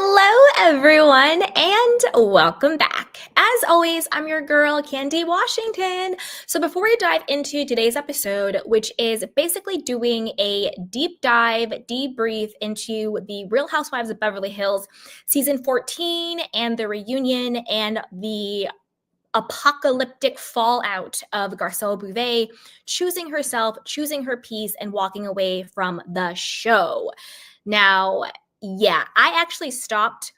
Hello, everyone, and welcome back. As always, I'm your girl, Candy Washington. So before we dive into today's episode, which is basically doing a deep dive, debrief into the Real Housewives of Beverly Hills season 14 and the reunion and the apocalyptic fallout of Garcelle Bouvet choosing herself, choosing her peace, and walking away from the show. Now, yeah, I actually stopped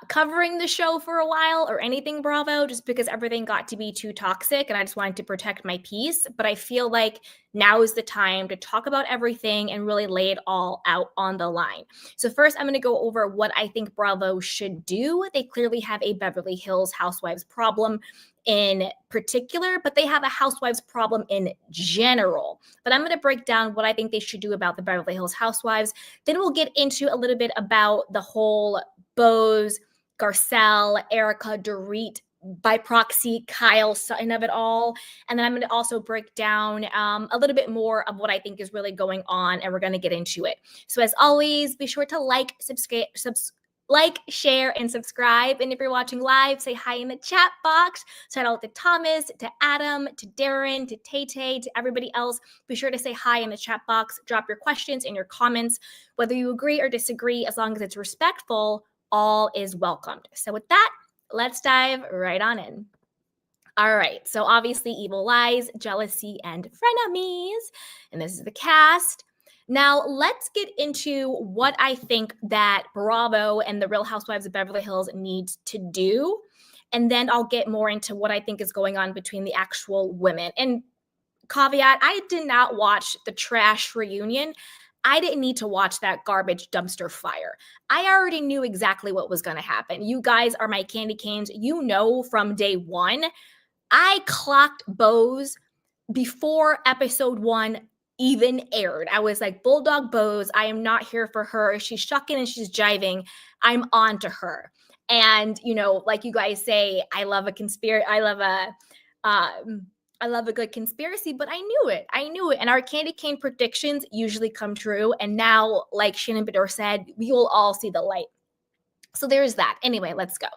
covering the show for a while or anything Bravo just because everything got to be too toxic and I just wanted to protect my peace. But I feel like now is the time to talk about everything and really lay it all out on the line. So first, I'm going to go over what I think Bravo should do. They clearly have a Beverly Hills Housewives problem in particular, but they have a Housewives problem in general. But I'm going to break down what I think they should do about the Beverly Hills Housewives. Then we'll get into a little bit about the whole Boz, Garcelle, Erika, Dorit, by proxy, Kyle, Sutton of it all. And then I'm going to also break down a little bit more of what I think is really going on, and we're going to get into it. So as always, be sure to like, share, and subscribe. And if you're watching live, say hi in the chat box. Shout out to Thomas, to Adam, to Darren, to Tay-Tay, to everybody else. Be sure to say hi in the chat box. Drop your questions and your comments. Whether you agree or disagree, as long as it's respectful, all is welcomed. So with that, let's dive right on in. All right, so obviously evil lies, jealousy, and frenemies. And this is the cast. Now, let's get into what I think that Bravo and the Real Housewives of Beverly Hills needs to do. And then I'll get more into what I think is going on between the actual women. And caveat, I did not watch the trash reunion. I didn't need to watch that garbage dumpster fire. I already knew exactly what was going to happen. You guys are my candy canes. You know from day one, I clocked Boz before episode 1 even aired. I was like, Bulldog Boz, I am not here for her. She's shucking and she's jiving. I'm on to her. And, you know, like you guys say, I love a good conspiracy, but I knew it. And our candy cane predictions usually come true. And now, like Shannon Bedore said, we will all see the light. So there's that. Anyway, let's go.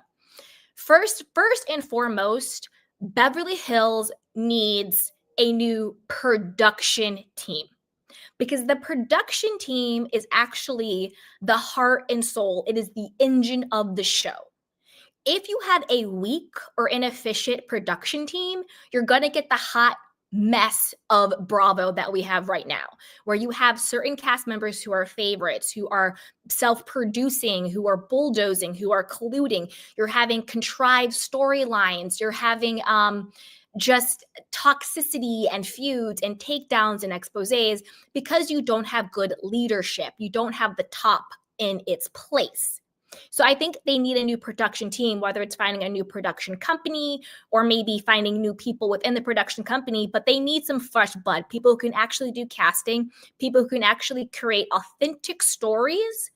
First and foremost, Beverly Hills needs a new production team, because the production team is actually the heart and soul. It is the engine of the show. If you have a weak or inefficient production team, you're going to get the hot mess of Bravo that we have right now, where you have certain cast members who are favorites, who are self-producing, who are bulldozing, who are colluding. You're having contrived storylines. You're having just toxicity and feuds and takedowns and exposés because you don't have good leadership. You don't have the top in its place. So I think they need a new production team, whether it's finding a new production company or maybe finding new people within the production company, but they need some fresh blood, people who can actually do casting, people who can actually create authentic stories,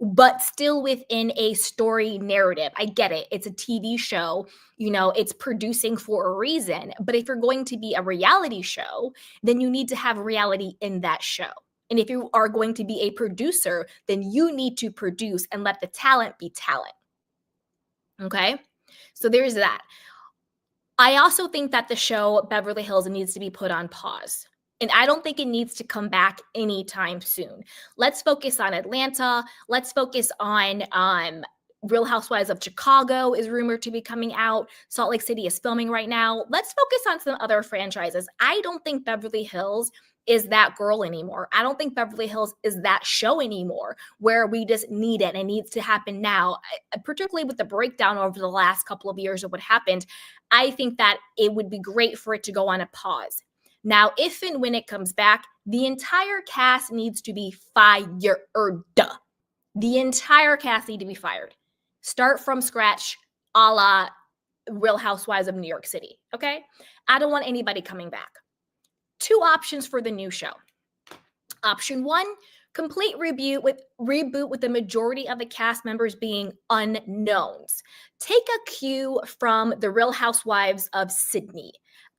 but still within a story narrative. I get it. It's a TV show, you know, it's producing for a reason. But if you're going to be a reality show, then you need to have reality in that show. And if you are going to be a producer, then you need to produce and let the talent be talent. Okay? So there's that. I also think that the show Beverly Hills needs to be put on pause. And I don't think it needs to come back anytime soon. Let's focus on Atlanta. Let's focus on Real Housewives of Chicago is rumored to be coming out. Salt Lake City is filming right now. Let's focus on some other franchises. I don't think Beverly Hills is that girl anymore. I don't think Beverly Hills is that show anymore where we just need it and it needs to happen now. Particularly with the breakdown over the last couple of years of what happened, I think that it would be great for it to go on a pause. Now, if and when it comes back, the entire cast needs to be fired. The entire cast need to be fired. Start from scratch, a la Real Housewives of New York City, okay? I don't want anybody coming back. 2 options for the new show. Option 1, complete reboot with the majority of the cast members being unknowns. Take a cue from the Real Housewives of Sydney.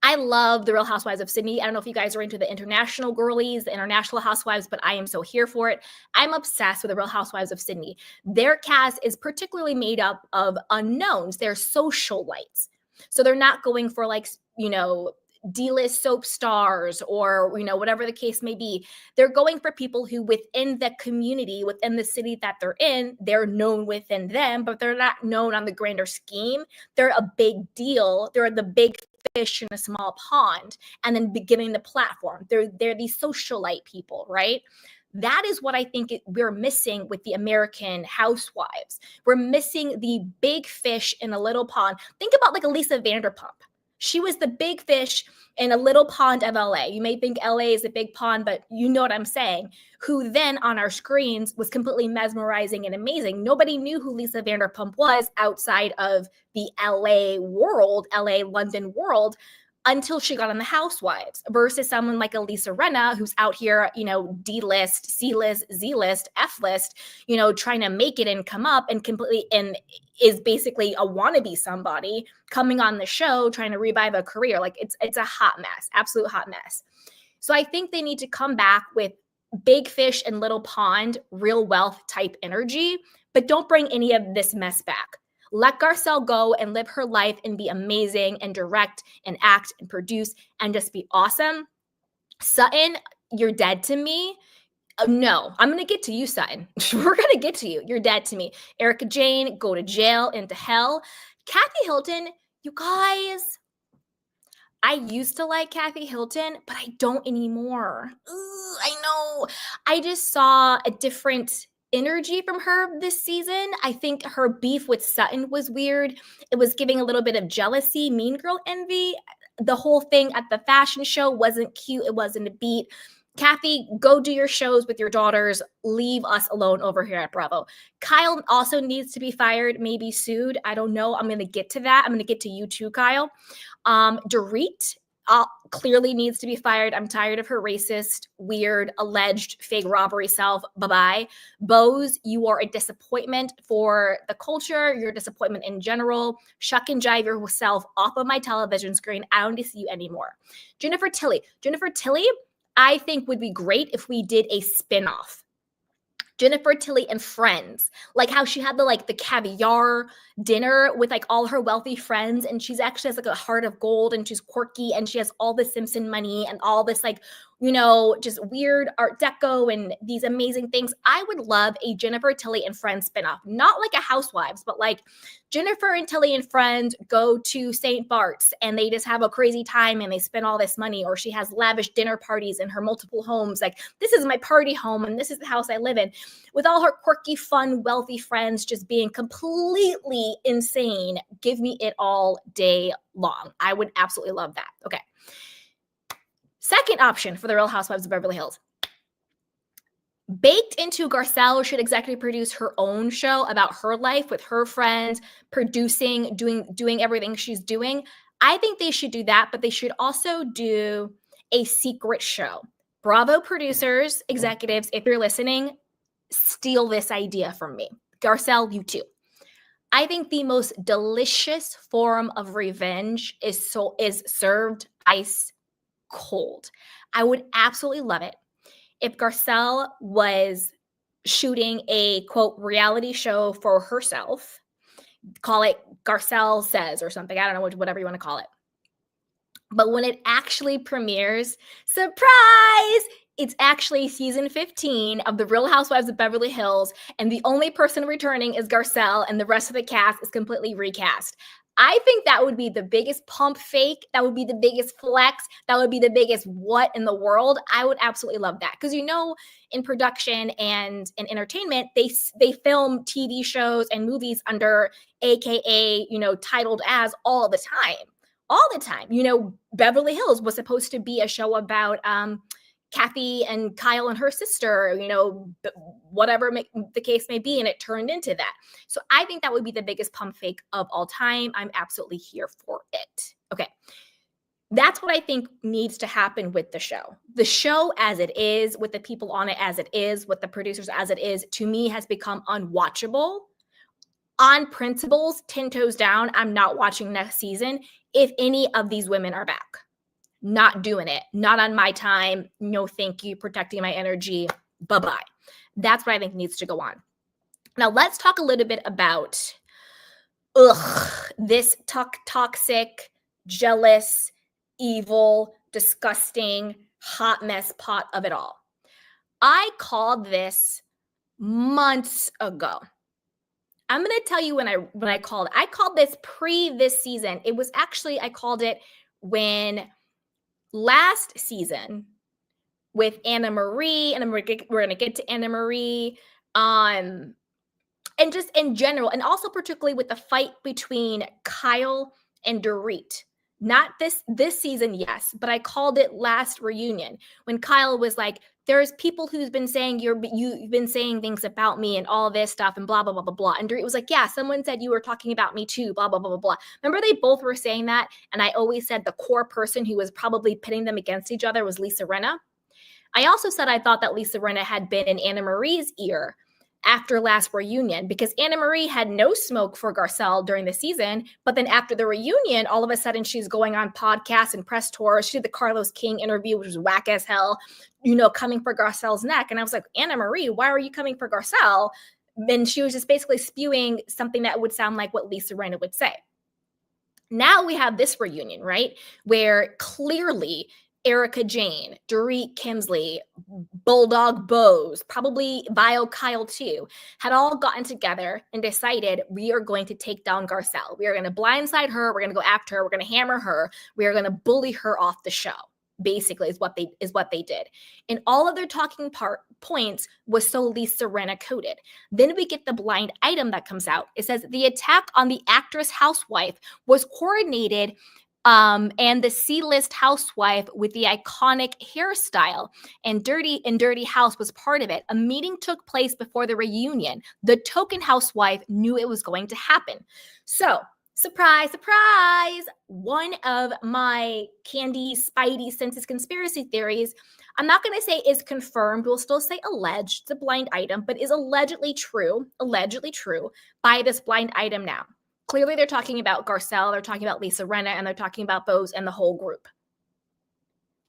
I love the Real Housewives of Sydney. I don't know if you guys are into the international girlies, the international housewives, but I am so here for it. I'm obsessed with the Real Housewives of Sydney. Their cast is particularly made up of unknowns. They're socialites. So they're not going for like, D-list soap stars or, whatever the case may be. They're going for people who within the community, within the city that they're in, they're known within them, but they're not known on the grander scheme. They're a big deal. They're the big fish in a small pond, and then giving the platform. They're these socialite people, right? That is what I think we're missing with the American housewives. We're missing the big fish in a little pond. Think about like Elisa Vanderpump. She was the big fish in a little pond of LA. You may think LA is a big pond, but you know what I'm saying. Who then on our screens was completely mesmerizing and amazing. Nobody knew who Lisa Vanderpump was outside of the LA world, LA, London world, until she got on the Housewives, versus someone like Elisa Rinna, who's out here, D-list, C-list, Z-list, F-list, trying to make it and come up and completely, and is basically a wannabe somebody coming on the show, trying to revive a career. Like it's a hot mess, absolute hot mess. So I think they need to come back with big fish and little pond, real wealth type energy, but don't bring any of this mess back. Let Garcelle go and live her life and be amazing and direct and act and produce and just be awesome. Sutton, you're dead to me. No, I'm going to get to you, Sutton. We're going to get to you. You're dead to me. Erika Jayne, go to jail, into hell. Kathy Hilton, you guys, I used to like Kathy Hilton, but I don't anymore. I know. I just saw a different energy from her this season. I think her beef with Sutton was weird. It was giving a little bit of jealousy, mean girl envy. The whole thing at the fashion show wasn't cute. It wasn't a beat. Kathy, go do your shows with your daughters. Leave us alone over here at Bravo. Kyle also needs to be fired, maybe sued. I don't know. I'm going to get to that. I'm going to get to you too, Kyle. Dorit clearly needs to be fired. I'm tired of her racist, weird, alleged fake robbery self. Bye-bye. Boz, you are a disappointment for the culture. You're a disappointment in general. Shuck and jive yourself off of my television screen. I don't need to see you anymore. Jennifer Tilly, I think would be great if we did a spinoff. Jennifer Tilly and Friends, like how she had the caviar dinner with like all her wealthy friends, and she's actually has like a heart of gold, and she's quirky, and she has all the Simpson money and all this just weird art deco and these amazing things. I would love a Jennifer Tilly and Friends spinoff, not like a Housewives, but like Jennifer and Tilly and Friends go to St. Bart's and they just have a crazy time and they spend all this money, or she has lavish dinner parties in her multiple homes. Like, this is my party home and this is the house I live in, with all her quirky, fun, wealthy friends just being completely insane. Give me it all day long. I would absolutely love that. Okay. Second option for the Real Housewives of Beverly Hills. Baked into Garcelle should executive produce her own show about her life with her friends, producing, doing everything she's doing. I think they should do that, but they should also do a secret show. Bravo producers, executives, if you're listening, steal this idea from me. Garcelle, you too. I think the most delicious form of revenge is served ice cold. I would absolutely love it if Garcelle was shooting a quote reality show for herself. Call it Garcelle Says or something. I don't know, whatever you want to call it. But when it actually premieres, surprise, it's actually season 15 of The Real Housewives of Beverly Hills, and the only person returning is Garcelle, and the rest of the cast is completely recast. I think that would be the biggest pump fake. That would be the biggest flex. That would be the biggest what in the world. I would absolutely love that. Because in production and in entertainment, they film TV shows and movies under AKA, titled as all the time. All the time. Beverly Hills was supposed to be a show about Kathy and Kyle and her sister, whatever the case may be, and it turned into that. So I think that would be the biggest pump fake of all time. I'm absolutely here for it. Okay. That's what I think needs to happen with the show. The show as it is, with the people on it as it is, with the producers as it is, to me has become unwatchable. On principles, 10 toes down, I'm not watching next season if any of these women are back. Not doing it. Not on my time. No, thank you. Protecting my energy. Bye-bye. That's what I think needs to go on. Now, let's talk a little bit about this toxic, jealous, evil, disgusting, hot mess pot of it all. I called this months ago. I'm going to tell you when I called it. I called this this season. It was actually, I called it when last season with Anna Marie, and we're going to get to Anna Marie, and just in general, and also particularly with the fight between Kyle and Dorit. Not this season, yes, but I called it last reunion when Kyle was like, there's people who's been saying you've been saying things about me and all this stuff and blah, blah, blah, blah, blah. And Dorit was like, yeah, someone said you were talking about me too, blah, blah, blah, blah, blah. Remember they both were saying that? And I always said the core person who was probably pitting them against each other was Lisa Rinna. I also said I thought that Lisa Rinna had been in Anna Marie's ear after last reunion, because Anna Marie had no smoke for Garcelle during the season, but then after the reunion, all of a sudden she's going on podcasts and press tours. She did the Carlos King interview, which was whack as hell, coming for Garcelle's neck. And I was like, Anna Marie, why are you coming for Garcelle? And she was just basically spewing something that would sound like what Lisa Rinna would say. Now we have this reunion, right? Where clearly Erika Jayne, Dorit Kemsley, Bulldog Bose, probably Bio Kyle too, had all gotten together and decided we are going to take down Garcelle. We are going to blindside her. We're going to go after her. We're going to hammer her. We are going to bully her off the show. Basically, is what they did. And all of their talking points was so Lisa Rinna coded. Then we get the blind item that comes out. It says the attack on the actress housewife was coordinated. And the C-list housewife with the iconic hairstyle and Dirty House was part of it. A meeting took place before the reunion. The token housewife knew it was going to happen. So, surprise, surprise, one of my Candy Spidey senses conspiracy theories, I'm not going to say is confirmed. We'll still say alleged. It's a blind item, but is allegedly true by this blind item now. Clearly, they're talking about Garcelle, they're talking about Lisa Rinna, and they're talking about Bose and the whole group.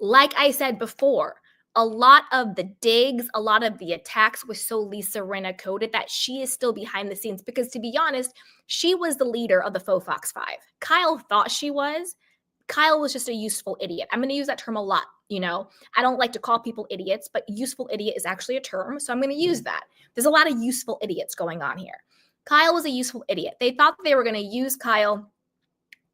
Like I said before, a lot of the digs, a lot of the attacks was so Lisa Rinna coded that she is still behind the scenes, because to be honest, she was the leader of the Faux Fox 5. Kyle thought she was. Kyle was just a useful idiot. I'm going to use that term a lot, I don't like to call people idiots, but useful idiot is actually a term, so I'm going to use that. There's a lot of useful idiots going on here. Kyle was a useful idiot. They thought they were going to use Kyle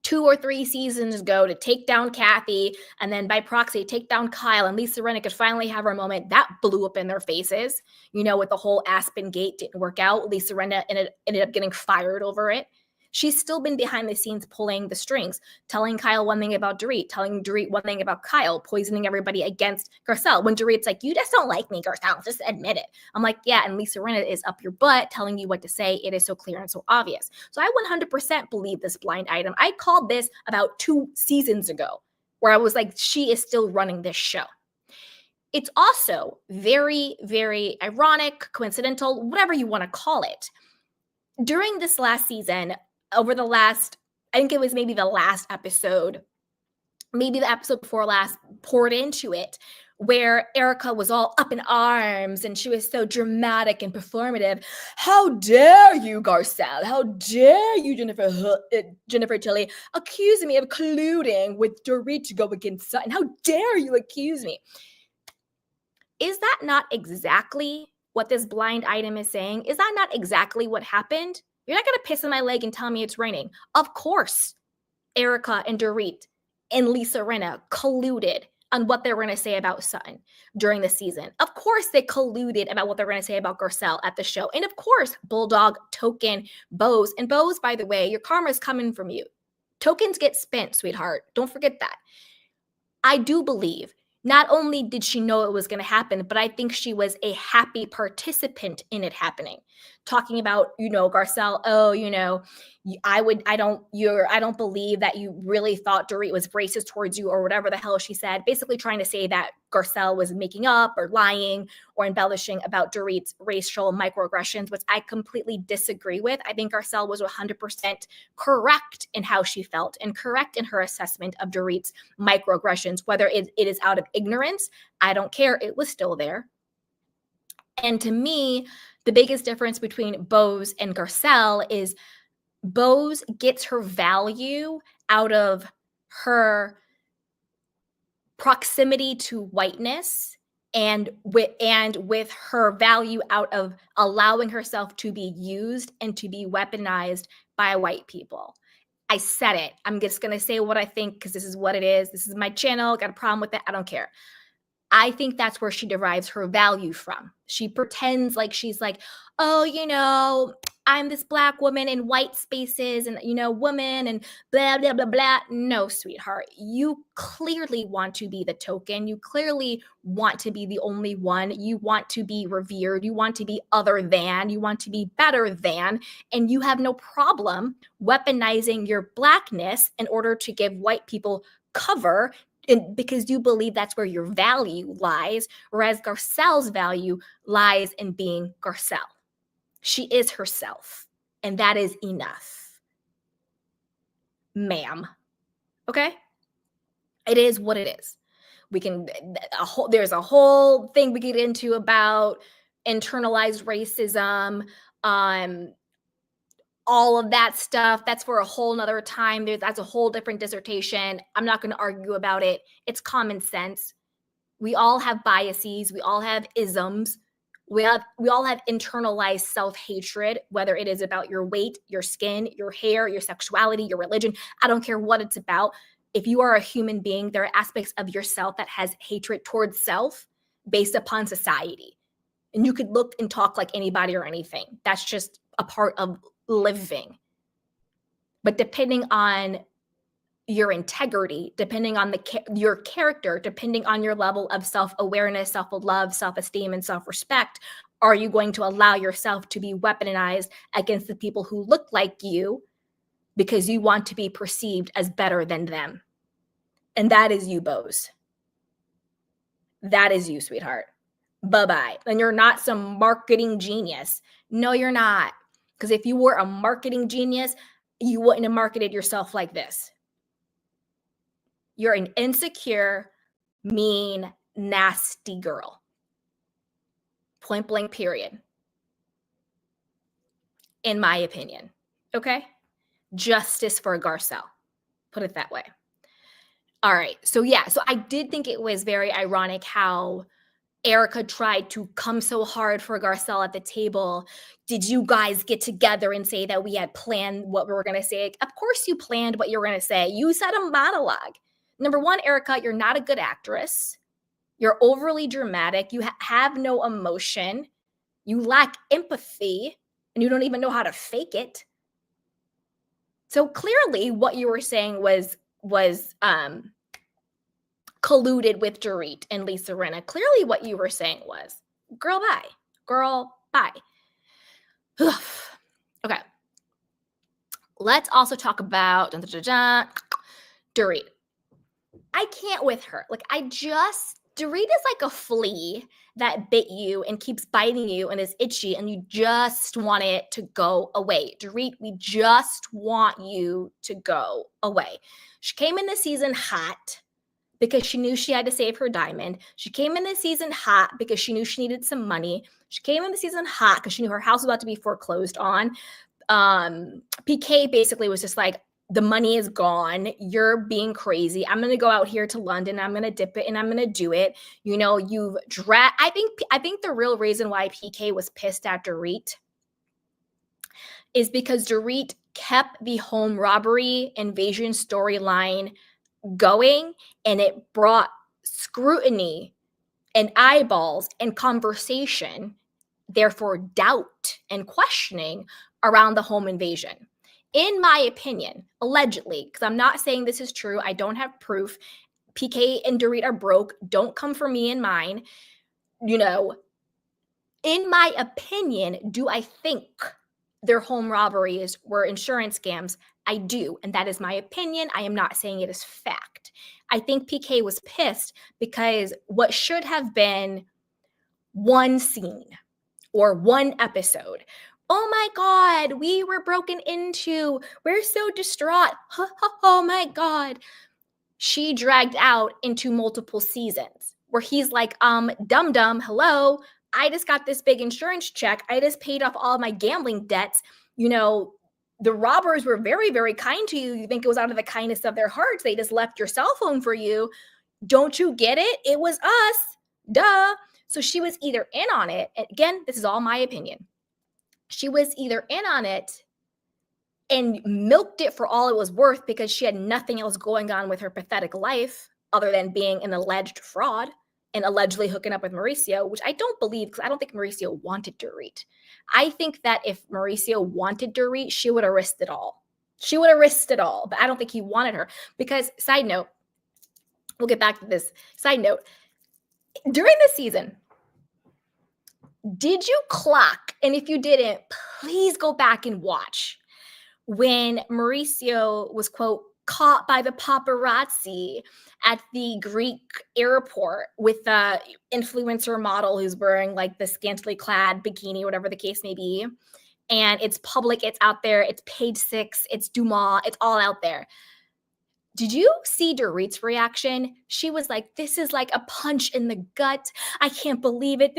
2 or 3 seasons ago to take down Kathy, and then by proxy take down Kyle, and Lisa Rinna could finally have her moment. That blew up in their faces, with the whole Aspen Gate didn't work out. Lisa Rinna ended up getting fired over it. She's still been behind the scenes pulling the strings, telling Kyle one thing about Dorit, telling Dorit one thing about Kyle, poisoning everybody against Garcelle. When Dorit's like, you just don't like me, Garcelle, just admit it. I'm like, yeah, and Lisa Rinna is up your butt telling you what to say. It is so clear and so obvious. So I 100% believe this blind item. I called this about 2 seasons ago, where I was like, she is still running this show. It's also very, very ironic, coincidental, whatever you want to call it. During this last season, over the last, I think it was maybe the last episode, maybe the episode before last, poured into it, where Erika was all up in arms and she was so dramatic and performative. How dare you, Garcelle? How dare you, Jennifer Tilly, accuse me of colluding with Dorit to go against Sutton? How dare you accuse me? Is that not exactly what this blind item is saying? Is that not exactly what happened? You're not going to piss on my leg and tell me it's raining. Of course, Erika and Dorit and Lisa Rinna colluded on what they were going to say about Sutton during the season. Of course, they colluded about what they're going to say about Garcelle at the show. And of course, Bulldog, Token, Bose. And Bose, by the way, your karma's coming from you. Tokens get spent, sweetheart. Don't forget that. I do believe not only did she know it was going to happen, but I think she was a happy participant in it happening. Talking about, Garcelle, I don't believe that you really thought Dorit was racist towards you or whatever the hell she said, basically trying to say that Garcelle was making up or lying or embellishing about Dorit's racial microaggressions, which I completely disagree with. I think Garcelle was 100% correct in how she felt and correct in her assessment of Dorit's microaggressions, whether it is out of ignorance. I don't care. It was still there. And to me, the biggest difference between Boz and Garcelle is Boz gets her value out of her proximity to whiteness and with her value out of allowing herself to be used and to be weaponized by white people. I said it. I'm just going to say what I think because this is what it is. This is my channel. Got a problem with it? I don't care. I think that's where she derives her value from. She pretends like she's like, oh, I'm this Black woman in white spaces and, woman and blah, blah, blah, blah. No, sweetheart. You clearly want to be the token. You clearly want to be the only one. You want to be revered. You want to be other than. You want to be better than. And you have no problem weaponizing your Blackness in order to give white people cover because you believe that's where your value lies, whereas Garcelle's value lies in being Garcelle. She is herself, and that is enough, ma'am. Okay? It is what it is. There's a whole thing we get into about internalized racism, all of that stuff. That's for a whole nother time. That's a whole different dissertation. I'm not going to argue about it. It's common sense. We all have biases. We all have isms. We all have internalized self-hatred, whether it is about your weight, your skin, your hair, your sexuality, your religion. I don't care what it's about. If you are a human being, there are aspects of yourself that has hatred towards self based upon society. And you could look and talk like anybody or anything. That's just a part of living. But depending on your integrity, depending on your character, depending on your level of self-awareness, self-love, self-esteem, and self-respect, are you going to allow yourself to be weaponized against the people who look like you because you want to be perceived as better than them? And that is you, Boz. That is you, sweetheart. Bye-bye. And you're not some marketing genius. No, you're not. Because if you were a marketing genius, you wouldn't have marketed yourself like this. You're an insecure, mean, nasty girl. Point blank, period. In my opinion. Okay? Justice for Garcelle. Put it that way. All right. So I did think it was very ironic how Erika tried to come so hard for Garcelle at the table. Did you guys get together and say that we had planned what we were going to say? Of course you planned what you were going to say. You said a monologue. Number one, Erika, you're not a good actress. You're overly dramatic. You have no emotion. You lack empathy, and you don't even know how to fake it. So clearly what you were saying was colluded with Dorit and Lisa Rinna. Clearly what you were saying was, girl, bye. Girl, bye. Okay. Let's also talk about Dorit. I can't with her. Dorit is like a flea that bit you and keeps biting you and is itchy and you just want it to go away. Dorit, we just want you to go away. She came in this season hot because she knew she had to save her diamond. She came in this season hot because she knew she needed some money. She came in the season hot because she knew her house was about to be foreclosed on. PK basically was just like, the money is gone. You're being crazy. I'm going to go out here to London. I'm going to dip it and I'm going to do it. You've I think the real reason why PK was pissed at Dorit is because Dorit kept the home robbery invasion storyline going, and it brought scrutiny and eyeballs and conversation, therefore doubt and questioning around the home invasion. In my opinion, allegedly, because I'm not saying this is true, I don't have proof. PK and Dorit are broke. Don't come for me and mine. In my opinion, do I think their home robberies were insurance scams. I do, and that is my opinion. I am not saying it is fact. I think PK was pissed because what should have been one scene or one episode. Oh my God, we were broken into. We're so distraught. Oh my God. She dragged out into multiple seasons where he's like, dum-dum, hello. I just got this big insurance check. I just paid off all of my gambling debts. You know, the robbers were very, very kind to you. You think it was out of the kindness of their hearts. They just left your cell phone for you. Don't you get it? It was us. Duh. So she was either in on it. And again, this is all my opinion. She was either in on it and milked it for all it was worth because she had nothing else going on with her pathetic life other than being an alleged fraud and allegedly hooking up with Mauricio, which I don't believe because I don't think Mauricio wanted Dorit. I think that if Mauricio wanted Dorit, she would have risked it all. She would have risked it all, but I don't think he wanted her because, side note, we'll get back to this. Side note, during this season, did you clock, and if you didn't, please go back and watch, when Mauricio was, quote, caught by the paparazzi at the Greek airport with the influencer model who's wearing like the scantily clad bikini, whatever the case may be. And it's public, it's out there, it's Page 6, it's Dumas, it's all out there. Did you see Dorit's reaction? She was like, this is like a punch in the gut. I can't believe it.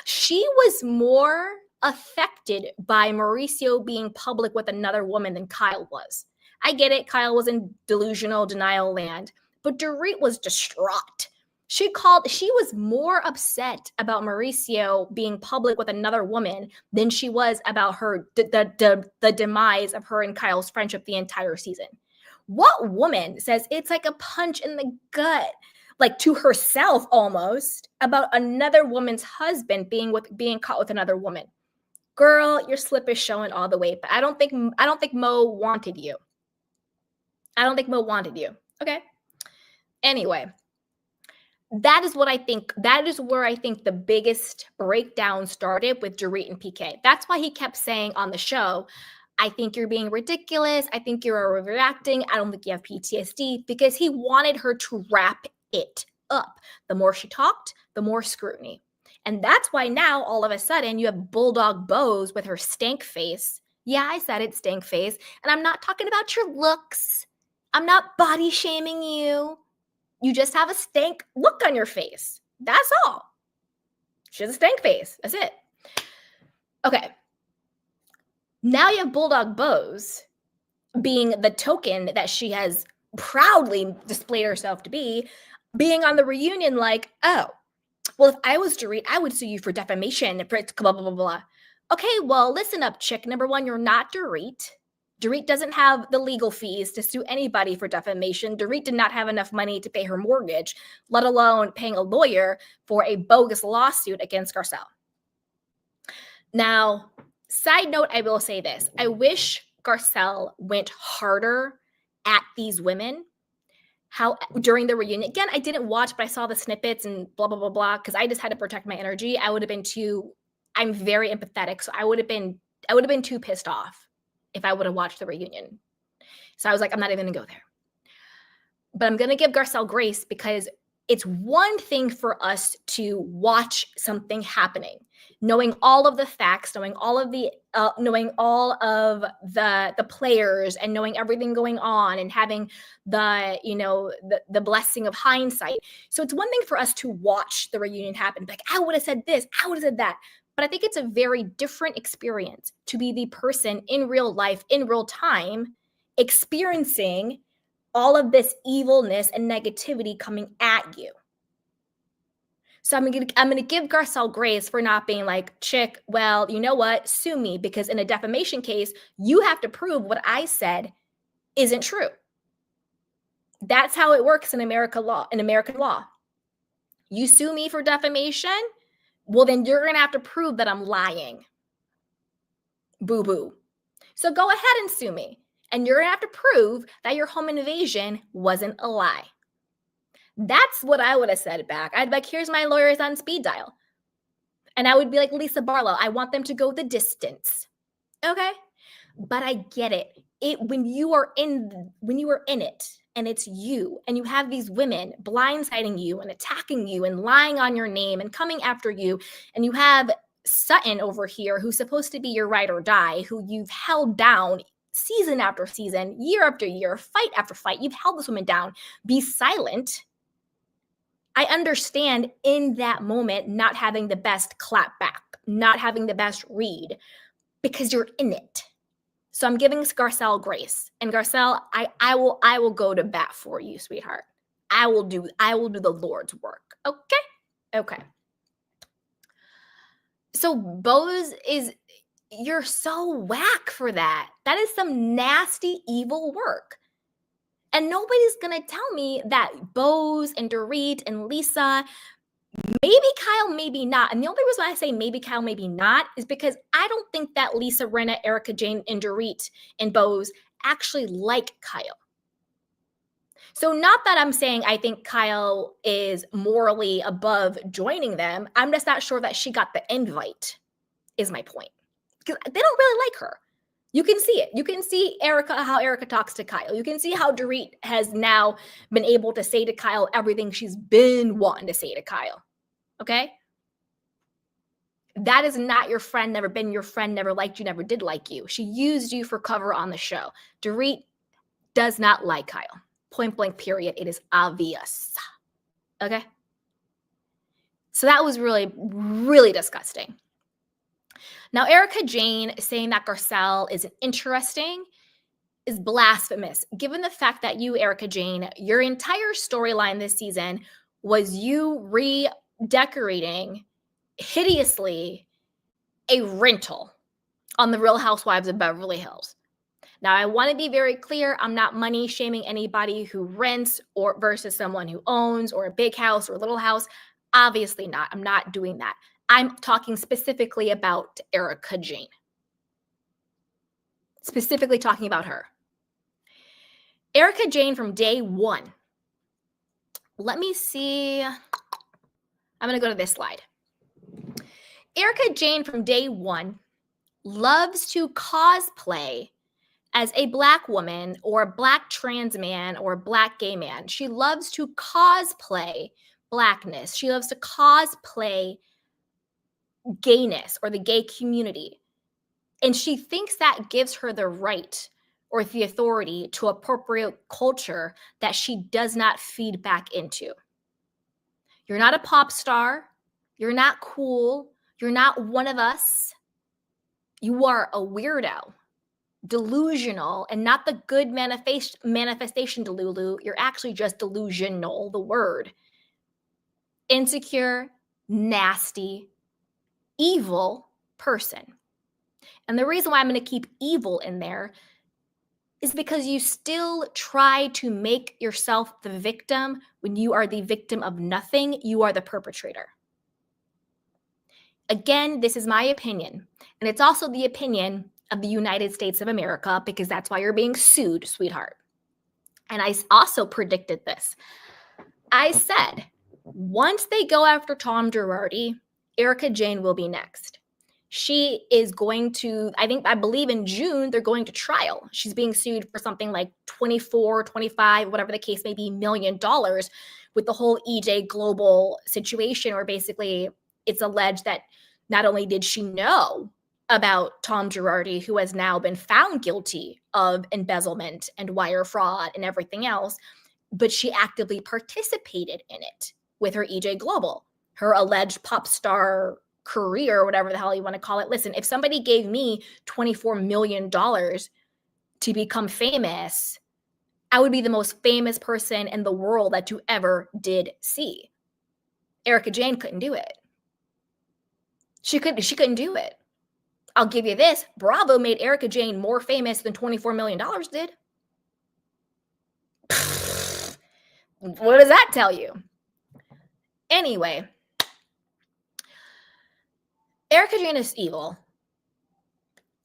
She was more affected by Mauricio being public with another woman than Kyle was. I get it. Kyle was in delusional denial land, but Dorit was distraught. She was more upset about Mauricio being public with another woman than she was about her, the demise of her and Kyle's friendship the entire season. What woman says it's like a punch in the gut, like to herself almost, about another woman's husband being caught with another woman? Girl, your slip is showing all the way. But I don't think Mo wanted you. I don't think Mo wanted you. Okay. Anyway, that is what I think. That is where I think the biggest breakdown started with Dorit and PK. That's why he kept saying on the show, I think you're being ridiculous. I think you're overreacting. I don't think you have PTSD, because he wanted her to wrap it up. The more she talked, the more scrutiny. And that's why now all of a sudden you have Bulldog Bose with her stank face. Yeah, I said it, stank face. And I'm not talking about your looks. I'm not body shaming you. You just have a stank look on your face. That's all. She has a stank face. That's it. Okay. Now you have Bulldog Bose being the token that she has proudly displayed herself to be, being on the reunion like, oh, well, if I was Dorit, I would sue you for defamation, blah, blah, blah, blah. Okay, well, listen up, chick. Number one, you're not Dorit. Dorit doesn't have the legal fees to sue anybody for defamation. Dorit did not have enough money to pay her mortgage, let alone paying a lawyer for a bogus lawsuit against Garcelle. Now, side note, I will say this. I wish Garcelle went harder at these women. How during the reunion, again, I didn't watch, but I saw the snippets and blah, blah, blah, blah, because I just had to protect my energy. I'm very empathetic. So I would have been too pissed off if I would have watched the reunion. So I was like, I'm not even gonna go there. But I'm gonna give Garcelle grace, because it's one thing for us to watch something happening, knowing all of the facts, knowing all of the players, and knowing everything going on, and having the blessing of hindsight. So it's one thing for us to watch the reunion happen, like, I would have said this, I would have said that. But I think it's a very different experience to be the person in real life, in real time, experiencing all of this evilness and negativity coming at you. So I'm gonna give Garcelle grace for not being like, chick, well, you know what? Sue me, because in a defamation case, you have to prove what I said isn't true. That's how it works in American law. You sue me for defamation, well, then you're gonna have to prove that I'm lying. Boo-boo. So go ahead and sue me. And you're gonna have to prove that your home invasion wasn't a lie. That's what I would have said back. I'd be like, here's my lawyers on speed dial. And I would be like, Lisa Barlow, I want them to go the distance. Okay? But I get it. When you are in it and it's you and you have these women blindsiding you and attacking you and lying on your name and coming after you, and you have Sutton over here who's supposed to be your ride or die, who you've held down season after season, year after year, fight after fight. You've held this woman down. Be silent. I understand in that moment not having the best clap back, not having the best read, because you're in it. So I'm giving Garcelle grace. And Garcelle, I will go to bat for you, sweetheart. I will do the Lord's work. Okay? Okay. So Boz you're so whack for that. That is some nasty, evil work. And nobody's gonna tell me that Boz and Dorit and Lisa, maybe Kyle, maybe not. And the only reason I say maybe Kyle, maybe not is because I don't think that Lisa, Rinna, Erika, Jayne, and Dorit and Boz actually like Kyle. So not that I'm saying I think Kyle is morally above joining them. I'm just not sure that she got the invite, is my point. Because they don't really like her. You can see it. You can see Erika, how Erika talks to Kyle. You can see how Dorit has now been able to say to Kyle everything she's been wanting to say to Kyle. Okay? That is not your friend, never been your friend, never liked you, never did like you. She used you for cover on the show. Dorit does not like Kyle. Point blank, period. It is obvious. Okay? So that was really, really disgusting. Now, Erika Jayne saying that Garcelle isn't interesting is blasphemous, given the fact that you, Erika Jayne, your entire storyline this season was you redecorating hideously a rental on the Real Housewives of Beverly Hills. Now, I want to be very clear. I'm not money shaming anybody who rents or versus someone who owns or a big house or a little house. Obviously not. I'm not doing that. I'm talking specifically about Erika Jayne. Specifically talking about her. Erika Jayne from day one. Let me see. I'm going to go to this slide. Erika Jayne from day one loves to cosplay as a Black woman or a Black trans man or a Black gay man. She loves to cosplay Blackness. She loves to cosplay gayness or the gay community. And she thinks that gives her the right or the authority to appropriate culture that she does not feed back into. You're not a pop star. You're not cool. You're not one of us. You are a weirdo, delusional, and not the good manifestation delulu. You're actually just delusional, the word. Insecure, nasty, evil person. And the reason why I'm going to keep evil in there is because you still try to make yourself the victim when you are the victim of nothing. You are the perpetrator. Again, this is my opinion. And it's also the opinion of the United States of America, because that's why you're being sued, sweetheart. And I also predicted this. I said, once they go after Tom Girardi, Erika Jayne will be next. She is going to, I believe in June, they're going to trial. She's being sued for something like 24, 25, whatever the case may be, $1 million with the whole EJ Global situation, where basically it's alleged that not only did she know about Tom Girardi, who has now been found guilty of embezzlement and wire fraud and everything else, but she actively participated in it with her EJ Global, her alleged pop star career, whatever the hell you want to call it. Listen, if somebody gave me $24 million to become famous, I would be the most famous person in the world that you ever did see. Erika Jayne couldn't do it. She couldn't do it. I'll give you this. Bravo made Erika Jayne more famous than $24 million did. What does that tell you? Anyway, Erika Jayne is evil.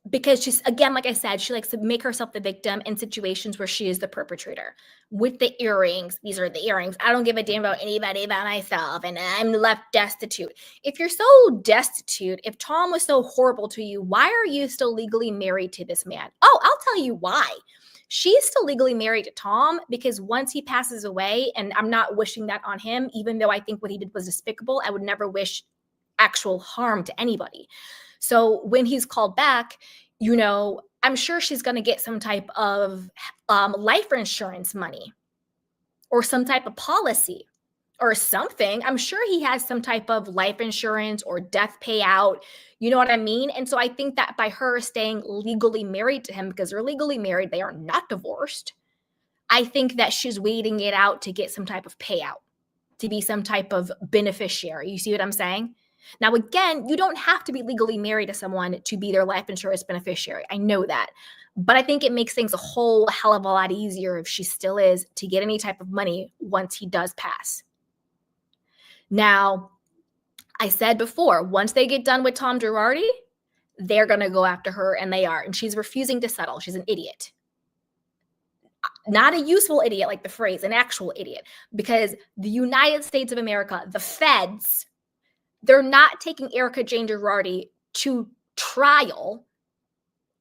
because she's, again, like I said, she likes to make herself the victim in situations where she is the perpetrator. With the earrings, these are the earrings. I don't give a damn about anybody but myself, and I'm left destitute. If you're so destitute, if Tom was so horrible to you, why are you still legally married to this man? Oh, I'll tell you why. She's still legally married to Tom because once he passes away, and I'm not wishing that on him, even though I think what he did was despicable, I would never wish actual harm to anybody. So when he's called back, I'm sure she's going to get some type of life insurance money or some type of policy or something. I'm sure he has some type of life insurance or death payout. You know what I mean? And so I think that by her staying legally married to him, because they're legally married, they are not divorced. I think that she's waiting it out to get some type of payout, to be some type of beneficiary. You see what I'm saying? Now, again, you don't have to be legally married to someone to be their life insurance beneficiary. I know that. But I think it makes things a whole hell of a lot easier if she still is to get any type of money once he does pass. Now, I said before, once they get done with Tom Girardi, they're going to go after her, and they are. And she's refusing to settle. She's an idiot. Not a useful idiot like the phrase, an actual idiot. Because the United States of America, the feds, they're not taking Erika Jayne Girardi to trial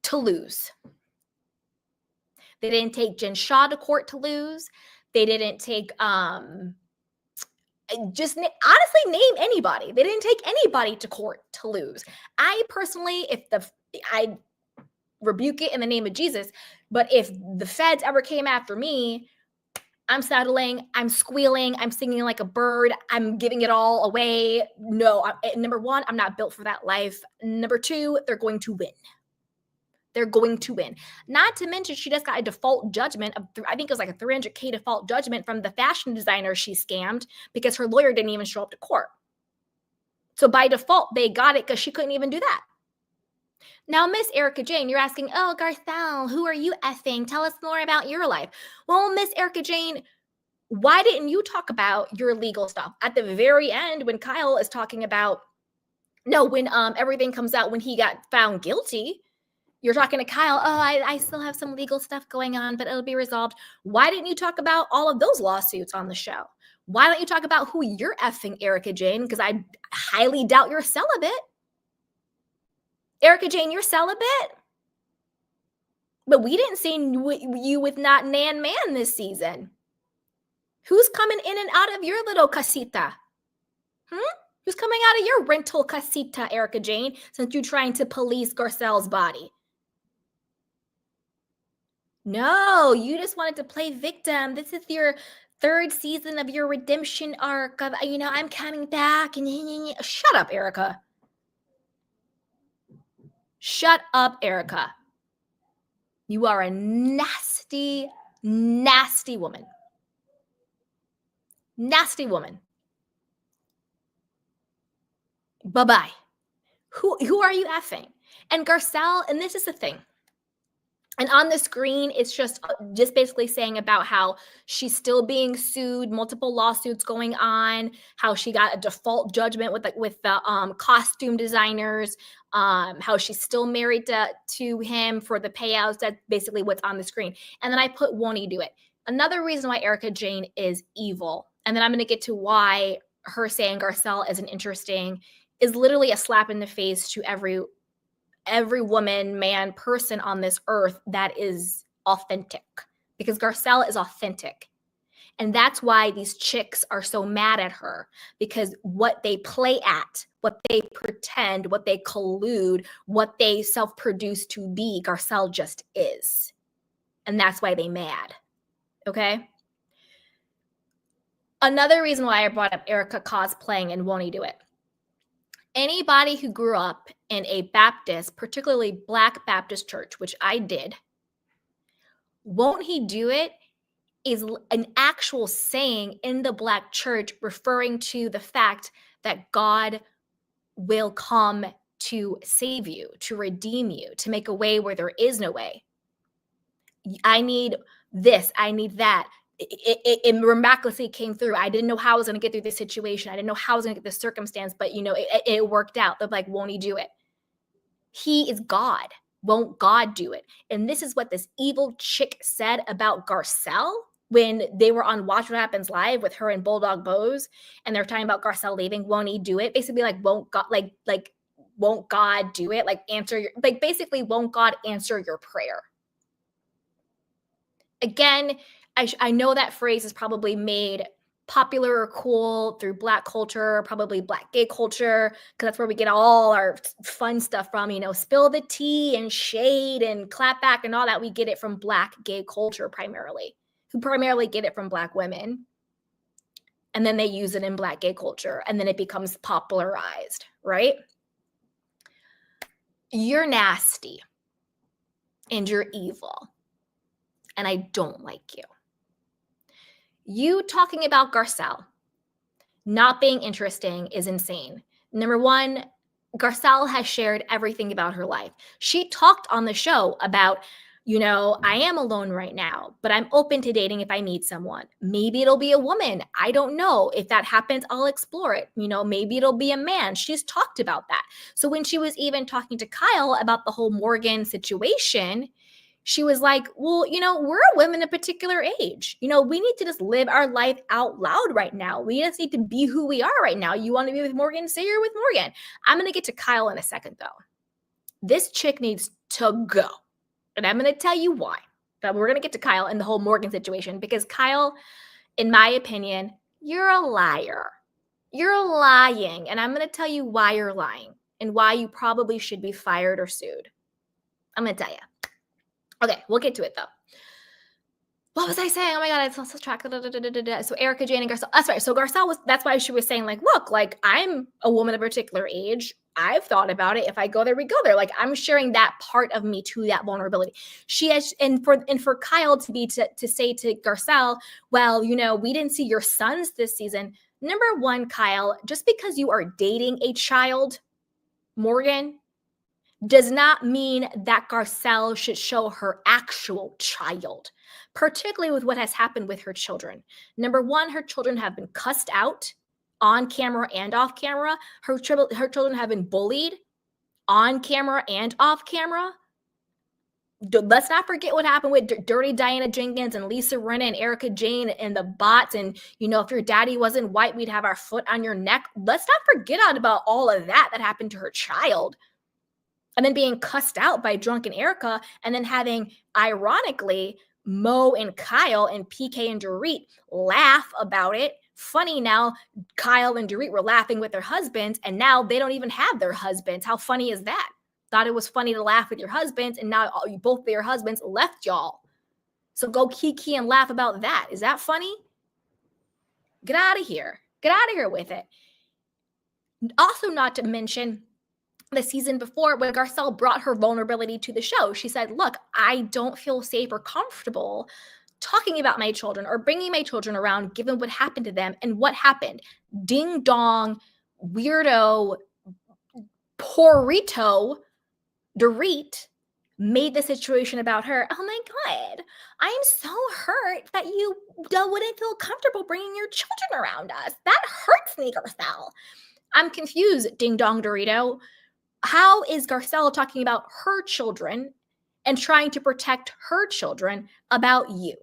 to lose. They didn't take Jen Shah to court to lose. They didn't take, honestly, name anybody. They didn't take anybody to court to lose. I personally, I rebuke it in the name of Jesus, but if the feds ever came after me, I'm settling, I'm squealing, I'm singing like a bird, I'm giving it all away. No, number one, I'm not built for that life. Number two, they're going to win. They're going to win. Not to mention, she just got a default judgment of, I think it was like a $300K default judgment from the fashion designer she scammed because her lawyer didn't even show up to court. So by default, they got it because she couldn't even do that. Now, Miss Erika Jayne, you're asking, oh, Garcelle, who are you effing? Tell us more about your life. Well, Miss Erika Jayne, why didn't you talk about your legal stuff? At the very end, when Kyle is talking about, when everything comes out, when he got found guilty, you're talking to Kyle, oh, I still have some legal stuff going on, but it'll be resolved. Why didn't you talk about all of those lawsuits on the show? Why don't you talk about who you're effing, Erika Jayne? Because I highly doubt you're celibate. Erika Jayne, you're celibate? But we didn't see you with not Nan Man this season. Who's coming in and out of your little casita? Who's coming out of your rental casita, Erika Jayne, since you're trying to police Garcelle's body? No, you just wanted to play victim. This is your third season of your redemption arc of, I'm coming back. And shut up, Erika. Shut up, Erika. You are a nasty, nasty woman. Nasty woman. Bye-bye. Who are you effing? And Garcelle, and this is the thing. And on the screen, it's just basically saying about how she's still being sued, multiple lawsuits going on, how she got a default judgment with the costume designers, how she's still married to him for the payouts. That's basically what's on the screen. And then I put, won't he do it? Another reason why Erika Jayne is evil, and then I'm going to get to why her saying Garcelle isn't interesting, is literally a slap in the face to every woman, man, person on this earth that is authentic, because Garcelle is authentic. And that's why these chicks are so mad at her, because what they play at, what they pretend, what they collude, what they self-produce to be, Garcelle just is. And that's why they mad. Okay? Another reason why I brought up Erika cosplaying and won't he do it? Anybody who grew up in a Baptist, particularly Black Baptist church, which I did, won't he do it is an actual saying in the Black church referring to the fact that God will come to save you, to redeem you, to make a way where there is no way. I need this, I need that. It miraculously came through. I didn't know how I was going to get through this situation. I didn't know how I was going to get this circumstance, but it worked out. They're like, won't he do it? He is God. Won't God do it? And this is what this evil chick said about Garcelle when they were on Watch What Happens Live with her and Bulldog Bose, and they're talking about Garcelle leaving. Won't he do it? Basically, like, won't God, like, won't God do it? Like, answer your, like, basically, won't God answer your prayer? Again, I know that phrase is probably made popular or cool through Black culture, probably Black gay culture, because that's where we get all our fun stuff from, you know, spill the tea and shade and clap back and all that. We get it from Black gay culture primarily, who primarily get it from Black women. And then they use it in Black gay culture, and then it becomes popularized, right? You're nasty and you're evil, and I don't like you. You talking about Garcelle not being interesting is insane. Number one, Garcelle has shared everything about her life. She talked on the show about, you know, I am alone right now, but I'm open to dating if I meet someone. Maybe it'll be a woman. I don't know. If that happens, I'll explore it. You know, maybe it'll be a man. She's talked about that. So when she was even talking to Kyle about the whole Morgan situation, she was like, well, you know, we're a women of a particular age. You know, we need to just live our life out loud right now. We just need to be who we are right now. You want to be with Morgan? Say you're with Morgan. I'm going to get to Kyle in a second, though. This chick needs to go. And I'm going to tell you why. But we're going to get to Kyle and the whole Morgan situation, because Kyle, in my opinion, you're a liar. You're lying. And I'm going to tell you why you're lying and why you probably should be fired or sued. I'm going to tell you. Okay, we'll get to it though. What was I saying? Oh my God, I lost track. So Erika, Jayne, and Garcelle. That's right. So Garcelle that's why she was saying, like, look, like, I'm a woman of a particular age. I've thought about it. If I go there, we go there. Like, I'm sharing that part of me to that vulnerability. She has, and for Kyle to say to Garcelle, well, you know, we didn't see your sons this season. Number one, Kyle, just because you are dating a child, Morgan, does not mean that Garcelle should show her actual child, particularly with what has happened with her children. Number one, her children have been cussed out on camera and off camera. Her children have been bullied on camera and off camera. Let's not forget what happened with Dirty Diana Jenkins and Lisa Rinna and Erika Jayne and the bots. And, you know, if your daddy wasn't white, we'd have our foot on your neck. Let's not forget about all of that happened to her child. And then being cussed out by drunken Erika, and then having, ironically, Mo and Kyle and PK and Dorit laugh about it. Funny now, Kyle and Dorit were laughing with their husbands, and now they don't even have their husbands. How funny is that? Thought it was funny to laugh with your husbands, and now both of your husbands left y'all. So go kiki and laugh about that. Is that funny? Get out of here. Get out of here with it. Also, not to mention, the season before, when Garcelle brought her vulnerability to the show, she said, look, I don't feel safe or comfortable talking about my children or bringing my children around given what happened to them. And what happened? Ding dong, weirdo, porrito, Dorit made the situation about her. Oh my God, I'm so hurt that you wouldn't feel comfortable bringing your children around us. That hurts me, Garcelle. I'm confused, ding dong, Dorito. How is Garcelle talking about her children and trying to protect her children about you?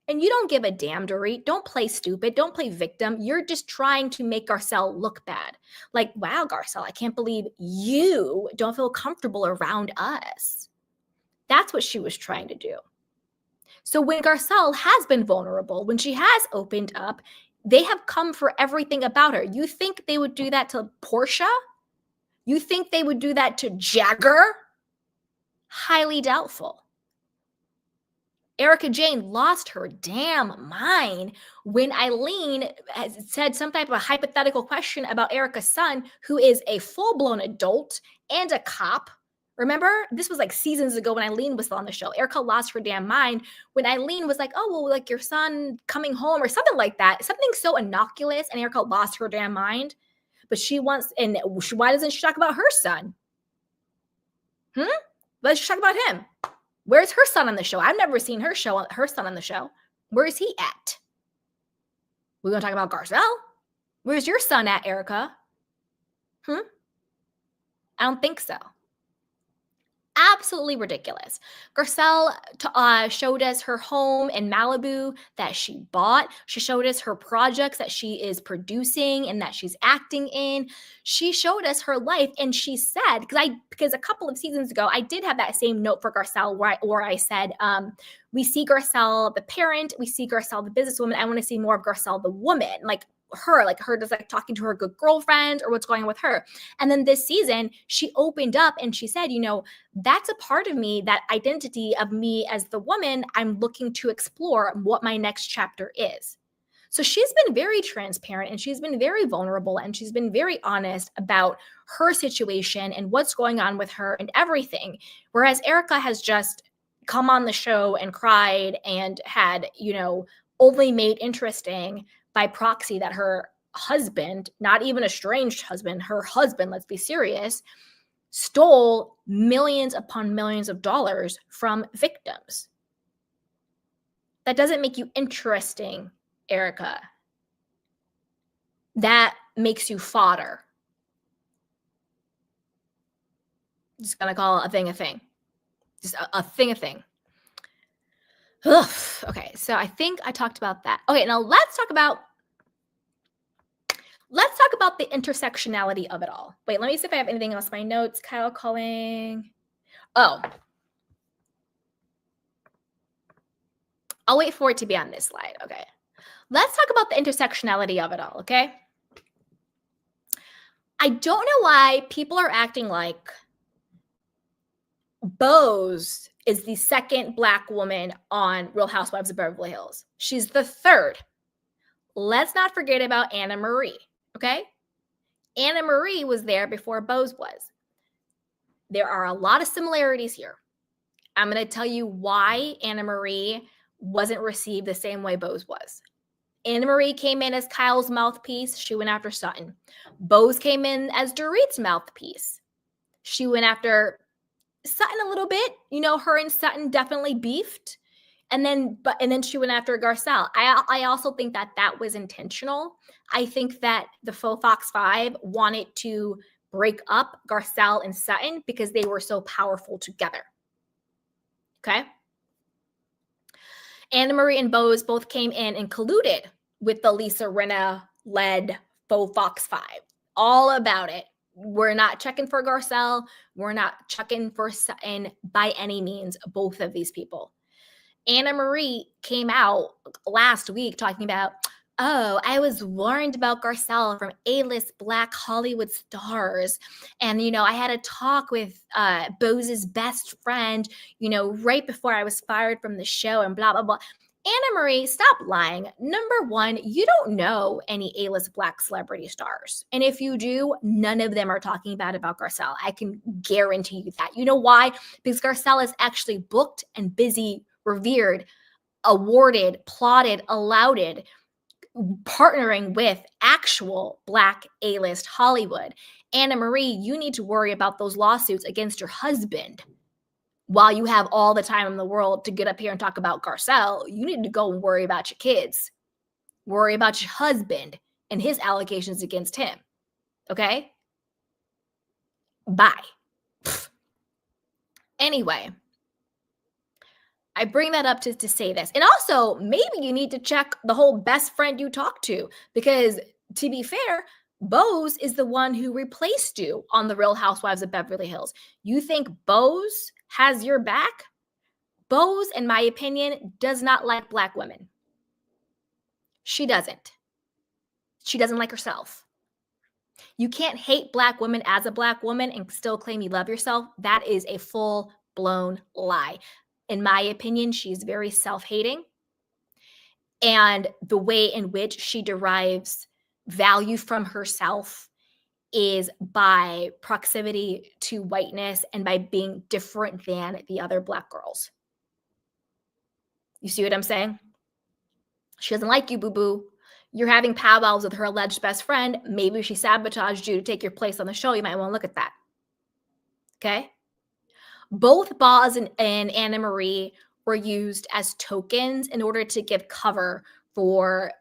And you don't give a damn, Dorit. Don't play stupid. Don't play victim. You're just trying to make Garcelle look bad. Like, wow, Garcelle, I can't believe you don't feel comfortable around us. That's what she was trying to do. So when Garcelle has been vulnerable, when she has opened up, they have come for everything about her. You think they would do that to Portia? You think they would do that to Jagger? Highly doubtful. Erika Jayne lost her damn mind when Eileen said some type of hypothetical question about Erika's son, who is a full-blown adult and a cop. Remember? This was like seasons ago when Eileen was on the show. Erika lost her damn mind when Eileen was like, oh, well, like your son coming home or something like that. Something so innocuous, and Erika lost her damn mind. But she wants, and why doesn't she talk about her son? Let's talk about him. Where's her son on the show? I've never seen her son on the show. Where is he at? We're going to talk about Garcelle? Where's your son at, Erika? I don't think so. absolutely ridiculous. Garcelle showed us her home in Malibu that she bought. She showed us her projects that she is producing and that she's acting in. She showed us her life, and she said, because a couple of seasons ago, I did have that same note for Garcelle where I said, we see Garcelle the parent, we see Garcelle the businesswoman. I want to see more of Garcelle the woman, like her just like talking to her good girlfriend or what's going on with her. And then this season, she opened up and she said, that's a part of me, that identity of me as the woman. I'm looking to explore what my next chapter is. So she's been very transparent, and she's been very vulnerable, and she's been very honest about her situation and what's going on with her and everything. Whereas Erika has just come on the show and cried and had, only made interesting by proxy that her husband, not even a estranged husband, her husband, let's be serious, stole millions upon millions of dollars from victims. That doesn't make you interesting, Erika. That makes you fodder. Just gonna call a thing a thing. Just a thing a thing. Ugh. Okay, so I think I talked about that. Okay, now let's talk about the intersectionality of it all. Wait, let me see if I have anything else in my notes. Kyle calling. Oh. I'll wait for it to be on this slide. Okay. Let's talk about the intersectionality of it all, okay? I don't know why people are acting like Boz is the second Black woman on Real Housewives of Beverly Hills. She's the third. Let's not forget about Anna Marie, okay? Anna Marie was there before Boz was. There are a lot of similarities here. I'm going to tell you why Anna Marie wasn't received the same way Boz was. Anna Marie came in as Kyle's mouthpiece. She went after Sutton. Boz came in as Dorit's mouthpiece. She went after Sutton a little bit. Her and Sutton definitely beefed. And then she went after Garcelle. I also think that was intentional. I think that the faux Fox 5 wanted to break up Garcelle and Sutton because they were so powerful together. Okay? Anna Marie and Boz both came in and colluded with the Lisa Rinna-led faux Fox 5. All about it. We're not checking for Garcelle. We're not checking for Sutton by any means, both of these people. Anna Marie came out last week talking about, oh, I was warned about Garcelle from A-list Black Hollywood stars. And, I had a talk with Boz's best friend, right before I was fired from the show and blah, blah, blah. Anna Marie, stop lying. Number one, you don't know any A-list Black celebrity stars. And if you do, none of them are talking bad about Garcelle. I can guarantee you that. You know why? Because Garcelle is actually booked and busy, revered, awarded, plotted, allowed, partnering with actual Black A-list Hollywood. Anna Marie, you need to worry about those lawsuits against your husband. While you have all the time in the world to get up here and talk about Garcelle, you need to go and worry about your kids. Worry about your husband and his allegations against him. Okay? Bye. Anyway, I bring that up to say this. And also, maybe you need to check the whole best friend you talk to, because to be fair, Boz is the one who replaced you on the Real Housewives of Beverly Hills. You think Boz has your back? Boz, in my opinion, does not like Black women. She doesn't. She doesn't like herself. You can't hate Black women as a Black woman and still claim you love yourself. That is a full-blown lie. In my opinion, she's very self-hating. And the way in which she derives value from herself is by proximity to whiteness and by being different than the other Black girls. You see what I'm saying? She doesn't like you, boo-boo. You're having powwows with her alleged best friend. Maybe she sabotaged you to take your place on the show. You might want to look at that. Okay? Both Boz and Anna Marie were used as tokens in order to give cover for,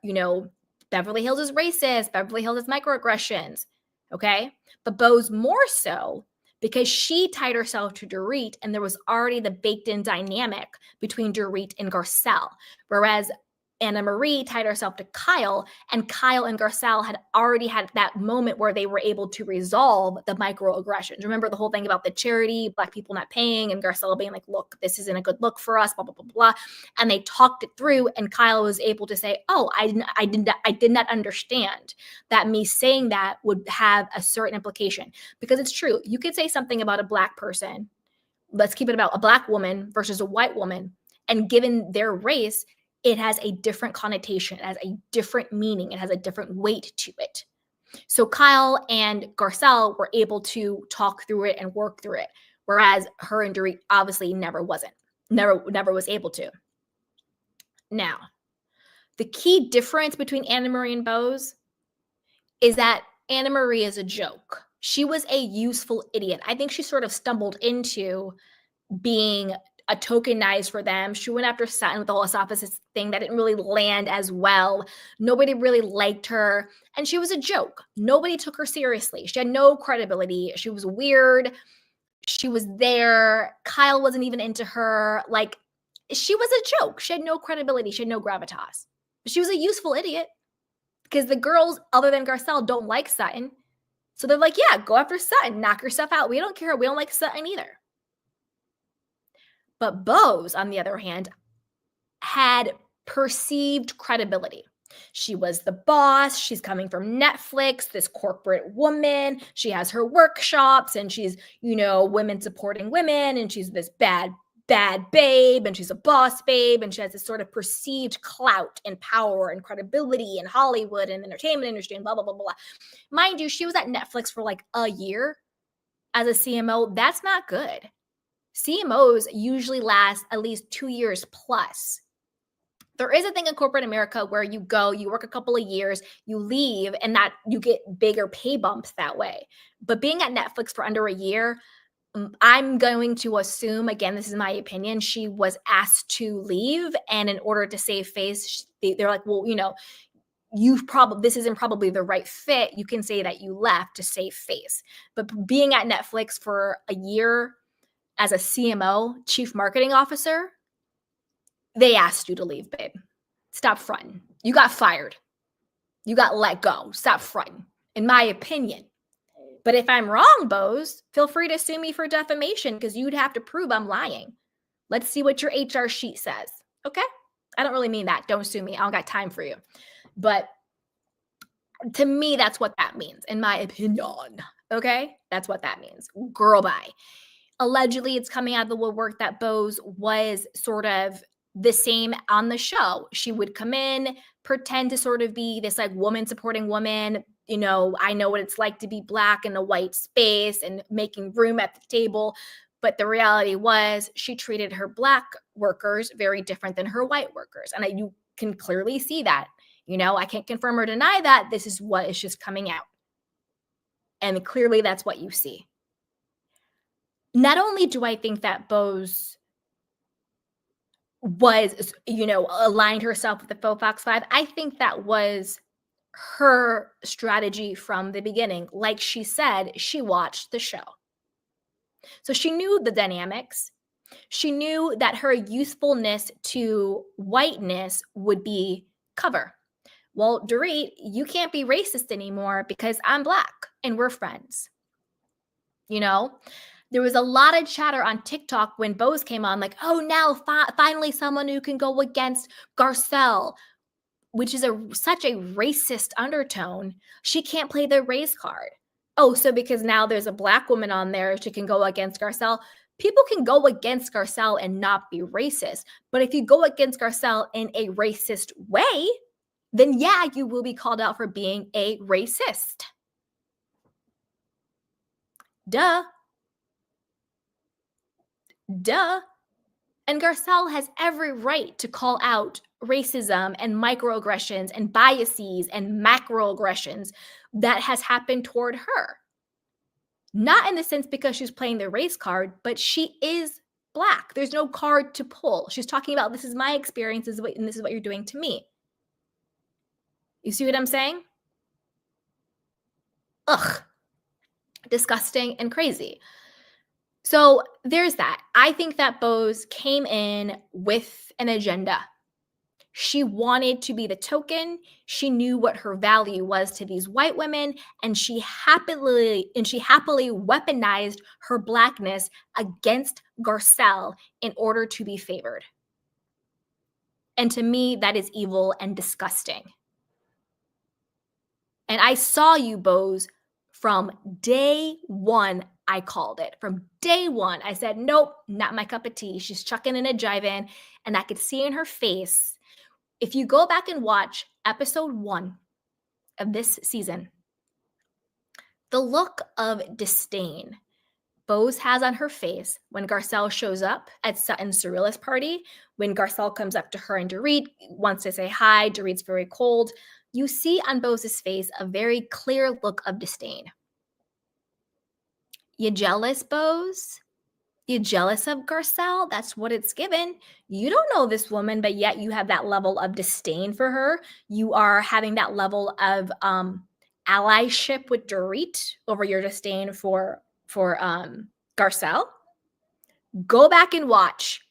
Beverly Hills is racist, Beverly Hills is microaggressions, okay? But Boz more so because she tied herself to Dorit, and there was already the baked-in dynamic between Dorit and Garcelle. Whereas Anna Marie tied herself to Kyle, and Kyle and Garcelle had already had that moment where they were able to resolve the microaggressions. Remember the whole thing about the charity, Black people not paying, and Garcelle being like, look, this isn't a good look for us, blah, blah, blah, blah. And they talked it through, and Kyle was able to say, oh, I did not understand that me saying that would have a certain implication. Because it's true. You could say something about a Black person. Let's keep it about a Black woman versus a white woman. And given their race, it has a different connotation, it has a different meaning, it has a different weight to it. So Kyle and Garcelle were able to talk through it and work through it, whereas her and Dorit obviously never was able to. Now, the key difference between Anna Marie and Bose is that Anna Marie is a joke. She was a useful idiot. I think she sort of stumbled into being a tokenized for them. She went after Sutton with the whole Escapism thing that didn't really land as well. Nobody really liked her. And she was a joke. Nobody took her seriously. She had no credibility. She was weird. She was there. Kyle wasn't even into her. Like, she was a joke. She had no credibility. She had no gravitas. But she was a useful idiot because the girls, other than Garcelle, don't like Sutton. So they're like, yeah, go after Sutton. Knock yourself out. We don't care. We don't like Sutton either. But Bose, on the other hand, had perceived credibility. She was the boss. She's coming from Netflix, this corporate woman. She has her workshops and she's, women supporting women. And she's this bad babe. And she's a boss babe. And she has this sort of perceived clout and power and credibility in Hollywood and entertainment industry and blah, blah, blah, blah. Mind you, she was at Netflix for like a year as a CMO. That's not good. CMOs usually last at least 2 years plus. There is a thing in corporate America where you go, you work a couple of years, you leave, and that you get bigger pay bumps that way. But being at Netflix for under a year, I'm going to assume, again, this is my opinion, she was asked to leave. And in order to save face, they're like, well, this isn't probably the right fit. You can say that you left to save face. But being at Netflix for a year, as a CMO, chief marketing officer, they asked you to leave, babe. Stop fronting. You got fired. You got let go. Stop fronting, in my opinion. But if I'm wrong, Bose, feel free to sue me for defamation because you'd have to prove I'm lying. Let's see what your HR sheet says. Okay? I don't really mean that. Don't sue me. I don't got time for you. But to me, that's what that means, in my opinion. Okay? That's what that means. Girl, bye. Allegedly, it's coming out of the woodwork that Bose was sort of the same on the show. She would come in, pretend to sort of be this like woman supporting woman. I know what it's like to be Black in a white space and making room at the table. But the reality was she treated her Black workers very different than her white workers. And you can clearly see that. I can't confirm or deny that. This is what is just coming out. And clearly that's what you see. Not only do I think that Bose was, aligned herself with the faux Fox 5, I think that was her strategy from the beginning. Like she said, she watched the show. So she knew the dynamics. She knew that her usefulness to whiteness would be cover. Well, Dorit, you can't be racist anymore because I'm Black and we're friends. There was a lot of chatter on TikTok when Bose came on, like, oh, now finally someone who can go against Garcelle, which is such a racist undertone. She can't play the race card. Oh, so because now there's a Black woman on there, she can go against Garcelle. People can go against Garcelle and not be racist. But if you go against Garcelle in a racist way, then yeah, you will be called out for being a racist. Duh. And Garcelle has every right to call out racism and microaggressions and biases and macroaggressions that has happened toward her. Not in the sense because she's playing the race card, but she is Black. There's no card to pull. She's talking about, this is my experience, and this is what you're doing to me. You see what I'm saying? Ugh. Disgusting and crazy. So there's that. I think that Bose came in with an agenda. She wanted to be the token. She knew what her value was to these white women, and she happily weaponized her blackness against Garcelle in order to be favored. And to me, that is evil and disgusting. And I saw you, Bose, from day one. I called it from day one. I said, nope, not my cup of tea. She's chucking in a jive-in, and I could see in her face. If you go back and watch episode 1 of this season, the look of disdain Bose has on her face when Garcelle shows up at Sutton's surrealist party, when Garcelle comes up to her and Dorit, wants to say hi, Dorit's very cold. You see on Bose's face a very clear look of disdain. You jealous, Bose? You jealous of Garcelle? That's what it's given. You don't know this woman, but yet you have that level of disdain for her. You are having that level of allyship with Dorit over your disdain for Garcelle. Go back and watch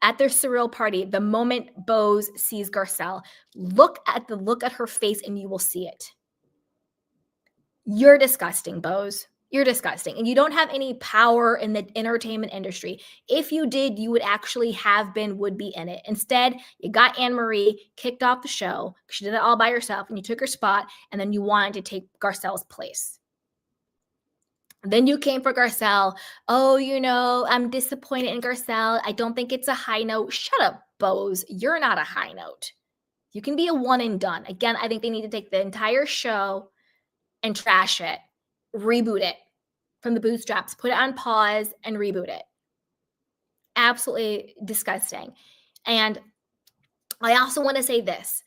at their surreal party the moment Bose sees Garcelle. Look at the look at her face and you will see it. You're disgusting, Bose. You're disgusting. And you don't have any power in the entertainment industry. If you did, you would actually would be in it. Instead, you got Anne-Marie kicked off the show. She did it all by herself, and you took her spot, and then you wanted to take Garcelle's place. Then you came for Garcelle. Oh, I'm disappointed in Garcelle. I don't think it's a high note. Shut up, Bose. You're not a high note. You can be a one and done. Again, I think they need to take the entire show and trash it, reboot it from the bootstraps, put it on pause and reboot it. Absolutely disgusting. And I also want to say this.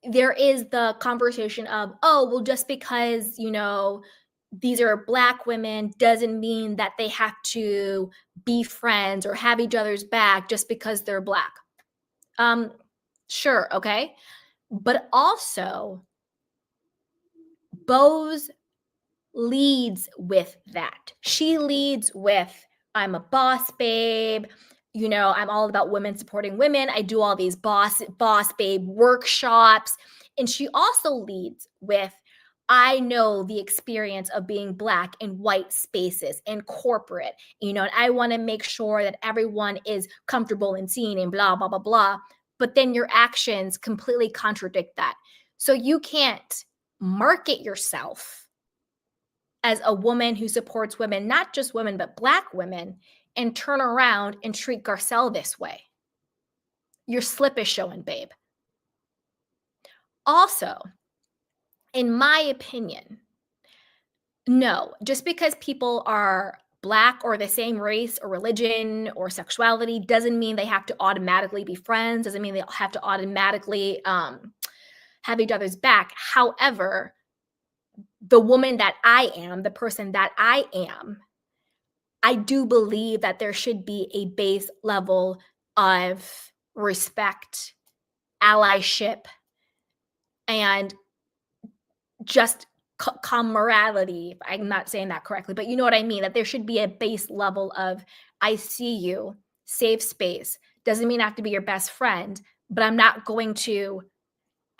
There is the conversation of, oh, well, just because, these are Black women doesn't mean that they have to be friends or have each other's back just because they're Black. Sure, okay. But also, Bose leads with that. She leads with, I'm a boss babe. I'm all about women supporting women. I do all these boss babe workshops. And she also leads with, I know the experience of being Black in white spaces and corporate, and I want to make sure that everyone is comfortable and seen and blah, blah, blah, blah. But then your actions completely contradict that. So you can't market yourself as a woman who supports women, not just women, but Black women, and turn around and treat Garcelle this way. Your slip is showing, babe. Also, in my opinion, no, just because people are Black or the same race or religion or sexuality doesn't mean they have to automatically be friends, doesn't mean they have to automatically have each other's back. However, the woman that I am, the person that I am, I do believe that there should be a base level of respect, allyship, and just camaraderie. I'm not saying that correctly, but you know what I mean, that there should be a base level of, I see you, safe space. Doesn't mean I have to be your best friend, but I'm not going to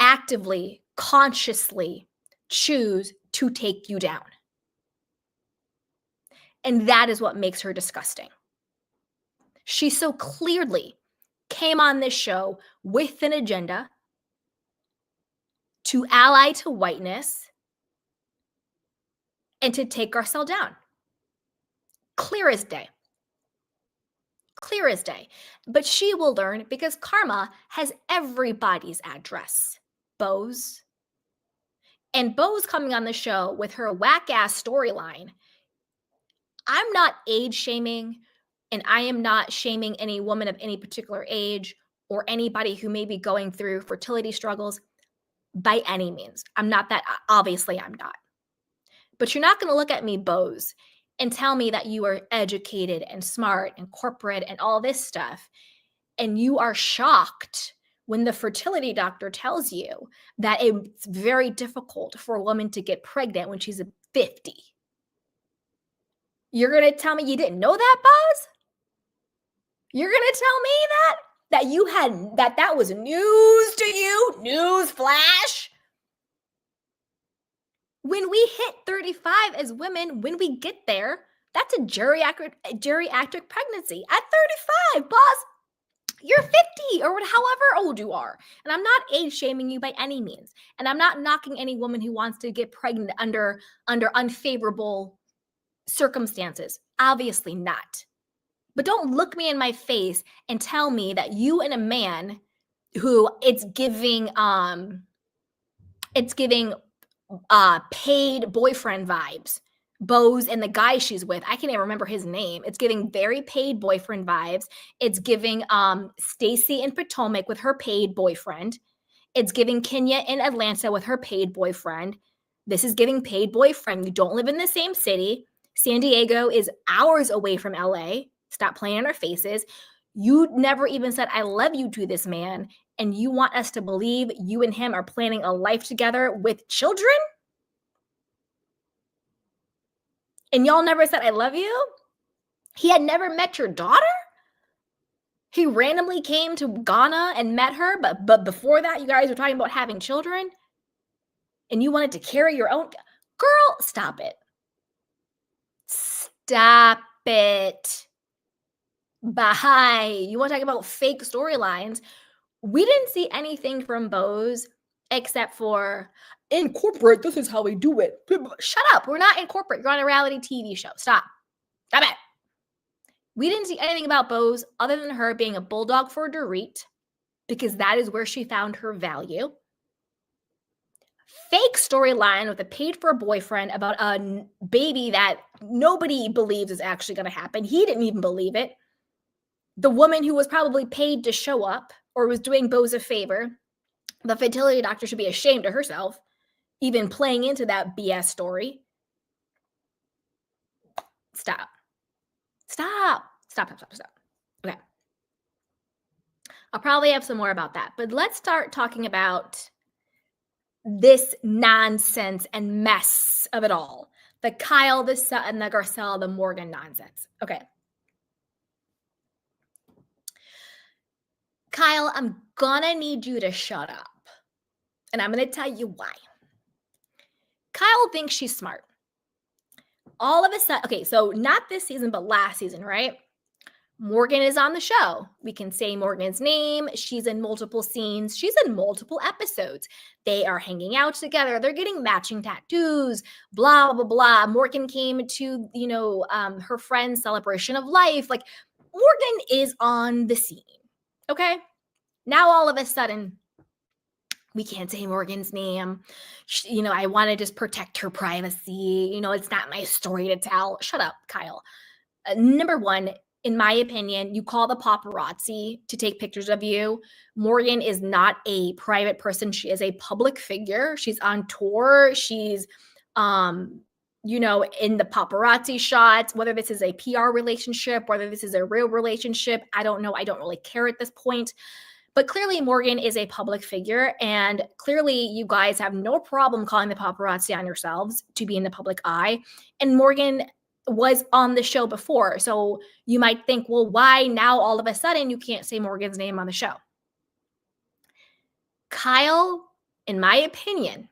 actively, consciously choose to take you down. And that is what makes her disgusting. She so clearly came on this show with an agenda to ally to whiteness and to take Garcelle down. Clear as day. Clear as day. But she will learn because karma has everybody's address. Bose. And Bose coming on the show with her whack-ass storyline. I'm not age shaming, and I am not shaming any woman of any particular age or anybody who may be going through fertility struggles by any means. I'm not that. Obviously, I'm not. But you're not going to look at me, Bose, and tell me that you are educated and smart and corporate and all this stuff, and you are shocked when the fertility doctor tells you that it's very difficult for a woman to get pregnant when she's 50. You're going to tell me you didn't know that, Boz? You're going to tell me that you had, that was news to you? News flash? When we hit 35 as women, when we get there, that's a geriatric pregnancy. At 35, Boz, you're 50 or however old you are. And I'm not age shaming you by any means. And I'm not knocking any woman who wants to get pregnant under unfavorable circumstances. Obviously not. But don't look me in my face and tell me that you and a man who it's giving paid boyfriend vibes. Boz and the guy she's with, I can't even remember his name. It's giving very paid boyfriend vibes. It's giving Stacy in Potomac with her paid boyfriend. It's giving Kenya in Atlanta with her paid boyfriend. This is giving paid boyfriend. You don't live in the same city. San Diego is hours away from LA. Stop playing in our faces. You never even said I love you to this man, and you want us to believe you and him are planning a life together with children? And y'all never said I love you? He had never met your daughter? He randomly came to Ghana and met her, but before that, you guys were talking about having children? And you wanted to carry your own? Girl, stop it. Stop it. Bye. You want to talk about fake storylines? We didn't see anything from Boz except for in corporate, this is how we do it. Shut up. We're not in corporate. You're on a reality TV show. Stop. Stop it. We didn't see anything about Boz other than her being a bulldog for Dorit, because that is where she found her value. Fake storyline with a paid for boyfriend about a baby that nobody believes is actually going to happen. He didn't even believe it. The woman who was probably paid to show up or was doing Boz a favor, the fertility doctor should be ashamed of herself, even playing into that BS story. Stop. Okay. I'll probably have some more about that, but let's start talking about this nonsense and mess of it all. The Kyle, the Sutton, the Garcelle, the Morgan nonsense. Okay. Kyle, I'm gonna need you to shut up. And I'm gonna tell you why. Kyle thinks she's smart. All of a sudden, okay, so not this season, but last season, right? Morgan is on the show. We can say Morgan's name. She's in multiple scenes. She's in multiple episodes. They are hanging out together. They're getting matching tattoos, blah, blah, blah. Morgan came to, her friend's celebration of life. Like, Morgan is on the scene, okay? Now, all of a sudden, we can't say Morgan's name. I want to just protect her privacy. It's not my story to tell. Shut up, Kyle. Number one, in my opinion, you call the paparazzi to take pictures of you. Morgan is not a private person. She is a public figure. She's on tour. She's, in the paparazzi shots, whether this is a PR relationship, whether this is a real relationship, I don't know. I don't really care at this point. But clearly Morgan is a public figure, and clearly you guys have no problem calling the paparazzi on yourselves to be in the public eye. And Morgan was on the show before. So you might think, well, why now all of a sudden you can't say Morgan's name on the show? Kyle, in my opinion,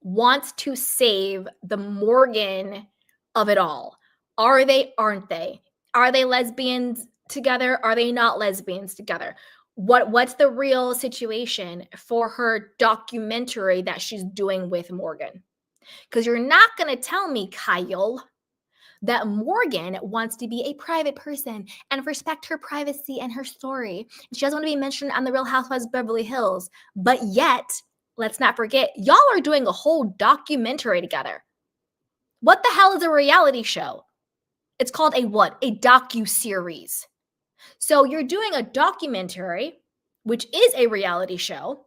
wants to save the Morgan of it all. Are they? Aren't they? Are they lesbians together? Are they not lesbians together? What's the real situation for her documentary that she's doing with Morgan? Because you're not going to tell me, Kyle, that Morgan wants to be a private person and respect her privacy and her story. She doesn't want to be mentioned on the Real Housewives of Beverly Hills. But yet, let's not forget, y'all are doing a whole documentary together. What the hell is a reality show? It's called a what? A docu-series. So you're doing a documentary, which is a reality show,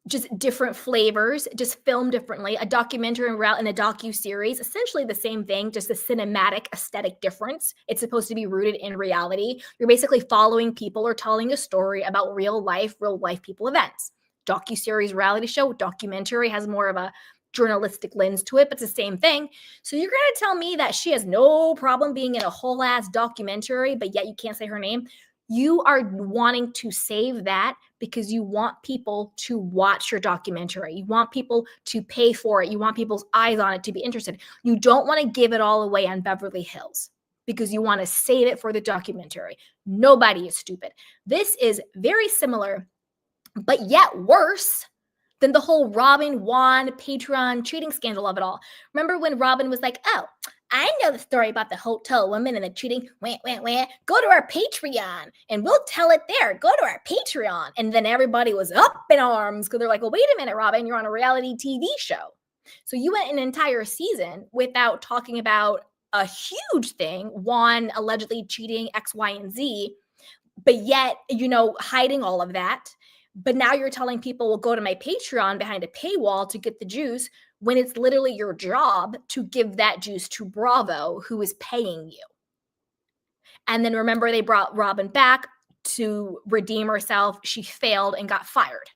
just different flavors, just filmed differently. A documentary and a docu-series, essentially the same thing, just a cinematic aesthetic difference. It's supposed to be rooted in reality. You're basically following people or telling a story about real life people events. Docu-series, reality show, documentary has more of a journalistic lens to it, but it's the same thing. So you're going to tell me that she has no problem being in a whole ass documentary, but yet you can't say her name? You are wanting to save that because you want people to watch your documentary. You want people to pay for it. You want people's eyes on it to be interested. You don't want to give it all away on Beverly Hills because you want to save it for the documentary. Nobody is stupid. This is very similar, but yet worse than the whole Robin Juan Patreon cheating scandal of it all. Remember when Robin was like, oh, I know the story about the hotel woman and the cheating. Wah, wah, wah. Go to our Patreon and we'll tell it there. Go to our Patreon. And then everybody was up in arms because they're like, well, wait a minute, Robin, you're on a reality TV show. So you went an entire season without talking about a huge thing, Juan allegedly cheating X, Y, and Z, but yet, hiding all of that. But now you're telling people, well, go to my Patreon behind a paywall to get the juice, when it's literally your job to give that juice to Bravo, who is paying you. And then remember, they brought Robin back to redeem herself. She failed and got fired,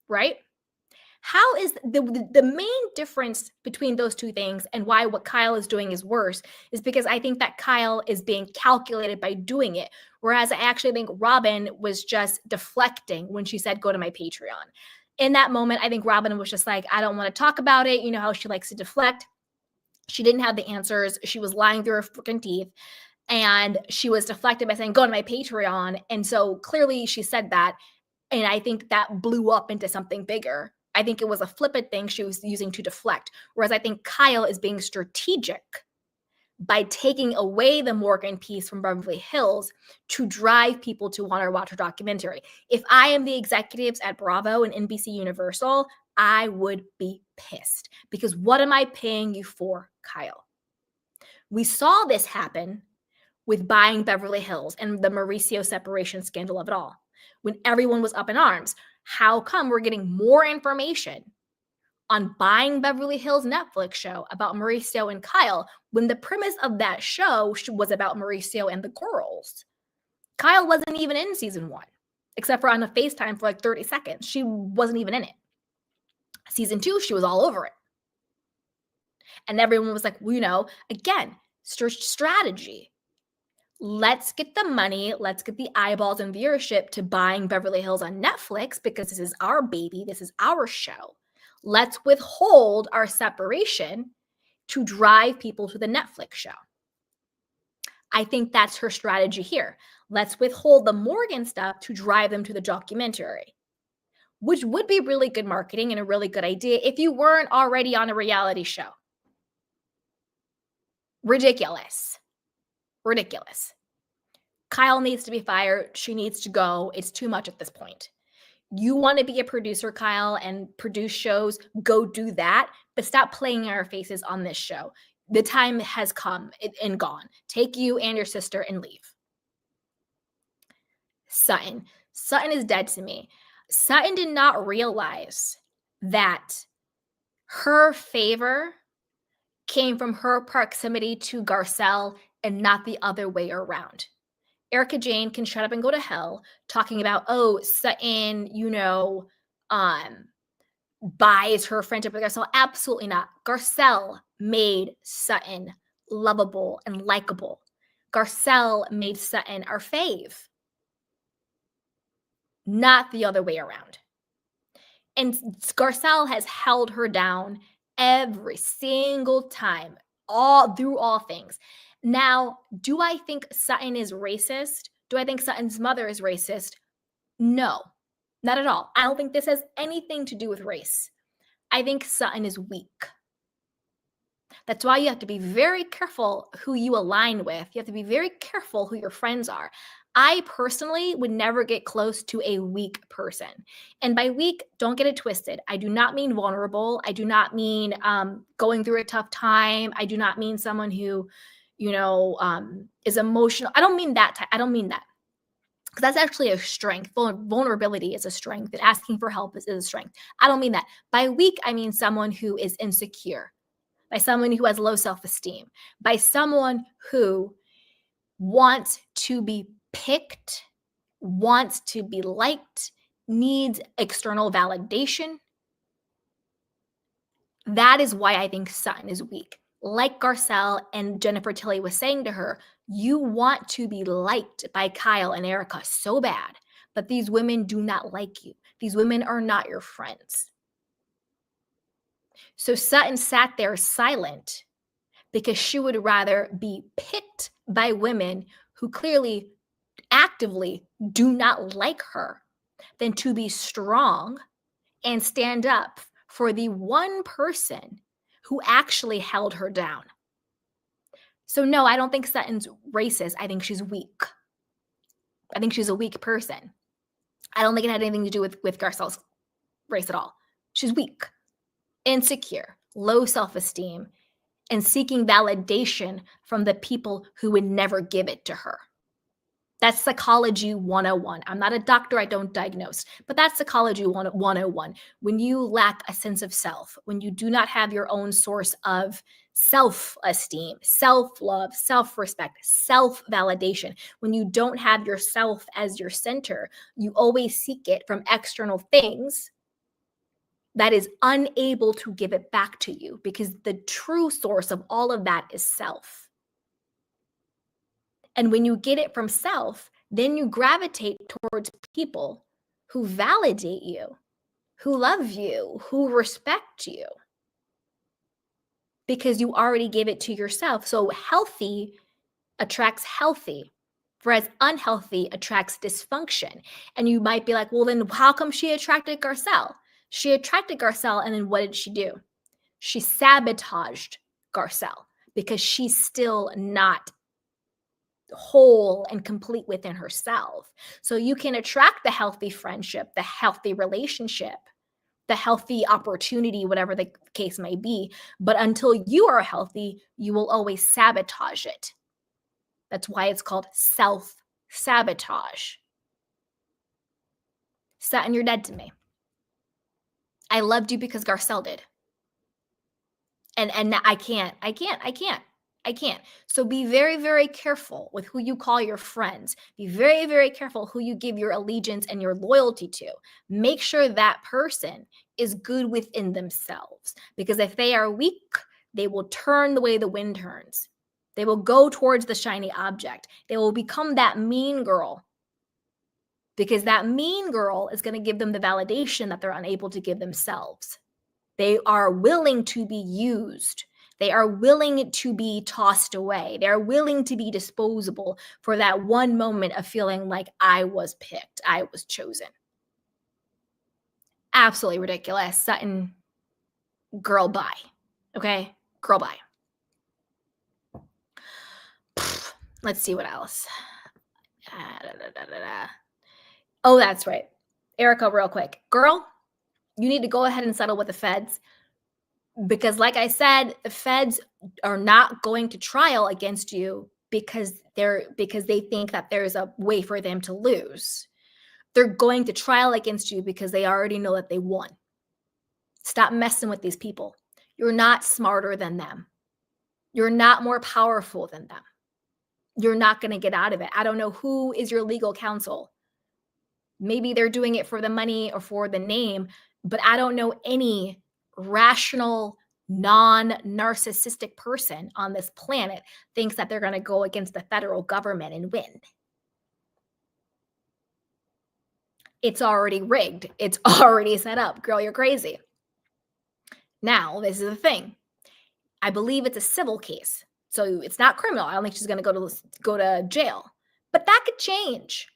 right? How is the main difference between those two things and why what Kyle is doing is worse is because I think that Kyle is being calculated by doing it. Whereas I actually think Robin was just deflecting when she said, go to my Patreon. In that moment, I think Robin was just like, I don't want to talk about it. You know how she likes to deflect. She didn't have the answers. She was lying through her freaking teeth. And she was deflected by saying, go to my Patreon. And so clearly she said that. And I think that blew up into something bigger. I think it was a flippant thing she was using to deflect. Whereas I think Kyle is being strategic by taking away the Morgan piece from Beverly Hills to drive people to want to watch her documentary. If I am the executives at Bravo and NBC Universal, I would be pissed because what am I paying you for, Kyle? We saw this happen with buying Beverly Hills and the Mauricio separation scandal of it all, when everyone was up in arms. How come we're getting more information on buying Beverly Hills Netflix show about Mauricio and Kyle when the premise of that show was about Mauricio and the girls? Kyle wasn't even in season 1, except for on a FaceTime for like 30 seconds. She wasn't even in it. Season 2, she was all over it. And everyone was like, well, again, strategy. Let's get the money, let's get the eyeballs and viewership to buying Beverly Hills on Netflix because this is our baby, this is our show. Let's withhold our separation to drive people to the Netflix show. I think that's her strategy here. Let's withhold the Morgan stuff to drive them to the documentary, which would be really good marketing and a really good idea if you weren't already on a reality show. Ridiculous. Kyle needs to be fired. She needs to go. It's too much at this point. You want to be a producer, Kyle, and produce shows, go do that, but stop playing in our faces on this show. The time has come and gone. Take you and your sister and leave. Sutton is dead to me. Sutton did not realize that her favor came from her proximity to Garcelle and not the other way around. Erika Jayne can shut up and go to hell talking about, Sutton, buys her friendship with Garcelle. Absolutely not. Garcelle made Sutton lovable and likable. Garcelle made Sutton our fave. Not the other way around. And Garcelle has held her down every single time, through all things. Now, do I think Sutton is racist? Do I think Sutton's mother is racist? No, not at all. I don't think this has anything to do with race. I think Sutton is weak. That's why you have to be very careful who you align with. You have to be very careful who your friends are. I personally would never get close to a weak person. And by weak, don't get it twisted. I do not mean vulnerable. I do not mean going through a tough time. I do not mean someone who, is emotional. I don't mean that. I don't mean that. Because that's actually a strength. Vulnerability is a strength. And asking for help is a strength. I don't mean that. By weak, I mean someone who is insecure. By someone who has low self-esteem. By someone who wants to be picked, wants to be liked, needs external validation. That is why I think Sutton is weak. Like Garcelle and Jennifer Tilly was saying to her, you want to be liked by Kyle and Erika so bad, but these women do not like you. These women are not your friends. So Sutton sat there silent because she would rather be picked by women who clearly actively do not like her than to be strong and stand up for the one person who actually held her down. So no, I don't think Sutton's racist. I think she's weak. I think she's a weak person. I don't think it had anything to do with Garcelle's race at all. She's weak, insecure, low self-esteem, and seeking validation from the people who would never give it to her. That's Psychology 101. I'm not a doctor, I don't diagnose, but that's Psychology 101. When you lack a sense of self, when you do not have your own source of self-esteem, self-love, self-respect, self-validation, when you don't have yourself as your center, you always seek it from external things that is unable to give it back to you, because the true source of all of that is self. And when you get it from self, then you gravitate towards people who validate you, who love you, who respect you, because you already give it to yourself. So healthy attracts healthy, whereas unhealthy attracts dysfunction. And you might be like, well, then how come she attracted Garcelle? She attracted Garcelle, and then what did she do? She sabotaged Garcelle because she's still not whole and complete within herself. So you can attract the healthy friendship, the healthy relationship, the healthy opportunity, whatever the case may be. But until you are healthy, you will always sabotage it. That's why it's called self-sabotage. Sutton, you're dead to me. I loved you because Garcelle did. And I can't. So be very, very careful with who you call your friends. Be very, very careful who you give your allegiance and your loyalty to. Make sure that person is good within themselves, because if they are weak, they will turn the way the wind turns. They will go towards the shiny object. They will become that mean girl, because that mean girl is going to give them the validation that they're unable to give themselves. They are willing to be used. They are willing to be tossed away. They're willing to be disposable for that one moment of feeling like I was picked, I was chosen. Absolutely ridiculous. Sutton, girl, bye. Okay? Girl, bye. Let's see what else. Oh, that's right. Erika, real quick. Girl, you need to go ahead and settle with the feds, because like I said, the feds are not going to trial against you because they think that there's a way for them to lose. They're going to trial against you because they already know that they won. Stop messing with these people. You're not smarter than them. You're not more powerful than them. You're not going to get out of it. I don't know who is your legal counsel. Maybe they're doing it for the money or for the name, but I don't know any rational, non-narcissistic person on this planet thinks that they're going to go against the federal government and win. It's already rigged. It's already set up. Girl, you're crazy. Now, this is the thing. I believe it's a civil case. So it's not criminal. I don't think she's going to go to jail. But that could change.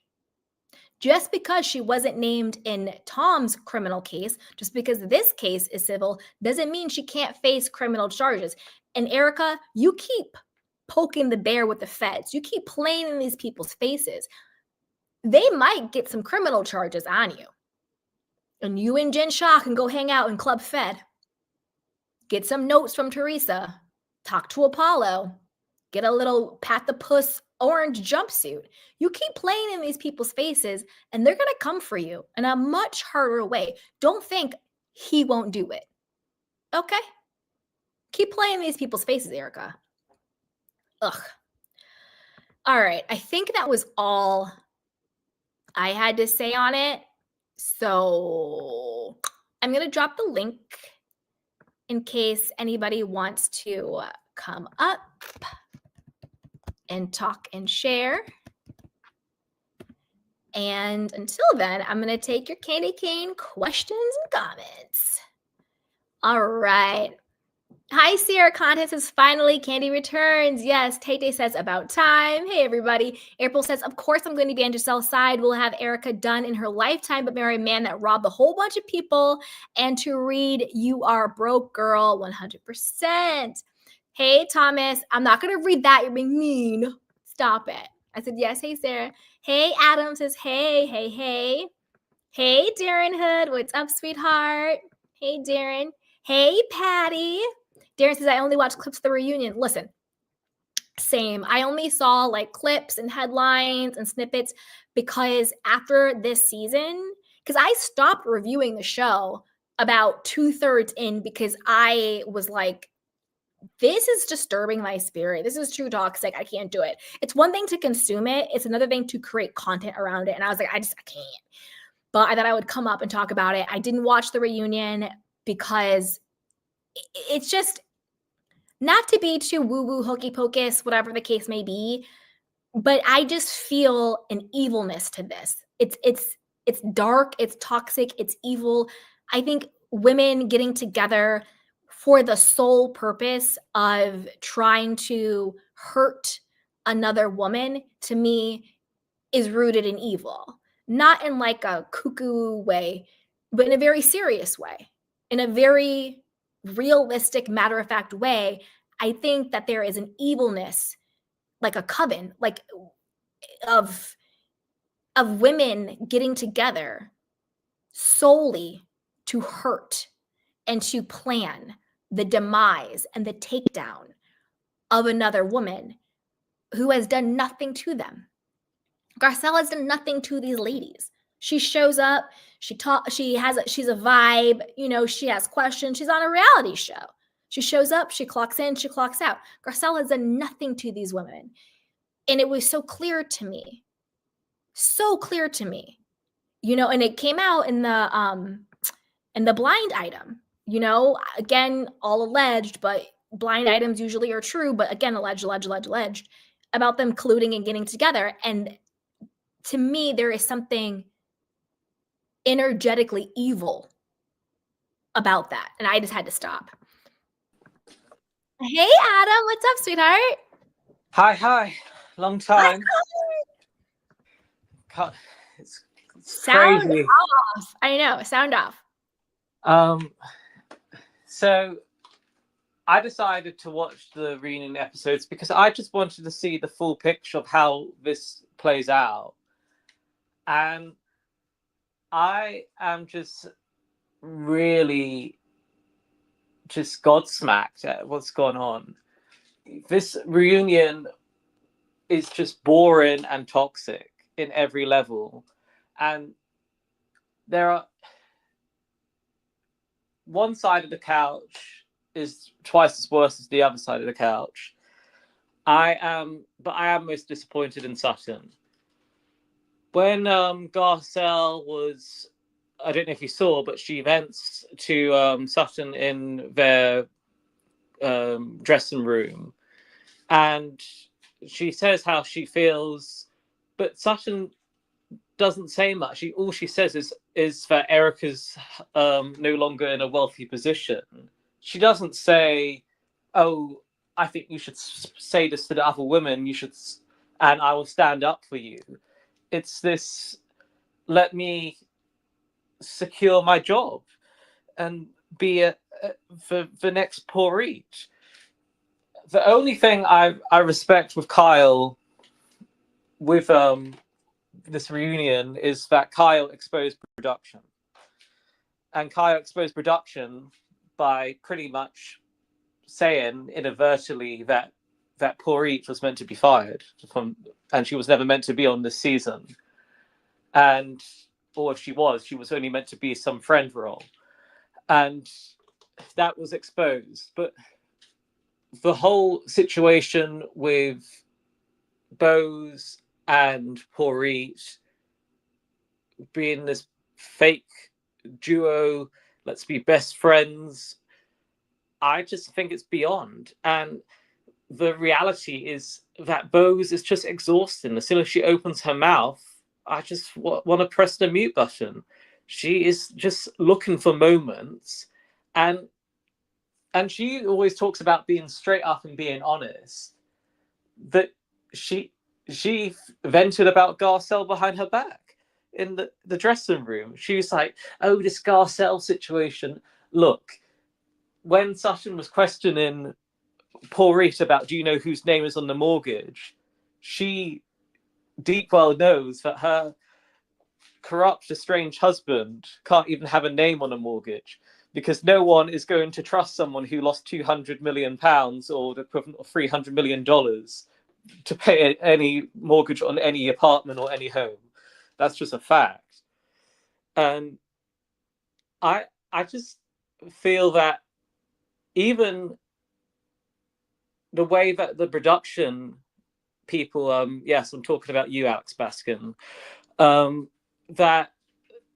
Just because she wasn't named in Tom's criminal case, just because this case is civil, doesn't mean she can't face criminal charges. And Erika, you keep poking the bear with the feds. You keep playing in these people's faces. They might get some criminal charges on you. And you and Jen Shaw can go hang out in Club Fed. Get some notes from Teresa. Talk to Apollo. Get a little Pat the Puss orange jumpsuit. You keep playing in these people's faces and they're going to come for you in a much harder way. Don't think he won't do it. Okay? Keep playing in these people's faces, Erika. Ugh. All right. I think that was all I had to say on it. So I'm going to drop the link in case anybody wants to come up and talk and share. And until then, I'm going to take your candy cane questions and comments. All right. Hi, Sierra. Content says, finally, Candy returns. Yes, Tay says, about time. Hey, everybody. April says, of course, I'm going to be on Giselle's side. We'll have Erika done in her lifetime, but marry a man that robbed a whole bunch of people. And to read, you are broke, girl, 100%. Hey, Thomas. I'm not going to read that. You're being mean. Stop it. I said, yes. Hey, Sarah. Hey, Adam says, hey, hey, hey. Hey, Darren Hood. What's up, sweetheart? Hey, Darren. Hey, Patty. Darren says, I only watched clips of the reunion. Listen, same. I only saw like clips and headlines and snippets because after this season, because I stopped reviewing the show about 2/3 in because I was like, this is disturbing my spirit. This is too toxic. I can't do it. It's one thing to consume it. It's another thing to create content around it. And I was like, I can't. But I thought I would come up and talk about it. I didn't watch the reunion because it's just, not to be too woo-woo, hokey pocus, whatever the case may be, but I just feel an evilness to this. It's dark, it's toxic, it's evil. I think women getting together for the sole purpose of trying to hurt another woman, to me, is rooted in evil. Not in like a cuckoo way, but in a very serious way, in a very realistic, matter-of-fact way. I think that there is an evilness, like a coven, like of women getting together solely to hurt and to plan the demise and the takedown of another woman who has done nothing to them. Garcelle has done nothing to these ladies. She shows up, she's a vibe, she has questions, she's on a reality show. She shows up, she clocks in, she clocks out. Garcelle has done nothing to these women. And it was so clear to me, and it came out in the blind item, again, all alleged, but blind items usually are true, but again, alleged, about them colluding and getting together. And to me, there is something energetically evil about that. And I just had to stop. Hey, Adam, what's up, sweetheart? Hi. Long time. It's sound crazy. Off. I know, sound off. So I decided to watch the reunion episodes because I just wanted to see the full picture of how this plays out. And I am just really just godsmacked at what's gone on. This reunion is just boring and toxic in every level. And there are one side of the couch is twice as worse as the other side of the couch. I am most disappointed in Sutton. When Garcelle was, I don't know if you saw, but she vents to Sutton in their dressing room, and she says how she feels, but Sutton doesn't say much. All she says is that Erika's no longer in a wealthy position. She doesn't say, "Oh, I think you should say this to the other women. You should, and I will stand up for you." It's this: let me secure my job and be for the next Dorit. The only thing I respect with Kyle with this reunion is that Kyle exposed production. And Kyle exposed production by pretty much saying inadvertently that Dorit was meant to be fired and she was never meant to be on this season. Or if she was only meant to be some friend role. And that was exposed. But the whole situation with Boz and Dorit being this fake duo, let's be best friends, I just think it's beyond. And the reality is that Bose is just exhausting. As soon as she opens her mouth, I just want to press the mute button. She is just looking for moments, and she always talks about being straight up and being honest. That she vented about Garcelle behind her back in the dressing room. She was like, "Oh, this Garcelle situation. Look, when Sutton was questioning poor Reet about, do you know whose name is on the mortgage? She deep well knows that her corrupt, estranged husband can't even have a name on a mortgage, because no one is going to trust someone who lost £200 million or the equivalent of $300 million to pay any mortgage on any apartment or any home. That's just a fact." And I just feel that even the way that the production people, yes, I'm talking about you, Alex Baskin, that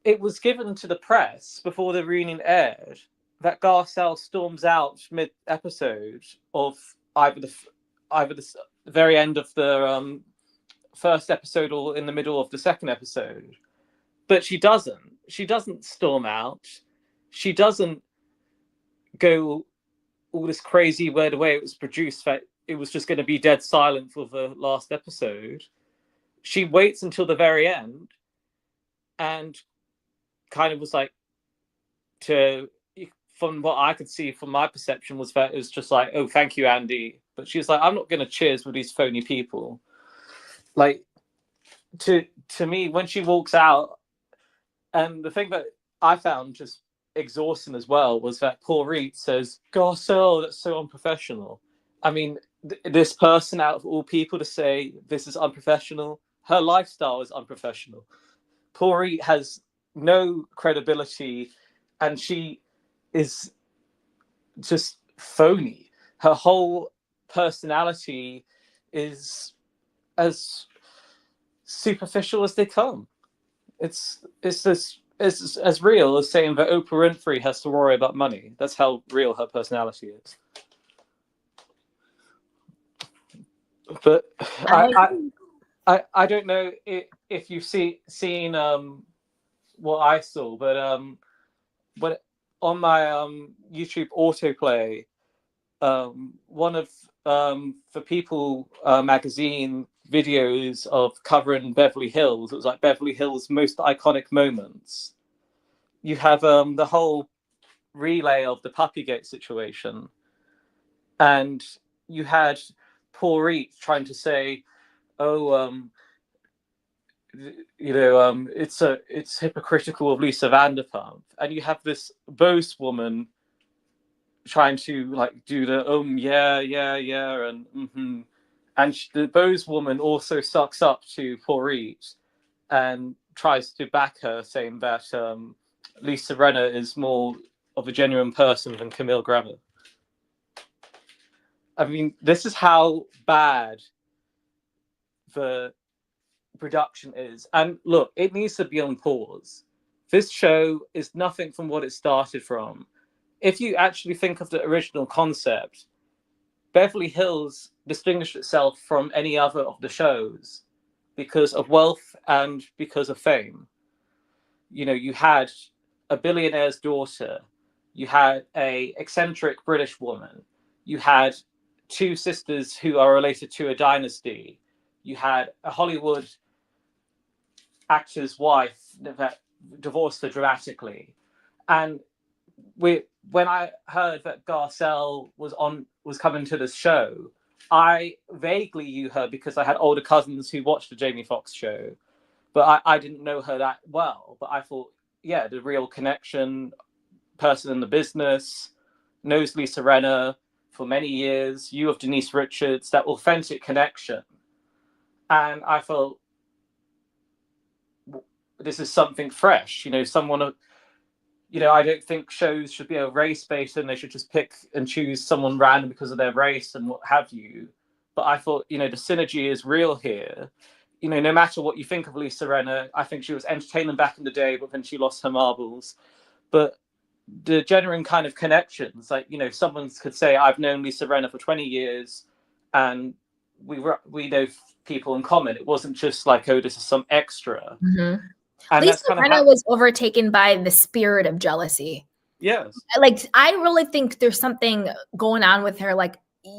it was given to the press before the reunion aired that Garcelle storms out mid-episode of either the very end of the first episode or in the middle of the second episode. But she doesn't. She doesn't storm out. She doesn't go all this crazy weird way it was produced that it was just going to be dead silent for the last episode. She waits until the very end and kind of was like, from what I could see from my perception, was that it was just like, "Oh, thank you, Andy." But she was like, "I'm not going to cheers with these phony people." Like, to me, when she walks out, and the thing that I found just exhausting as well was that poor Reet says, "Garcelle, that's so unprofessional." I mean, this person out of all people to say this is unprofessional, her lifestyle is unprofessional. Poor Reet has no credibility, and she is just phony. Her whole personality is as superficial as they come. It's as real as saying that Oprah Winfrey has to worry about money. That's how real her personality is. But I don't know if you've seen what I saw, but on my YouTube autoplay, one of the People magazine videos of covering Beverly Hills, it was like Beverly Hills' most iconic moments. You have the whole relay of the Puppygate situation, and you had poor Reet trying to say, "Oh, it's hypocritical of Lisa Vanderpump," and you have this Bose woman trying to like do the yeah and mm-hmm. And the Bose woman also sucks up to poor Reet and tries to back her, saying that Lisa Rinna is more of a genuine person than Camille Grammer. I mean, this is how bad the production is. And look, it needs to be on pause. This show is nothing from what it started from. If you actually think of the original concept, Beverly Hills distinguished itself from any other of the shows because of wealth and because of fame. You know, you had a billionaire's daughter, you had a eccentric British woman, you had two sisters who are related to a dynasty, you had a Hollywood actor's wife that divorced her dramatically. And when I heard that Garcelle was coming to this show, I vaguely knew her because I had older cousins who watched the Jamie Foxx show, but I didn't know her that well. But I thought, yeah, the real connection, person in the business, knows Lisa Rinna for many years, you of Denise Richards, that authentic connection. And I felt, this is something fresh, someone. I don't think shows should be a race-based and they should just pick and choose someone random because of their race and what have you. But I thought, the synergy is real here. No matter what you think of Lisa Rinna, I think she was entertaining back in the day, but then she lost her marbles. But the genuine kind of connections. Like, you know, someone could say, I've known Lisa Rinna for 20 years and we know people in common. It wasn't just like, oh, this is some extra. Mm-hmm. And Lisa that's kind of Rinna was overtaken by the spirit of jealousy. Yes. Like, I really think there's something going on with her. Like,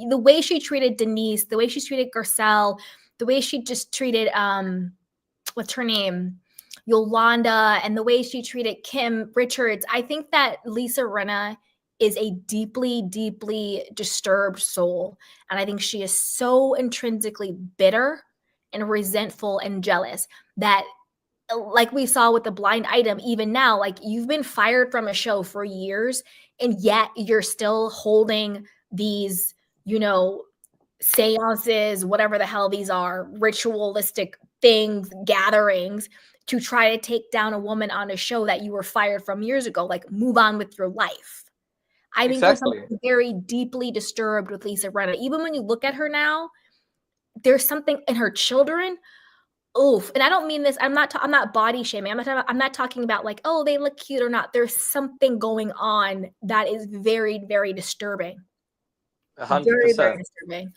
the way she treated Denise, the way she treated Garcelle, the way she just treated, what's her name? Yolanda, and the way she treated Kim Richards. I think that Lisa Rinna is a deeply, deeply disturbed soul. And I think she is so intrinsically bitter and resentful and jealous that, like we saw with the blind item, even now, like, you've been fired from a show for years, and yet you're still holding these, you know, seances, whatever the hell these are, ritualistic things, gatherings, to try to take down a woman on a show that you were fired from years ago. Like, move on with your life. I think there's something very deeply disturbed with Lisa Rinna. Even when you look at her now, there's something in her children. Oof. And I don't mean this, I'm not body shaming. I'm not talking about like, oh, they look cute or not. There's something going on that is very, very disturbing. 100%. Very, very disturbing.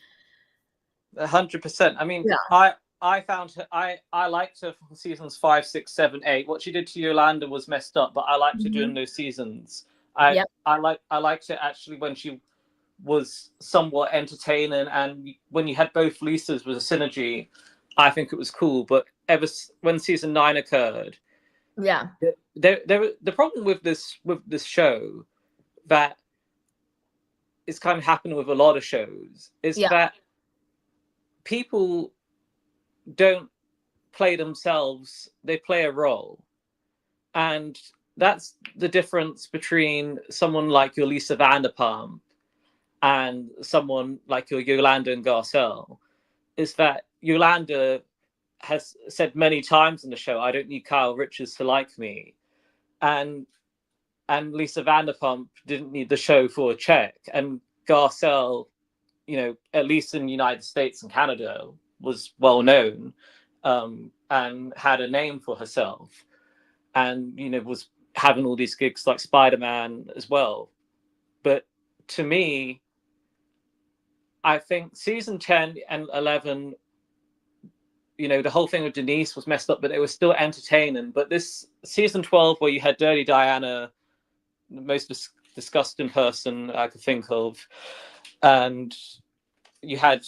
100%. I mean, yeah. I found her, I liked her from seasons 5, 6, 7, 8. What she did to Yolanda was messed up, but I liked her during those seasons. I liked it actually when she was somewhat entertaining, and when you had both Lisas was a synergy. I think it was cool. But when season 9 occurred, the problem with this show that is kind of happening with a lot of shows is that people don't play themselves, they play a role. And that's the difference between someone like your Lisa Vanderpump and someone like your Yolanda and Garcelle, is that Yolanda has said many times in the show, I don't need Kyle Richards to like me. And Lisa Vanderpump didn't need the show for a check. And Garcelle, you know, at least in the United States and Canada, was well known and had a name for herself. And, you know, was having all these gigs like Spider-Man as well. But to me, I think season 10 and 11, you know, the whole thing with Denise was messed up, but it was still entertaining. But this season 12, where you had Dirty Diana, the most disgusting person I could think of, and you had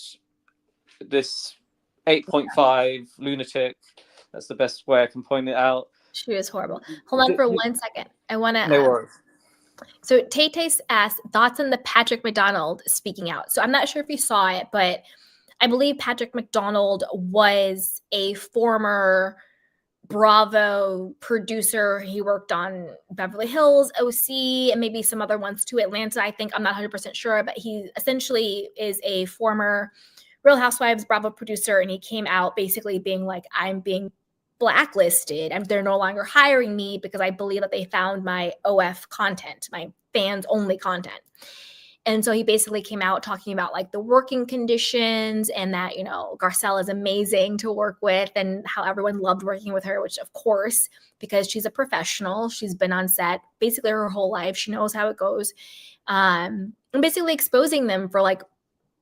this 8.5 lunatic. That's the best way I can point it out. She was horrible. Hold on for 1 second. I want to... No worries. So Tay asked, thoughts on the Patrick McDonald speaking out. So I'm not sure if you saw it, but I believe Patrick McDonald was a former Bravo producer. He worked on Beverly Hills, OC, and maybe some other ones too, Atlanta, I think. I'm not 100% sure, but he essentially is a former Real Housewives Bravo producer, and he came out basically being like, I'm being blacklisted and they're no longer hiring me because I believe that they found my OF content, my fans only content. And so he basically came out talking about like the working conditions and that, you know, Garcelle is amazing to work with and how everyone loved working with her, which of course, because she's a professional, she's been on set basically her whole life. She knows how it goes. And basically exposing them for like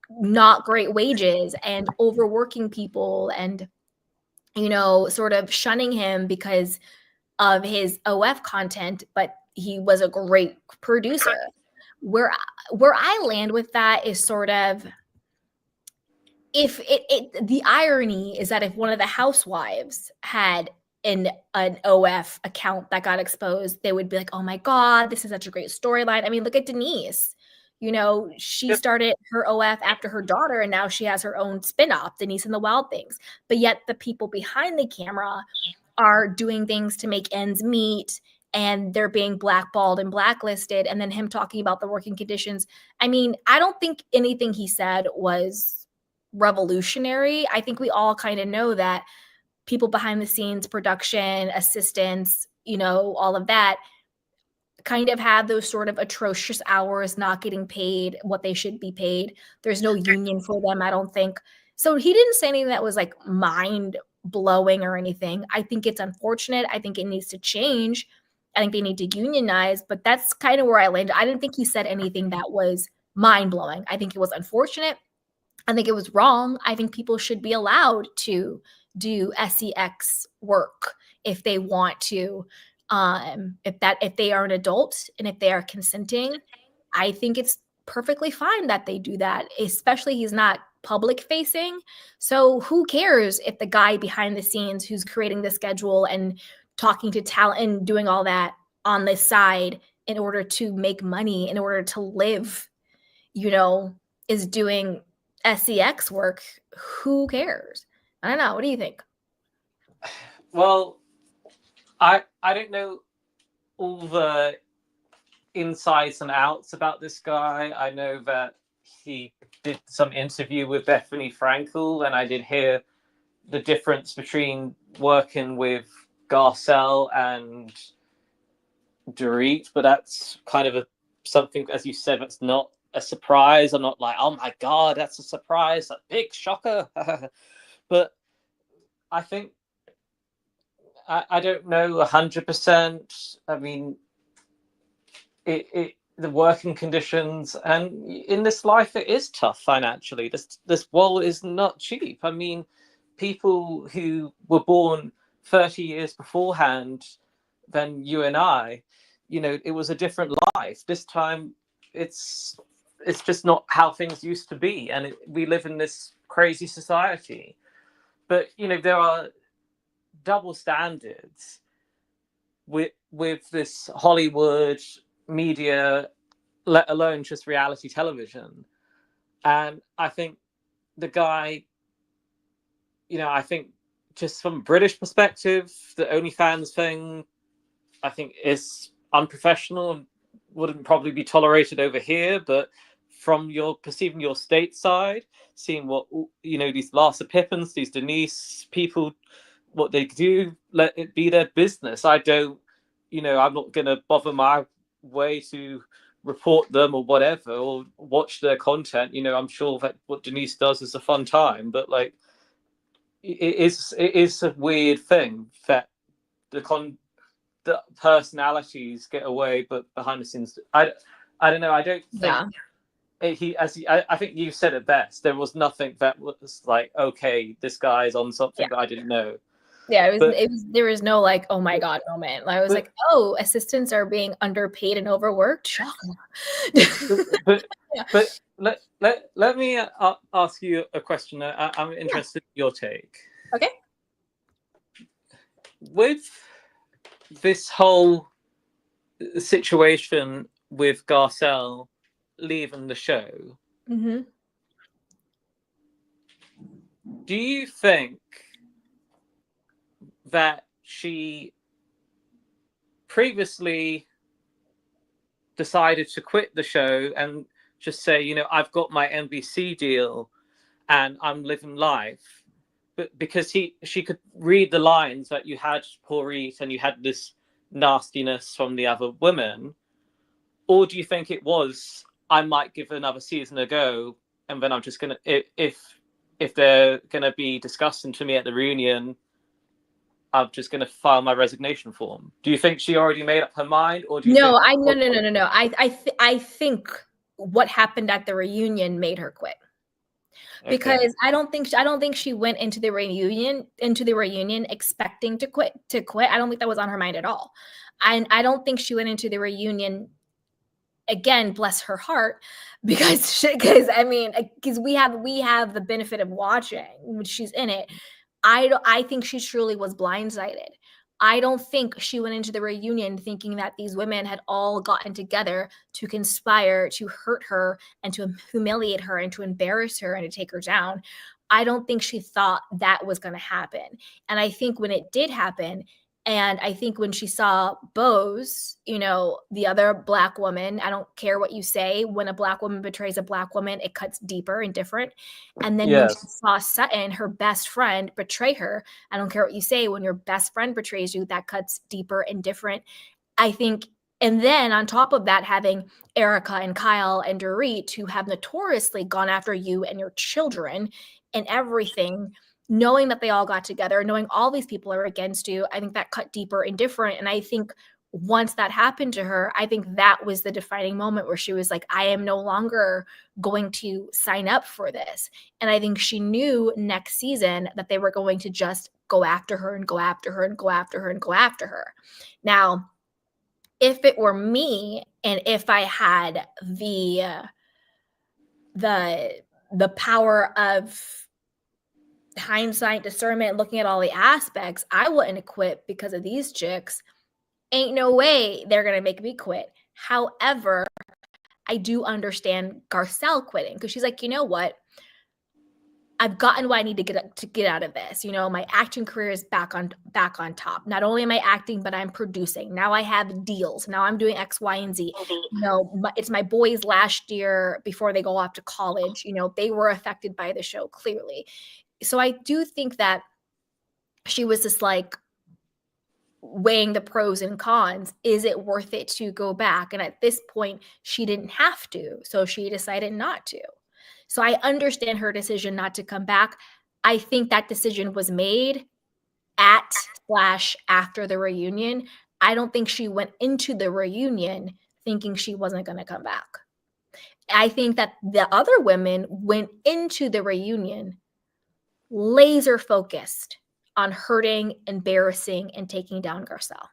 not great wages and overworking people and, you know, sort of shunning him because of his OF content, but he was a great producer. Where I land with that is sort of, if the irony is that if one of the housewives had an OF account that got exposed, they would be like, oh my God, this is such a great storyline. I mean, look at Denise. You know, she started her OF after her daughter, and now she has her own spinoff, Denise and the Wild Things. But yet the people behind the camera are doing things to make ends meet, and they're being blackballed and blacklisted. And then him talking about the working conditions. I mean, I don't think anything he said was revolutionary. I think we all kind of know that people behind the scenes, production, assistants, you know, all of that, kind of have those sort of atrocious hours, not getting paid what they should be paid. There's no union for them, I don't think. So he didn't say anything that was like mind blowing or anything. I think it's unfortunate. I think it needs to change. I think they need to unionize, but that's kind of where I landed. I didn't think he said anything that was mind-blowing. I think it was unfortunate. I think it was wrong. I think people should be allowed to do sex work if they want to. If they are an adult and if they are consenting, I think it's perfectly fine that they do that, especially he's not public facing. So who cares if the guy behind the scenes who's creating the schedule and talking to talent and doing all that on the side in order to make money, in order to live, is doing sex work? Who cares? I don't know. What do you think? Well, I don't know all the insides and outs about this guy. I know that he did some interview with Bethany Frankel, and I did hear the difference between working with Garcelle and Dorit, but that's kind of something, as you said, that's not a surprise. I'm not like, oh my god, that's a surprise, a big shocker. But I think I don't know 100%. I mean, the working conditions, and in this life, it is tough financially. This world is not cheap. I mean, people who were born 30 years beforehand than you and I, it was a different life. This time, it's just not how things used to be, and we live in this crazy society. But there are double standards with this Hollywood media, let alone just reality television. And I think the guy, I think just from a British perspective, the OnlyFans thing, I think is unprofessional and wouldn't probably be tolerated over here. But from your perceiving your stateside, seeing what these Larsa Pippins, these Denise people, what they do, let it be their business. I don't, I'm not going to bother my way to report them or whatever, or watch their content. I'm sure that what Denise does is a fun time, but like, it is a weird thing that the personalities get away, but behind the scenes, I don't know. I don't think I think you said it best. There was nothing that was like, okay, this guy's on something that I didn't know. Yeah, there was no like, oh my god moment. I was like, oh, assistants are being underpaid and overworked. Shocking. but let me ask you a question. I'm interested in your take. Okay. With this whole situation with Garcelle leaving the show, mm-hmm. do you think that she previously decided to quit the show and just say, I've got my NBC deal and I'm living life, but because she could read the lines that you had Porrit and you had this nastiness from the other women? Or do you think it was, I might give another season a go, and then I'm just gonna, if they're gonna be disgusting to me at the reunion, I'm just gonna file my resignation form? Do you think she already made up her mind, or do you No, think... No. I think what happened at the reunion made her quit. Because okay. I don't think she went into the reunion expecting to quit. I don't think that was on her mind at all. And I don't think she went into the reunion, again, bless her heart, because we have the benefit of watching when she's in it. I think she truly was blindsided. I don't think she went into the reunion thinking that these women had all gotten together to conspire to hurt her and to humiliate her and to embarrass her and to take her down. I don't think she thought that was going to happen. And I think when it did happen, and I think when she saw Boz, the other Black woman, I don't care what you say, when a Black woman betrays a Black woman, it cuts deeper and different. And then when she saw Sutton, her best friend, betray her, I don't care what you say, when your best friend betrays you, that cuts deeper and different. I think, and then on top of that, having Erika and Kyle and Dorit, who have notoriously gone after you and your children and everything, knowing that they all got together, knowing all these people are against you, I think that cut deeper and different. And I think once that happened to her, I think that was the defining moment where she was like, I am no longer going to sign up for this. And I think she knew next season that they were going to just go after her and go after her and go after her and go after her. Now, if it were me and if I had the power of hindsight, discernment, looking at all the aspects, I wouldn't have quit because of these chicks. Ain't no way they're going to make me quit. However, I do understand Garcelle quitting because she's like, you know what? I've gotten what I need to get out of this. You know, my acting career is back on top. Not only am I acting, but I'm producing. Now I have deals. Now I'm doing X, Y, and Z. You know, it's my boys last year before they go off to college. You know, they were affected by the show clearly. So I do think that she was just like, weighing the pros and cons. Is it worth it to go back? And at this point, she didn't have to. So she decided not to. So I understand her decision not to come back. I think that decision was made /after the reunion. I don't think she went into the reunion thinking she wasn't going to come back. I think that the other women went into the reunion laser focused on hurting, embarrassing, and taking down Garcelle.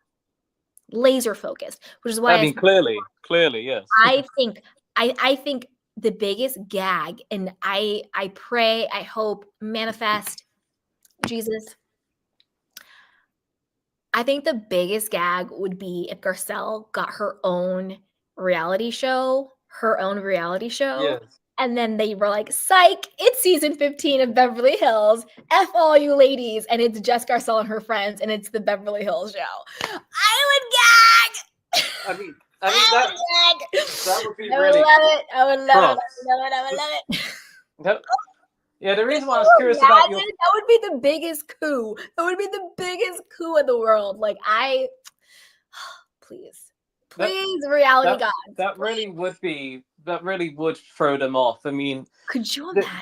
Laser focused, which is why I mean, clearly, yes. I think the biggest gag, and I pray, I hope, manifest, Jesus. I think the biggest gag would be if Garcelle got her own reality show, Yes. and then they were like, psych, it's season 15 of Beverly Hills. F all you ladies. And it's just Garcelle and her friends, and it's the Beverly Hills show. I would gag. I mean that would be I really. I would love it. Yeah, the reason why I was curious about your. That would be the biggest coup. That would be the biggest coup in the world. Like, please, reality gods. That really would throw them off. I mean, could you imagine?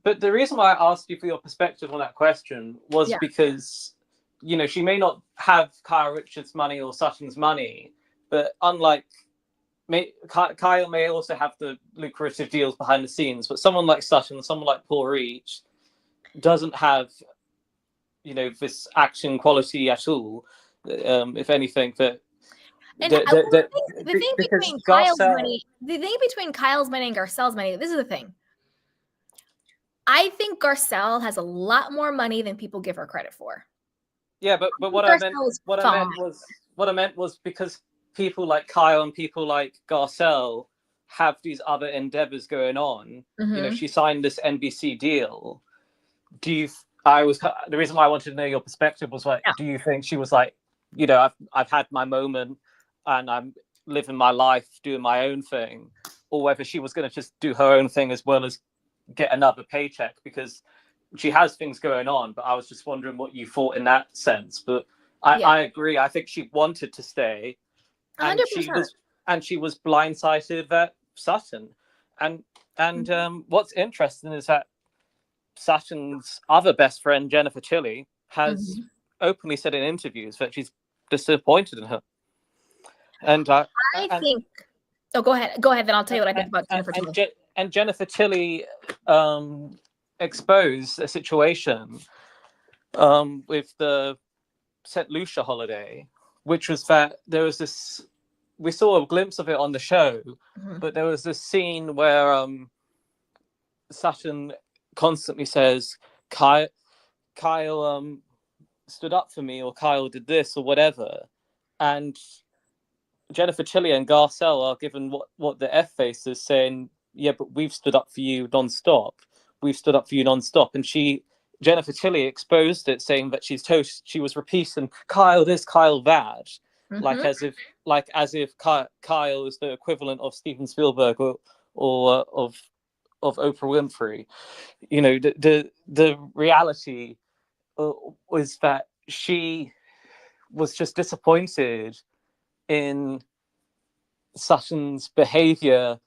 But the reason why I asked you for your perspective on that question was because, you know, she may not have Kyle Richards' money or Sutton's money, but unlike Kyle may also have the lucrative deals behind the scenes, but someone like Sutton, someone like Paul Reach doesn't have, you know, this action quality at all. If anything, that. And the thing between Kyle's money and Garcelle's money, this is the thing. I think Garcelle has a lot more money than people give her credit for. Yeah, but what I meant was because people like Kyle and people like Garcelle have these other endeavors going on. Mm-hmm. You know, she signed this NBC deal. The reason why I wanted to know your perspective was like, do you think she was like, you know, I've had my moment and I'm living my life, doing my own thing, or whether she was going to just do her own thing as well as get another paycheck, because she has things going on. But I was just wondering what you thought in that sense. But I agree. I think she wanted to stay, and 100%. she was blindsided at Sutton. And what's interesting is that Sutton's other best friend, Jennifer Tilly, has openly said in interviews that she's disappointed in her. And I think. Oh, go ahead. Then I'll tell you what I think about Jennifer Tilly. And Jennifer Tilly exposed a situation with the St. Lucia holiday, which was that there was this. We saw a glimpse of it on the show, but there was this scene where Sutton constantly says, Kyle stood up for me, or Kyle did this, or whatever, and Jennifer Tilly and Garcelle are given what the F face is, saying, yeah, but we've stood up for you non-stop. And Jennifer Tilly exposed it, saying that she was repeating Kyle this, Kyle that, like as if Kyle is the equivalent of Steven Spielberg or of Oprah Winfrey. You know, the reality was that she was just disappointed in Sutton's behavior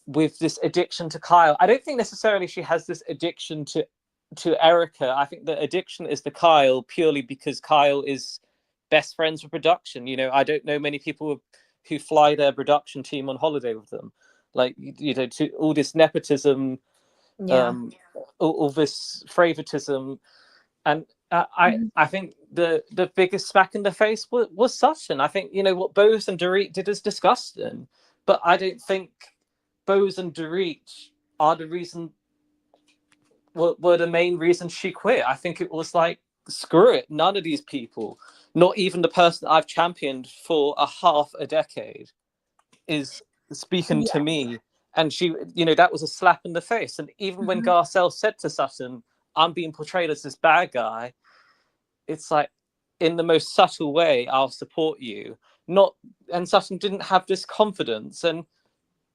with this addiction to Kyle. I don't think necessarily she has this addiction to Erika. I think the addiction is to Kyle purely because Kyle is best friends with production. You know, I don't know many people who fly their production team on holiday with them. Like, you know, to all this nepotism, Yeah. all this favoritism. And I think the biggest smack in the face was Sutton. I think, you know, what Bose and Dorit did is disgusting. But I don't think Bose and Dorit are the reason, were the main reason she quit. I think it was like, screw it, none of these people, not even the person I've championed for half a decade, is speaking to me. And she, you know, that was a slap in the face. And even when Garcelle said to Sutton, I'm being portrayed as this bad guy, it's like, in the most subtle way, I'll support you. Not, and Sutton didn't have this confidence,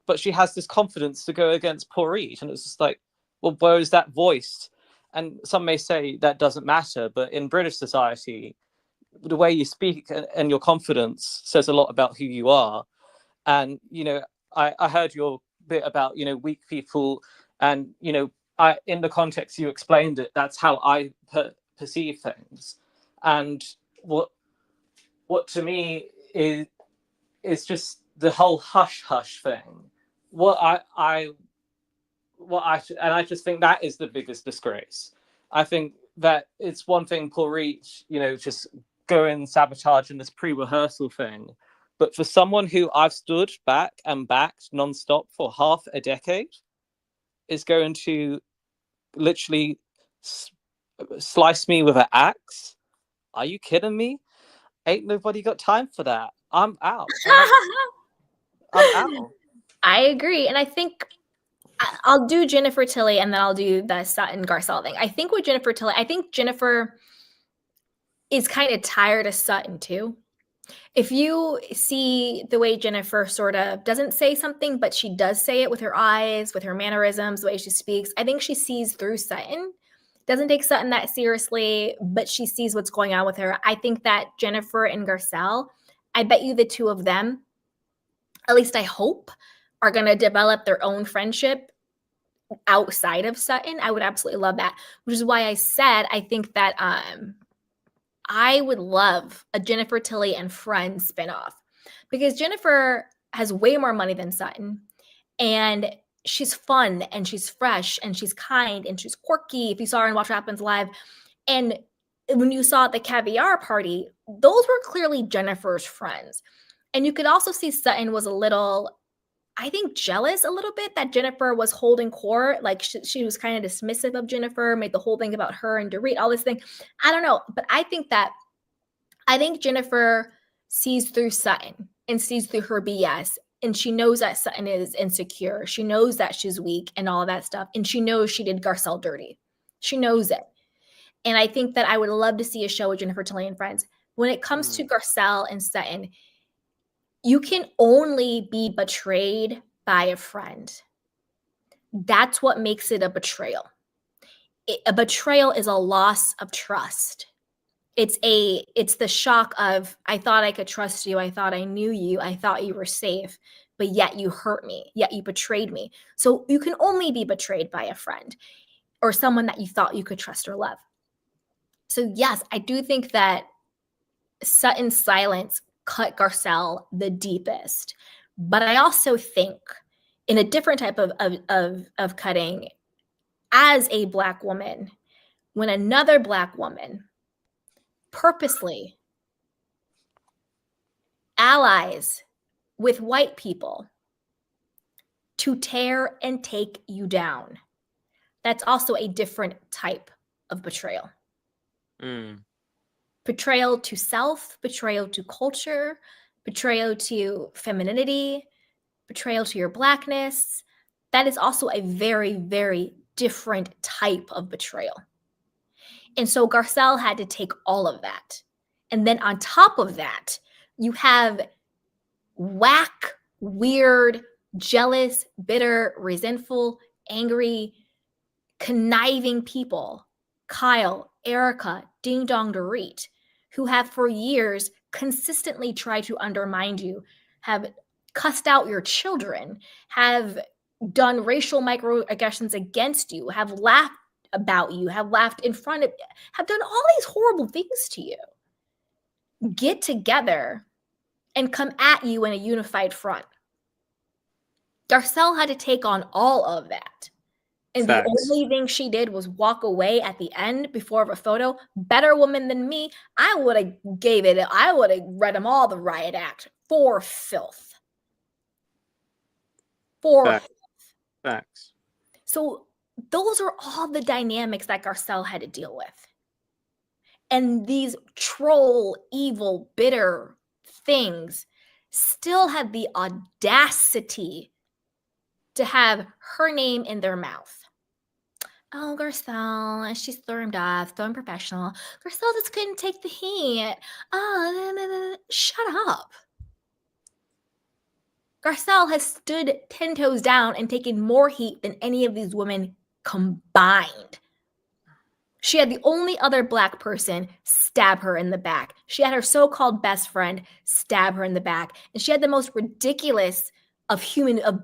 but she has this confidence to go against Porreet. And it's just like, well, where is that voice? And some may say that doesn't matter, but in British society, the way you speak and your confidence says a lot about who you are. And, you know, I heard your bit about, you know, weak people, and, you know, in the context you explained it, that's how I perceive things. And what to me is just the whole hush thing. I just think that is the biggest disgrace. I think that it's one thing, Porreet, you know, just going sabotage in this pre-rehearsal thing. But for someone who I've stood back and backed nonstop for half a decade, is going to literally slice me with an axe. Are you kidding me? Ain't nobody got time for that. I'm out. I'm out. I agree. And I think I'll do Jennifer Tilly and then I'll do the Sutton Garcelle thing. I think with Jennifer Tilly, I think Jennifer is kind of tired of Sutton too. If you see the way Jennifer sort of doesn't say something, but she does say it with her eyes, with her mannerisms, the way she speaks, I think she sees through Sutton. Doesn't take Sutton that seriously, but she sees what's going on with her. I think that Jennifer and Garcelle, I bet you the two of them, at least I hope, are going to develop their own friendship outside of Sutton. I would absolutely love that, which is why I said I think that I would love a Jennifer Tilly and Friends spinoff, because Jennifer has way more money than Sutton, and she's fun and she's fresh and she's kind and she's quirky. If you saw her in Watch What Happens Live, and when you saw at the caviar party, those were clearly Jennifer's friends. And you could also see Sutton was a little, I think, jealous a little bit that Jennifer was holding court. Like she was kind of dismissive of Jennifer, made the whole thing about her and Dorit, all this thing. I don't know. But I think Jennifer sees through Sutton and sees through her BS. And she knows that Sutton is insecure. She knows that she's weak and all of that stuff. And she knows she did Garcelle dirty. She knows it. And I think that I would love to see a show with Jennifer Tilly and Friends. When it comes to Garcelle and Sutton, you can only be betrayed by a friend. That's what makes it a betrayal. A betrayal is a loss of trust. It's the shock of, I thought I could trust you. I thought I knew you. I thought you were safe, but yet you hurt me. Yet you betrayed me. So you can only be betrayed by a friend or someone that you thought you could trust or love. So yes, I do think that Sutton's silence cut Garcelle the deepest. But I also think in a different type of cutting, as a Black woman, when another Black woman purposely allies with white people to tear and take you down, that's also a different type of betrayal. Betrayal to self, betrayal to culture, betrayal to femininity, betrayal to your Blackness. That is also a very, very different type of betrayal. And so Garcelle had to take all of that. And then on top of that, you have whack, weird, jealous, bitter, resentful, angry, conniving people, Kyle, Erika, Ding Dong Dorit, who have for years consistently tried to undermine you, have cussed out your children, have done racial microaggressions against you, have laughed about you, have laughed in front of, have done all these horrible things to you. get together and come at you in a unified front. Garcelle had to take on all of that. And Facts. The only thing she did was walk away at the end before a photo. Better woman than me. I would have read them all the riot act for filth. Facts. So those are all the dynamics that Garcelle had to deal with. And these troll, evil, bitter things still had the audacity to have her name in their mouth. Oh, Garcelle, she stormed off, so unprofessional. Garcelle just couldn't take the heat. Oh, shut up. Garcelle has stood 10 toes down and taken more heat than any of these women combined. She had the only other Black person stab her in the back. She had her so-called best friend stab her in the back. And she had the most ridiculous of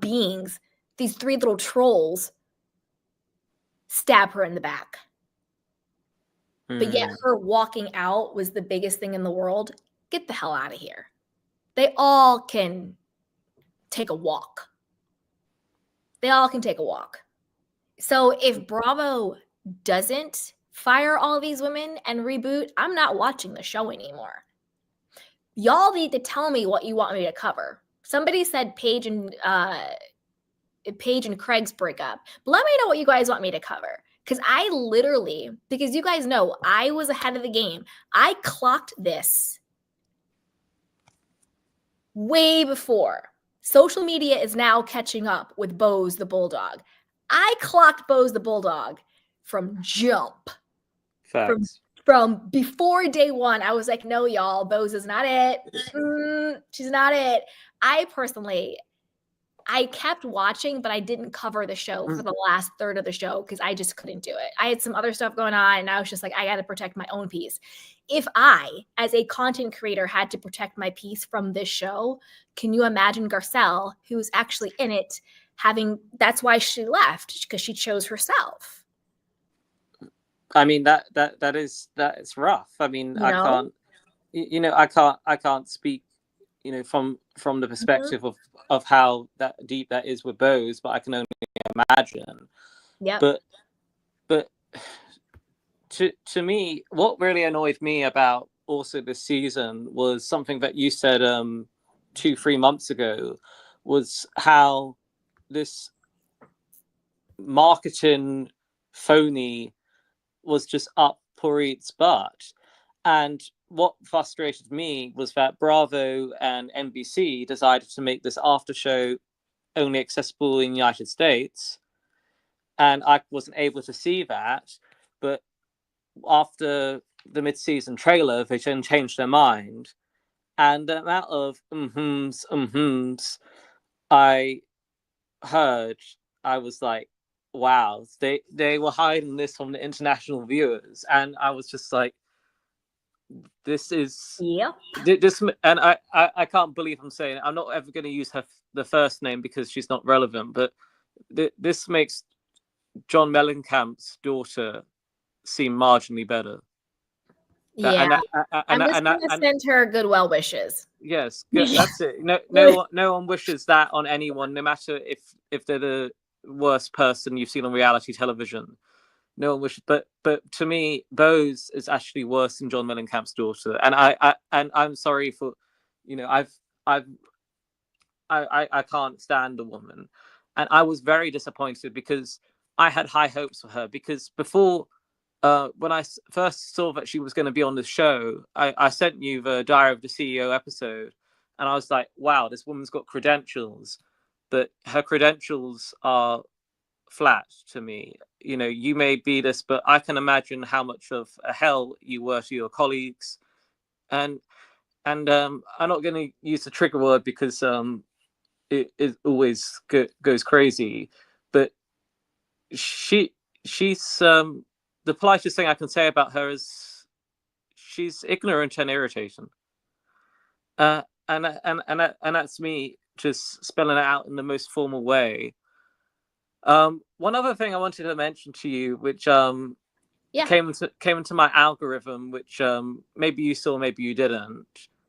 beings, these 3 little trolls, stab her in the back. But yet her walking out was the biggest thing in the world. Get the hell out of here. They all can take a walk. So if Bravo doesn't fire all these women and reboot, I'm not watching the show anymore. Y'all need to tell me what you want me to cover. Somebody said Paige and Craig's breakup. But let me know what you guys want me to cover. Because you guys know I was ahead of the game. I clocked this way before. Social media is now catching up with Bose the Bulldog. I clocked Bose the Bulldog from jump. Facts. From before day one, I was like, no, y'all, Bose is not it. She's not it. I kept watching, but I didn't cover the show for the last third of the show because I just couldn't do it. I had some other stuff going on, and I was just like, I got to protect my own peace. If I, as a content creator, had to protect my peace from this show, can you imagine Garcelle, who's actually in it, that's why she left, because she chose herself. I mean, that is rough. I mean, I can't speak, from the perspective of how that deep that is with Bose, but I can only imagine. Yeah. But to me, what really annoyed me about also this season was something that you said 2-3 months ago, was how this marketing phony was just up Purit's butt. And what frustrated me was that Bravo and NBC decided to make this after show only accessible in the United States. And I wasn't able to see that. But after the mid-season trailer, they then changed their mind. And the amount of I heard, I was like, wow, they were hiding this from the international viewers. And I was just like, this is this, and I can't believe I'm saying it. I'm not ever going to use the first name because she's not relevant, but this makes John Mellencamp's daughter seem marginally better. Yeah, I'm just going to send her good well wishes. Yes, that's it. No one wishes that on anyone, no matter if they're the worst person you've seen on reality television. No one wishes, but to me, Bose is actually worse than John Mellencamp's daughter, and I'm sorry for, I can't stand the woman, and I was very disappointed because I had high hopes for her, because before, when I first saw that she was going to be on the show, I sent you the Diary of the CEO episode, and I was like, wow, this woman's got credentials, but her credentials are flat to me. You may be this, but I can imagine how much of a hell you were to your colleagues, and I'm not going to use the trigger word because it always goes crazy, but she's the politest thing I can say about her is she's ignorant and irritating, and that's me just spelling it out in the most formal way. One other thing I wanted to mention to you, which Yeah. came into my algorithm, which maybe you saw, maybe you didn't.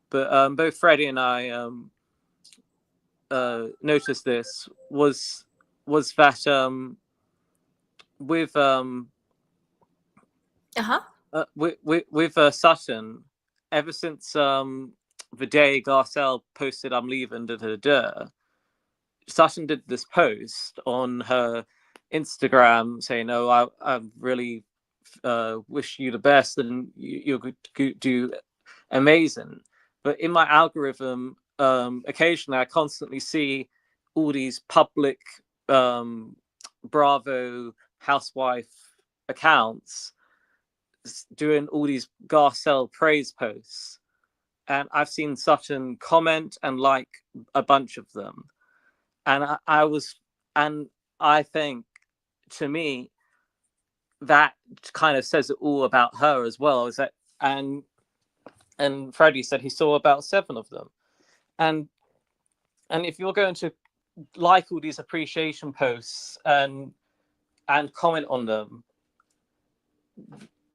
But both Freddie and I noticed this was that with Sutton, ever since the day Garcelle posted "I'm leaving," Sutton did this post on her Instagram saying, "Oh, I really wish you the best, and you're going to do amazing." But in my algorithm, occasionally I constantly see all these public Bravo housewife accounts doing all these Garcelle praise posts, and I've seen Sutton comment and like a bunch of them, and I think, to me, that kind of says it all about her as well. Is that and Freddie said he saw about 7 of them, and if you're going to like all these appreciation posts and comment on them,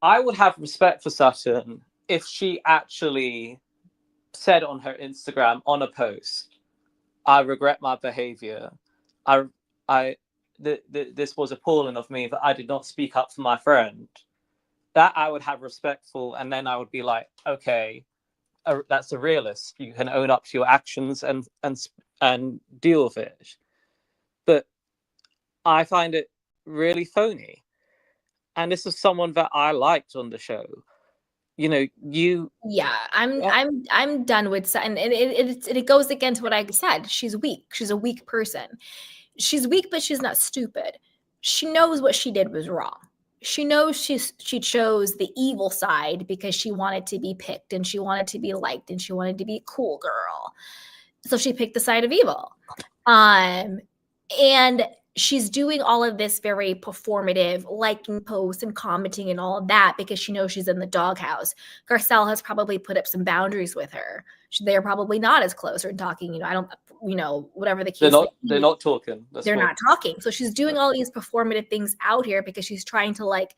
I would have respect for Sutton if she actually said on her Instagram on a post, "I regret my behavior. This was appalling of me that I did not speak up for my friend." That I would have respect for, and then I would be like, okay, that's a realist. You can own up to your actions and deal with it. But I find it really phony. And this is someone that I liked on the show. Yeah, I'm done with Sutton, and it goes against what I said. She's weak. She's a weak person. She's weak, but she's not stupid. She knows what she did was wrong. She knows she chose the evil side because she wanted to be picked, and she wanted to be liked, and she wanted to be a cool girl. So she picked the side of evil. And she's doing all of this very performative, liking posts and commenting and all of that because she knows she's in the doghouse. Garcelle has probably put up some boundaries with her. They're probably not as close or talking. I don't, whatever the case. They're not talking. They're not talking. So she's doing all these performative things out here because she's trying to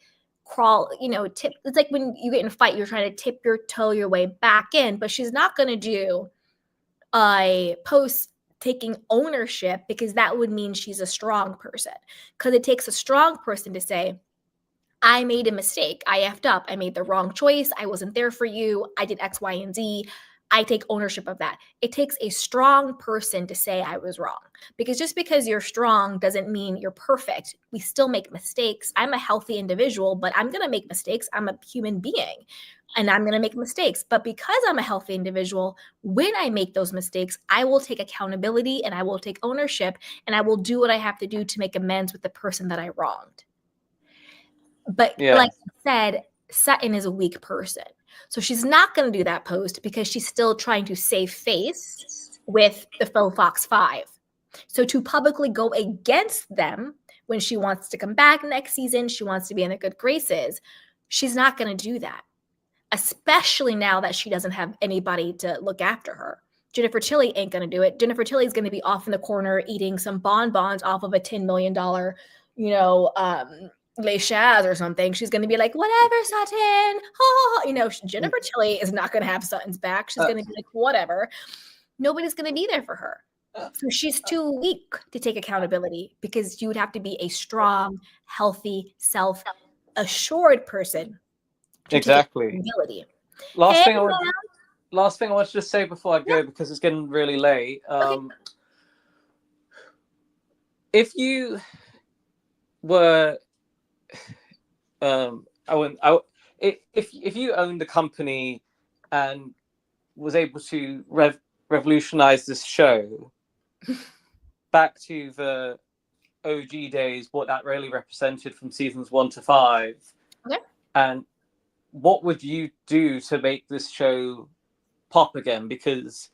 crawl, tip. It's like when you get in a fight, you're trying to tip your toe your way back in, but she's not going to do a post taking ownership, because that would mean she's a strong person. Because it takes a strong person to say, I made a mistake. I effed up. I made the wrong choice. I wasn't there for you. I did X, Y, and Z. I take ownership of that. It takes a strong person to say I was wrong. Because just because you're strong doesn't mean you're perfect. We still make mistakes. I'm a healthy individual, but I'm going to make mistakes. I'm a human being. And I'm going to make mistakes. But because I'm a healthy individual, when I make those mistakes, I will take accountability and I will take ownership and I will do what I have to do to make amends with the person that I wronged. But like I said, Sutton is a weak person. So she's not going to do that post because she's still trying to save face with the faux Fox 5. So to publicly go against them when she wants to come back next season, she wants to be in their good graces, she's not going to do that. Especially now that she doesn't have anybody to look after her. Jennifer Tilly ain't going to do it. Jennifer Tilly is going to be off in the corner eating some bonbons off of a $10 million, Les Chaz or something. She's going to be like, whatever, Sutton. Jennifer Tilly is not going to have Sutton's back. She's going to be like, whatever. Nobody's going to be there for her. So she's too weak to take accountability, because you would have to be a strong, healthy, self-assured person. Exactly. Last thing I want to just say before I go, because it's getting really late. Okay. If you were, if you owned the company and was able to revolutionize this show back to the OG days, what that really represented from seasons 1 to 5, okay, and what would you do to make this show pop again? Because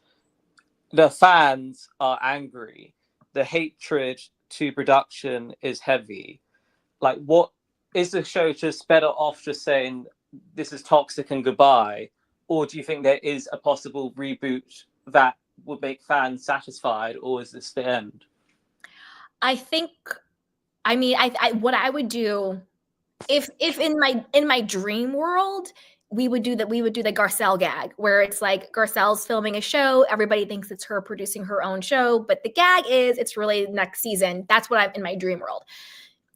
the fans are angry. The hatred to production is heavy. Like, what is the show just better off just saying this is toxic and goodbye? Or do you think there is a possible reboot that would make fans satisfied, or is this the end? what I would do if in my dream world, we would do the Garcelle gag, where it's like Garcelle's filming a show, everybody thinks it's her producing her own show, but the gag is it's really next season. That's what I'm in my dream world.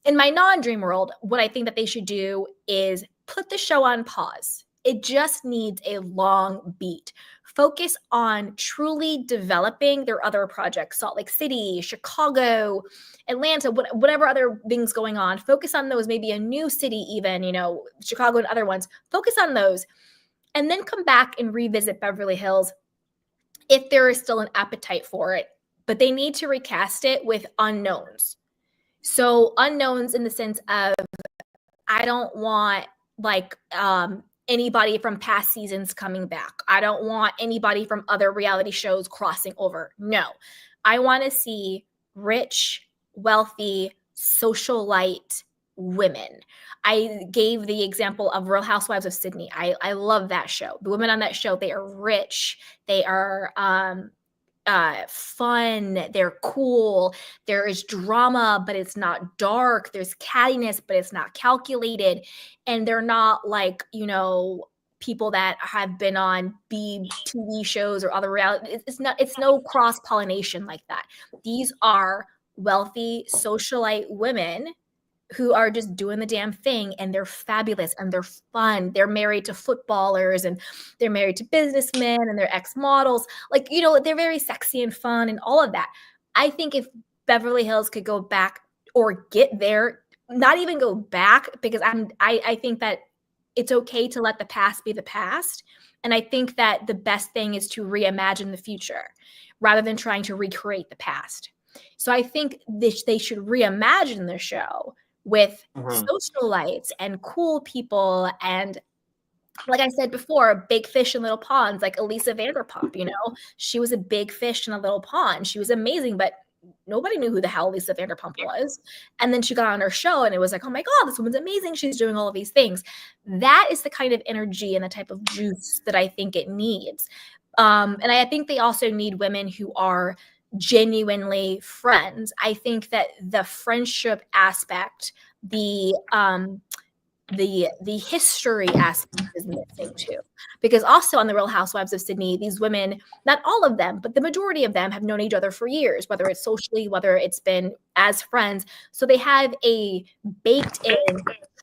In my non-dream world, what I think that they should do is put the show on pause. It just needs a long beat. Focus on truly developing their other projects, Salt Lake City, Chicago, Atlanta, whatever other things going on. Focus on those, maybe a new city even, Chicago and other ones. Focus on those. And then come back and revisit Beverly Hills if there is still an appetite for it. But they need to recast it with unknowns. So unknowns in the sense of, I don't want anybody from past seasons coming back. I don't want anybody from other reality shows crossing over. No, I want to see rich, wealthy, socialite women. I gave the example of Real Housewives of Sydney. I love that show. The women on that show, they are rich. They are fun, they're cool, there is drama, but it's not dark, there's cattiness, but it's not calculated, and they're not like, people that have been on B TV shows or other reality. It's no cross-pollination like that. These are wealthy socialite women who are just doing the damn thing, and they're fabulous and they're fun. They're married to footballers and they're married to businessmen and they're ex-models. They're very sexy and fun and all of that. I think if Beverly Hills could go back or get there, not even go back, because I think that it's okay to let the past be the past. And I think that the best thing is to reimagine the future rather than trying to recreate the past. So I think they should reimagine the show with socialites and cool people, and like I said before, big fish in little ponds, like Elisa Vanderpump. She was a big fish in a little pond. She was amazing, but nobody knew who the hell Lisa Vanderpump was. And then she got on her show and it was like, oh my God, this woman's amazing. She's doing all of these things. That is the kind of energy and the type of juice that I think it needs. And I think they also need women who are genuinely friends. I think that the friendship aspect, the history aspect is missing too, because also on the Real Housewives of Sydney, these women, not all of them, but the majority of them have known each other for years, whether it's socially, whether it's been as friends. So they have a baked in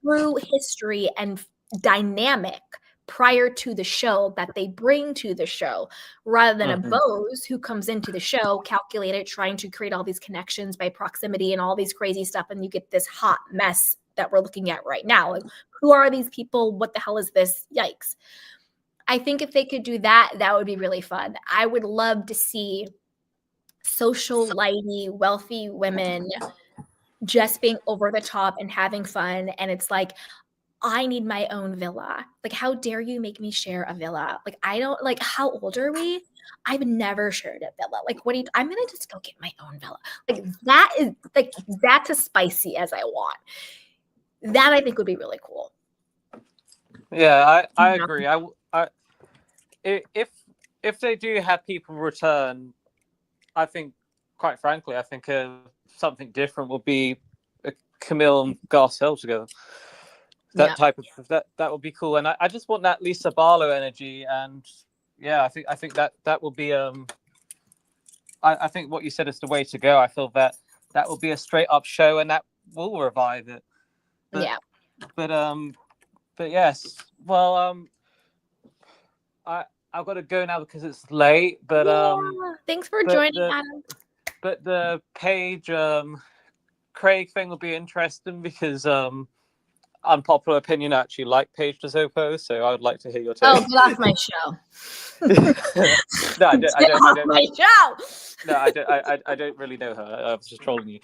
true history and dynamic prior to the show that they bring to the show, rather than a Boz who comes into the show calculated, trying to create all these connections by proximity and all these crazy stuff, and you get this hot mess that we're looking at right now. Like, who are these people? What the hell is this? Yikes. I think if they could do that, that would be really fun. I would love to see socialite, wealthy women just being over the top and having fun. And it's like, I need my own villa. Like, how dare you make me share a villa? Like, I don't, like, how old are we? I've never shared a villa. Like, I'm going to just go get my own villa. Like, that is, like, that's as spicy as I want. That I think would be really cool. Yeah, I agree. If they do have people return, I think, quite frankly, something different would be Camille and Garcelle together. Type of that would be cool, and I just want that Lisa Barlow energy, and yeah, I think that will be I think what you said is the way to go. I feel that will be a straight up show, and that will revive it. But yes, well, I've got to go now because it's late. But thanks for joining, Adam. But the Paige Craig thing will be interesting because unpopular opinion, I actually like Paige DeSopo, so I would like to hear your take. Oh, get off my show. No, I don't. Get off my show. No, I don't really know her. I was just trolling you.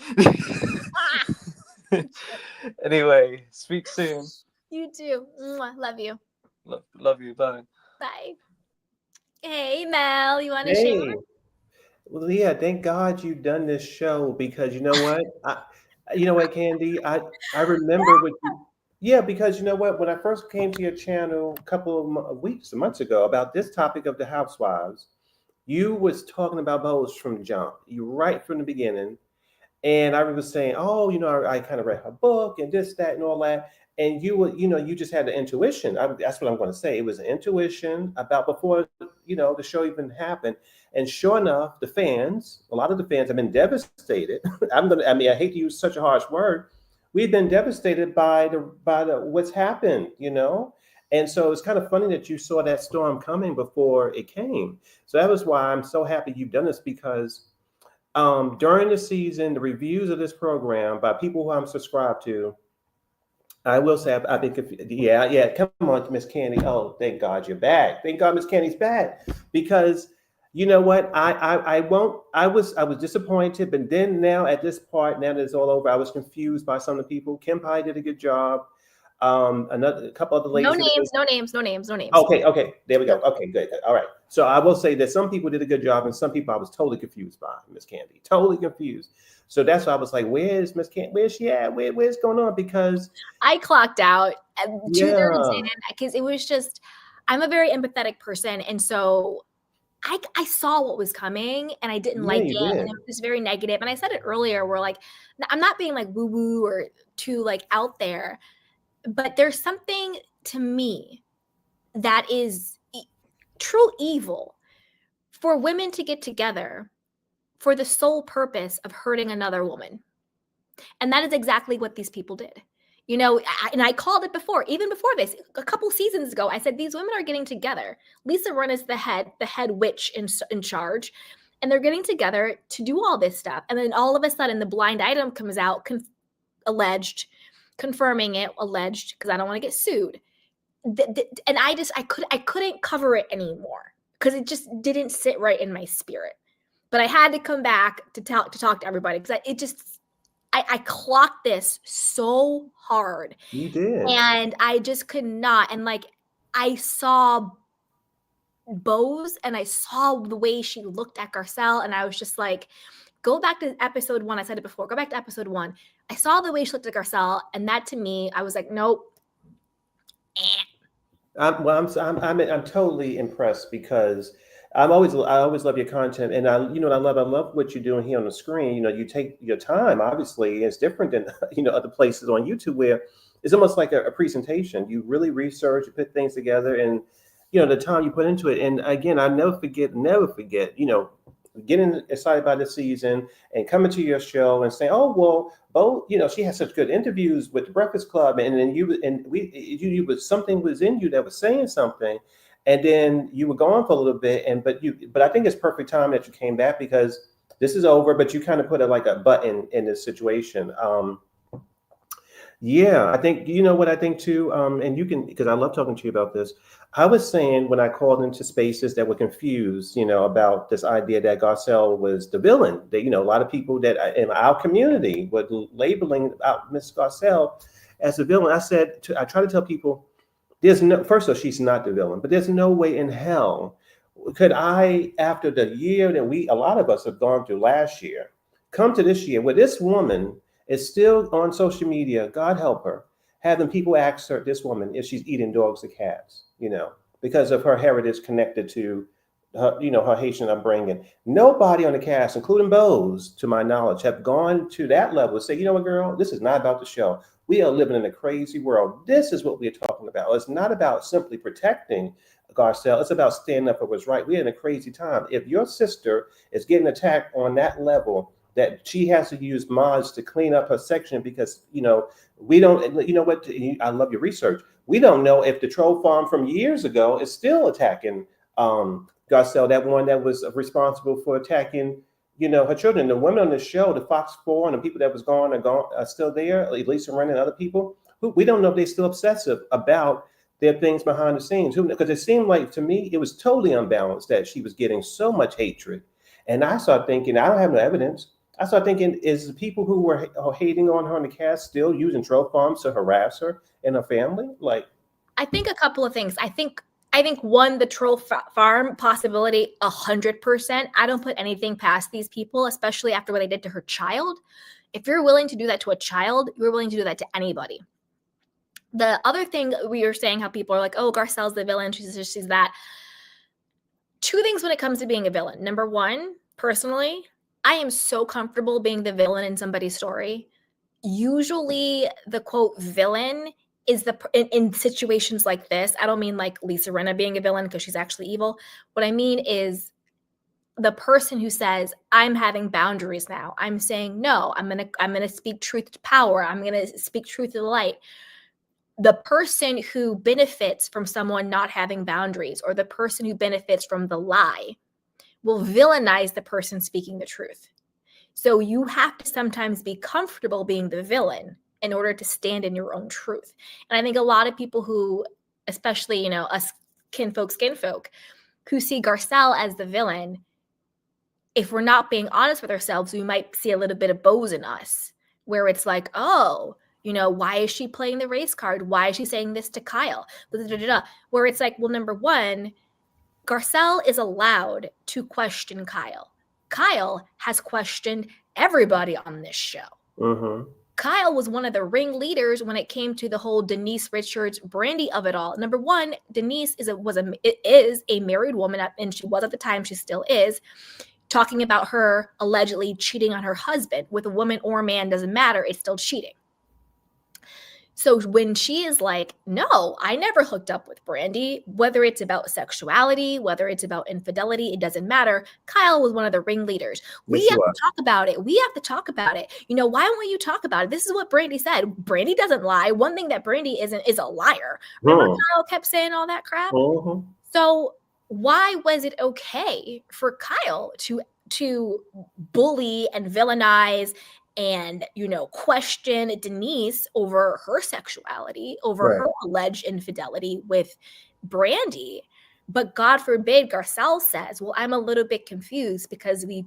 Anyway, speak soon. You too. Love you. Love you. Bye. Bye. Hey, Mel, you want to share? Well, yeah, thank God you've done this show, because you know what? You know what, Candy? I remember what you... Yeah, because you know what? When I first came to your channel a couple of months ago about this topic of the Housewives, you was talking about Boz from jump. You right from the beginning. And I remember saying, oh, I kind of read her book and this, that, and all that. And you just had the intuition. That's what I'm going to say. It was an intuition about before, the show even happened. And sure enough, a lot of the fans have been devastated. I hate to use such a harsh word. We've been devastated by the what's happened, And so it's kind of funny that you saw that storm coming before it came. So that was why I'm so happy you've done this, because during the season, the reviews of this program by people who I'm subscribed to, I will say, I think, come on, Miss Candy. Oh, thank God you're back. Thank God Miss Candy's back. Because you know what? I was disappointed, but then now at this part, now that it's all over, I was confused by some of the people. Kim Pye did a good job. A couple other ladies. No names. Okay. There we go. Okay, good. All right. So I will say that some people did a good job, and some people I was totally confused by, Miss Candy. Totally confused. So that's why I was like, where's Miss Candy? Where's she at? Where's going on? Because I clocked out because it was just, I'm a very empathetic person. And so I saw what was coming and I didn't like it. And it was very negative. And I said it earlier, where like, I'm not being like woo woo or too like out there, but there's something to me that is true evil for women to get together for the sole purpose of hurting another woman. And that is exactly what these people did. And I called it before, even before this, a couple seasons ago. I said, these women are getting together. Lisa Rinna is the head witch in charge, and they're getting together to do all this stuff. And then all of a sudden, the blind item comes out, confirming it, alleged, because I don't want to get sued. And I couldn't cover it anymore because it just didn't sit right in my spirit. But I had to come back to talk to everybody, because I clocked this so hard. You did. And I just could not. And like, I saw Boz and I saw the way she looked at Garcelle, and I was just like, go back to episode 1. I said it before. Go back to episode 1. I saw the way she looked at Garcelle, and that to me, I was like, nope. I'm totally impressed, because I always love your content, and I love what you're doing here on the screen. You take your time. Obviously, it's different than other places on YouTube, where it's almost like a presentation. You really research, you put things together, and the time you put into it. And again, I never forget. Getting excited by the season and coming to your show and saying, "Oh well, Bo, she has such good interviews with the Breakfast Club," and then you was something was in you that was saying something, and then you were gone for a little bit, but I think it's perfect time that you came back, because this is over, but you kind of put a button in this situation. I think what I think too, and you can, because I love talking to you about this. I was saying when I called into spaces that were confused, about this idea that Garcelle was the villain. That a lot of people that in our community were labeling Miss Garcelle as a villain. I try to tell people, first of all, she's not the villain, but there's no way in hell could I, after the year that a lot of us have gone through last year, come to this year where this woman is still on social media, God help her, having people ask this woman, if she's eating dogs or cats, because of her heritage connected to her, her Haitian upbringing. Nobody on the cast, including Boz, to my knowledge, have gone to that level and say, you know what, girl, this is not about the show. We are living in a crazy world. This is what we're talking about. It's not about simply protecting Garcelle. It's about standing up for what's right. We're in a crazy time. If your sister is getting attacked on that level, that she has to use mods to clean up her section, because we don't, what, I love your research. We don't know if the troll farm from years ago is still attacking Garcelle, that one that was responsible for attacking her children. The women on the show, the Fox 4 and the people that was gone are still there, Lisa Rinna and other people. We don't know if they're still obsessive about their things behind the scenes, because it seemed like, to me, it was totally unbalanced that she was getting so much hatred. And I started thinking, I don't have no evidence. I started thinking, is the people who were hating on her on the cast still using troll farms to harass her and her family? I think a couple of things. I think one, the troll farm possibility, 100%. I don't put anything past these people, especially after what they did to her child. If you're willing to do that to a child, you're willing to do that to anybody. The other thing we were saying, how people are like, oh, Garcelle's the villain, she's this, she's that. Two things when it comes to being a villain. Number one, personally, I am so comfortable being the villain in somebody's story. Usually the quote villain is in situations like this, I don't mean like Lisa Rinna being a villain because she's actually evil. What I mean is the person who says, I'm having boundaries now. I'm saying, no, I'm going to speak truth to power. I'm going to speak truth to the light. The person who benefits from someone not having boundaries, or the person who benefits from the lie, will villainize the person speaking the truth. So you have to sometimes be comfortable being the villain in order to stand in your own truth. And I think a lot of people who, especially, us kinfolk, who see Garcelle as the villain, if we're not being honest with ourselves, we might see a little bit of Boz in us, where it's like, oh, why is she playing the race card? Why is she saying this to Kyle? Where it's like, well, number one, Garcelle is allowed to question Kyle. Kyle has questioned everybody on this show. Mm-hmm. Kyle was one of the ringleaders when it came to the whole Denise Richards, Brandy of it all. Number one, Denise is a married woman, and she was at the time, she still is, talking about her allegedly cheating on her husband. With a woman or a man, doesn't matter, it's still cheating. So when she is like, no, I never hooked up with Brandy, whether it's about sexuality, whether it's about infidelity, it doesn't matter. Kyle was one of the ringleaders. We have to talk about it. Why won't you talk about it? This is what Brandy said. Brandy doesn't lie. One thing that Brandy isn't is a liar. Remember Kyle kept saying all that crap? Mm-hmm. So why was it okay for Kyle to bully and villainize and, question Denise over her sexuality, over her alleged infidelity with Brandy? But God forbid, Garcelle says, well, I'm a little bit confused because we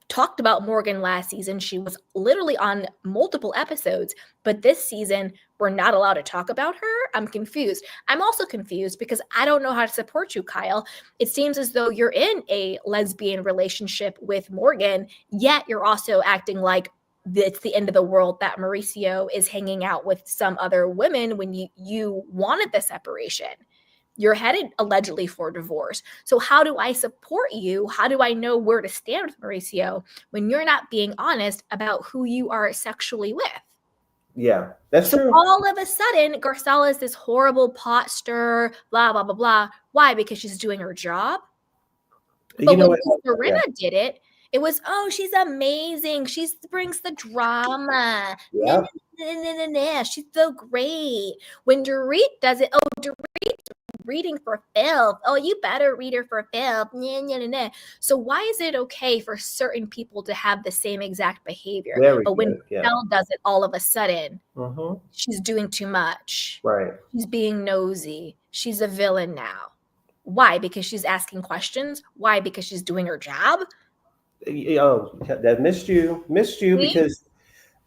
talked about Morgan last season. She was literally on multiple episodes, but this season we're not allowed to talk about her. I'm confused. I'm also confused because I don't know how to support you, Kyle. It seems as though you're in a lesbian relationship with Morgan, yet you're also acting like it's the end of the world that Mauricio is hanging out with some other women when you wanted the separation. You're headed allegedly for divorce. So how do I support you? How do I know where to stand with Mauricio when you're not being honest about who you are sexually with? Yeah, that's so true. All of a sudden, Garcelle is this horrible pot stirrer, blah, blah, blah, blah. Why? Because she's doing her job? But when Rinna did it, it was, oh, she's amazing. She brings the drama. Yeah. She's so great. When Dorit does it, oh, Dorit's reading for filth. Oh, you better read her for filth. So why is it okay for certain people to have the same exact behavior? But when Garcelle does it, all of a sudden, she's doing too much. Right. She's being nosy. She's a villain now. Why? Because she's asking questions? Why? Because she's doing her job? Oh, that missed you because,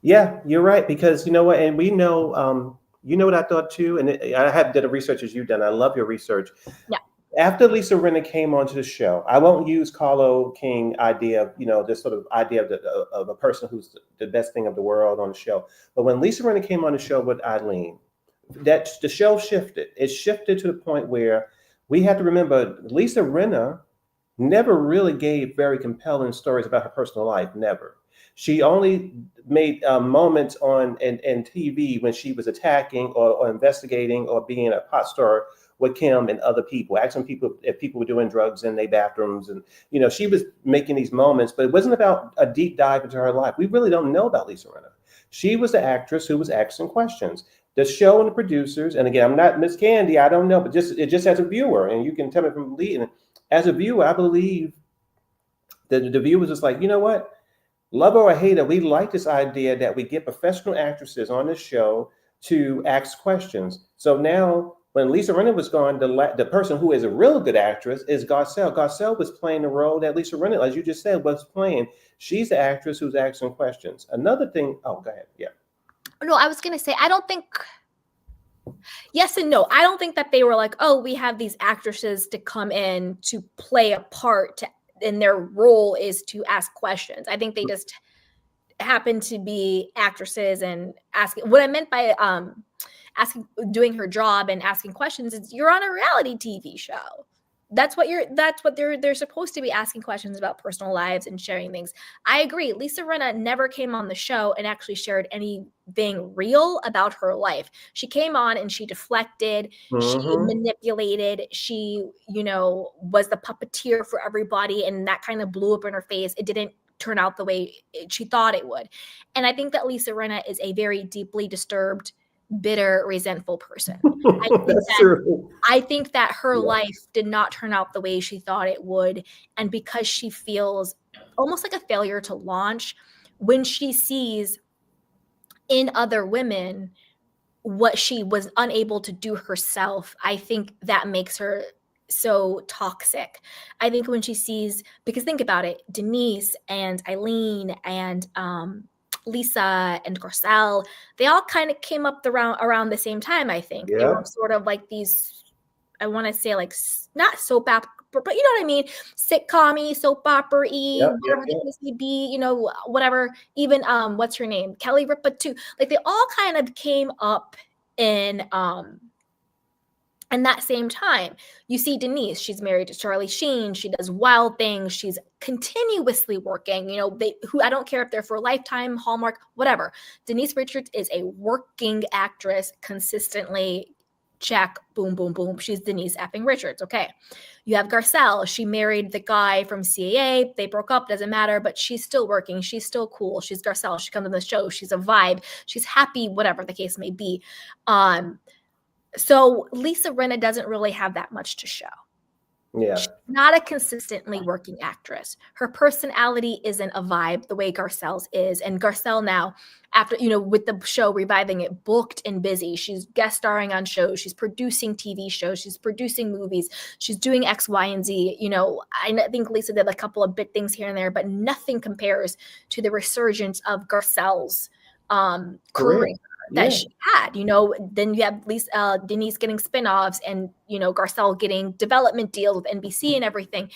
yeah, you're right. Because you know what, and we know, what I thought too, and I have done the research as you've done. I love your research. Yeah. After Lisa Rinna came onto the show, I won't use Carlo King idea, this sort of idea of a person who's the best thing of the world on the show. But when Lisa Rinna came on the show with Eileen, that the show shifted. It shifted to the point where we have to remember Lisa Rinna never really gave very compelling stories about her personal life. Never. She only made moments on TV when she was attacking or investigating or being a pot stirrer with Kim and other people, asking people if people were doing drugs in their bathrooms. And, she was making these moments, but it wasn't about a deep dive into her life. We really don't know about Lisa Rinna. She was the actress who was asking questions. The show and the producers, and again, I'm not Miss Candy, I don't know, but just as a viewer, and you can tell me from leading, as a viewer, I believe that the viewer was just like, you know what? Love or hate it, we like this idea that we get professional actresses on this show to ask questions. So now, when Lisa Rinna was gone, the person who is a real good actress is Garcelle. Garcelle was playing the role that Lisa Rinna, as you just said, was playing. She's the actress who's asking questions. Another thing, go ahead, yeah. No, I was going to say, I don't think, yes and no. I don't think that they were like, oh, we have these actresses to come in to play a part and their role is to ask questions. I think they just happen to be actresses and asking. What I meant by doing her job and asking questions is you're on a reality TV show. That's what they're supposed to be asking questions about personal lives and sharing things. I agree. Lisa Rinna never came on the show and actually shared any being real about her life. She came on and she deflected, she manipulated, she, you know, was the puppeteer for everybody, and that kind of blew up in her face. It didn't turn out the way she thought it would. And I think that Lisa Rinna is a very deeply disturbed, bitter, resentful person. I think that her life did not turn out the way she thought it would. And because she feels almost like a failure to launch, when she sees in other women what she was unable to do herself, I think that makes her so toxic. I think when she sees, because think about it, Denise and Eileen and Lisa and Garcelle, they all kind of came up around the same time, I think. They were sort of like these, I want to say like, not soap opera, but you know what I mean? Sitcom-y, soap opera-y, whatever the case may be, you know, whatever. Even, what's her name? Kelly Ripa too. Like they all kind of came up in that same time. You see Denise, she's married to Charlie Sheen. She does wild things. She's continuously working, you know, who I don't care if they're for Lifetime, Hallmark, whatever. Denise Richards is a working actress consistently. Check, boom, boom, boom. She's Denise effing Richards. Okay. You have Garcelle. She married the guy from CAA. They broke up. Doesn't matter, but she's still working. She's still cool. She's Garcelle. She comes on the show. She's a vibe. She's happy, whatever the case may be. So Lisa Rinna doesn't really have that much to show. Yeah. She's not a consistently working actress. Her personality isn't a vibe the way Garcelle's is. And Garcelle now, after, you know, with the show reviving it, booked and busy. She's guest starring on shows. She's producing TV shows. She's producing movies. She's doing X, Y, and Z. You know, I think Lisa did a couple of bit things here and there, but nothing compares to the resurgence of Garcelle's career that she had. You know, then you have Denise getting spinoffs and, you know, Garcelle getting development deals with NBC and everything.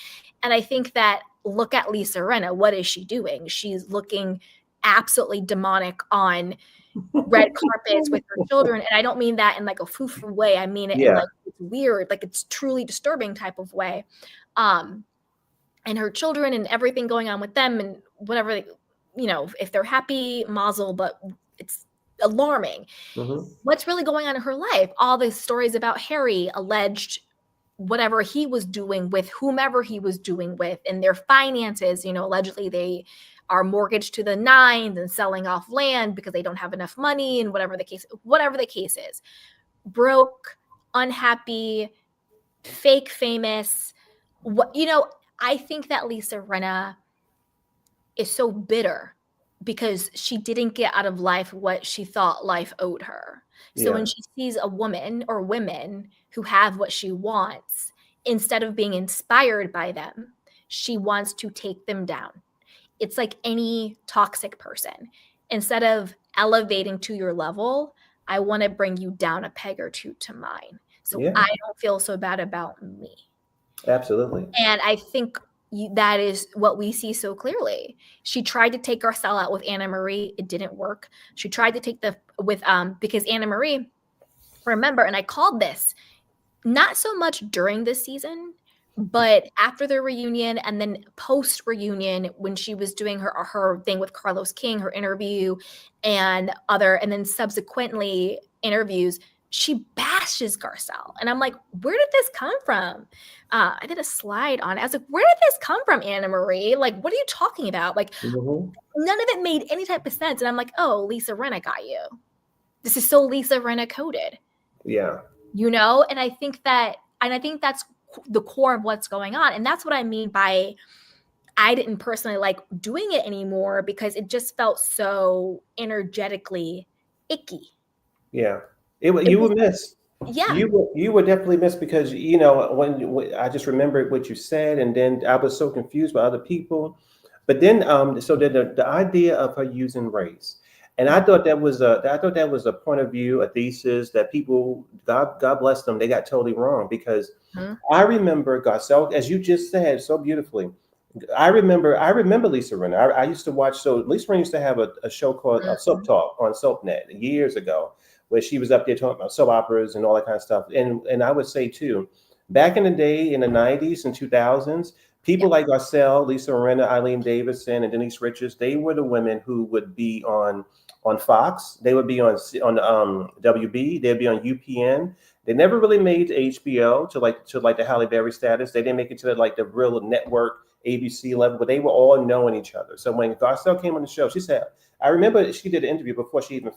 And I think that, look at Lisa Rinna. What is she doing? She's looking absolutely demonic on red carpets with her children. And I don't mean that in like a foo-foo way. I mean it in like it's weird, like it's truly disturbing type of way. And her children and everything going on with them and whatever, you know, if they're happy, mazel, but it's alarming. What's really going on in her life? All the stories about Harry, alleged whatever he was doing with whomever he was doing with, and their finances, you know, allegedly they are mortgaged to the nines and selling off land because they don't have enough money, and whatever the case is. Broke, unhappy, fake famous. What, you know, I think that Lisa Rinna is so bitter because she didn't get out of life what she thought life owed her. So when she sees a woman or women who have what she wants, instead of being inspired by them, she wants to take them down. It's like any toxic person. Instead of elevating to your level, I want to bring you down a peg or two to mine. So I don't feel so bad about me. Absolutely. And I think that is what we see so clearly. She tried to take Garcelle out with Anna Marie. It didn't work. She tried to take because Anna Marie, remember, and I called this, not so much during this season, but after the reunion and then post reunion, when she was doing her thing with Carlos King, her interview and then subsequently interviews, she bashes Garcelle. And I'm like, where did this come from? I did a slide on it. I was like, where did this come from, Anna Marie? Like, what are you talking about? Like, none of it made any type of sense. And I'm like, oh, Lisa Rinna got you. This is so Lisa Rinna coded. Yeah. You know? And I think that's the core of what's going on. And that's what I mean by I didn't personally like doing it anymore because it just felt so energetically icky. Yeah. You were missed. Yeah. You were definitely missed because, you know, when I just remembered what you said, and then I was so confused by other people. But then, so the idea of her using race, and I thought that was a point of view, a thesis that people, God bless them, they got totally wrong because I remember Garcelle, as you just said so beautifully. I remember Lisa Rinna. I used to watch. So Lisa Rinna used to have a show called Soap Talk on SoapNet years ago, where she was up there talking about soap operas and all that kind of stuff. And I would say too, back in the day, in the 90s and 2000s, People like Garcelle, Lisa Rinna, Eileen Davidson, and Denise Richards, they were the women who would be on Fox. They would be on WB. They'd be on UPN. They never really made to HBO to like the Halle Berry status. They didn't make it to the real network ABC level, but they were all knowing each other. So when Garcelle came on the show, she said, I remember she did an interview before she even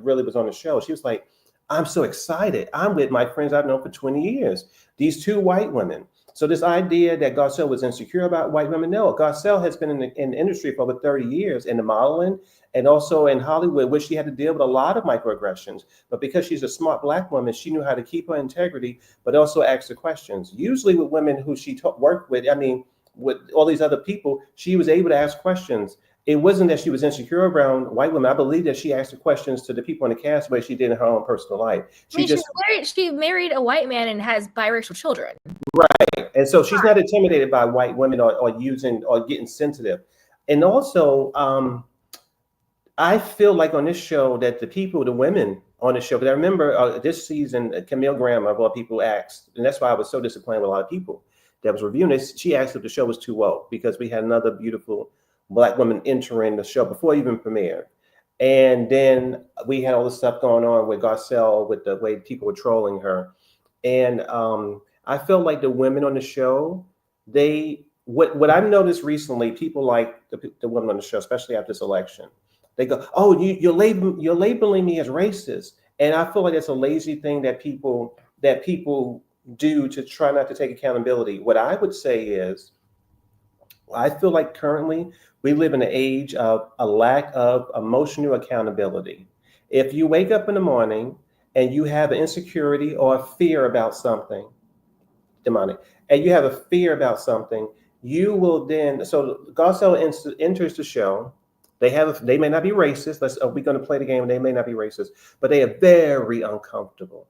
really was on the show. She was like, I'm so excited. I'm with my friends I've known for 20 years. These two white women. So this idea that Garcelle was insecure about white women, no. Garcelle has been in the industry for over 30 years in the modeling and also in Hollywood, where she had to deal with a lot of microaggressions. But because she's a smart Black woman, she knew how to keep her integrity, but also ask the questions. Usually with women who she worked with, with all these other people, she was able to ask questions. It wasn't that she was insecure around white women. I believe that she asked the questions to the people in the cast the way she did in her own personal life. She married a white man and has biracial children. Right. And so she's not intimidated by white women or using or getting sensitive. And also, I feel like on this show that the women on the show, because I remember this season, Camille Graham, of all people, asked, and that's why I was so disappointed with a lot of people that was reviewing this. She asked if the show was too woke because we had another beautiful Black woman entering the show before it even premiered. And then we had all this stuff going on with Garcelle, with the way people were trolling her. And I felt like the women on the show, what I've noticed recently, people like the women on the show, especially after this election, they go, oh, you're labeling me as racist. And I feel like it's a lazy thing that people do to try not to take accountability. What I would say is, I feel like currently we live in an age of a lack of emotional accountability. If you wake up in the morning and you have an insecurity or a fear about something, demonic, and you have a fear about something, you will then, so Garcelle enters the show. They may not be racist. We're going to play the game and they may not be racist, but they are very uncomfortable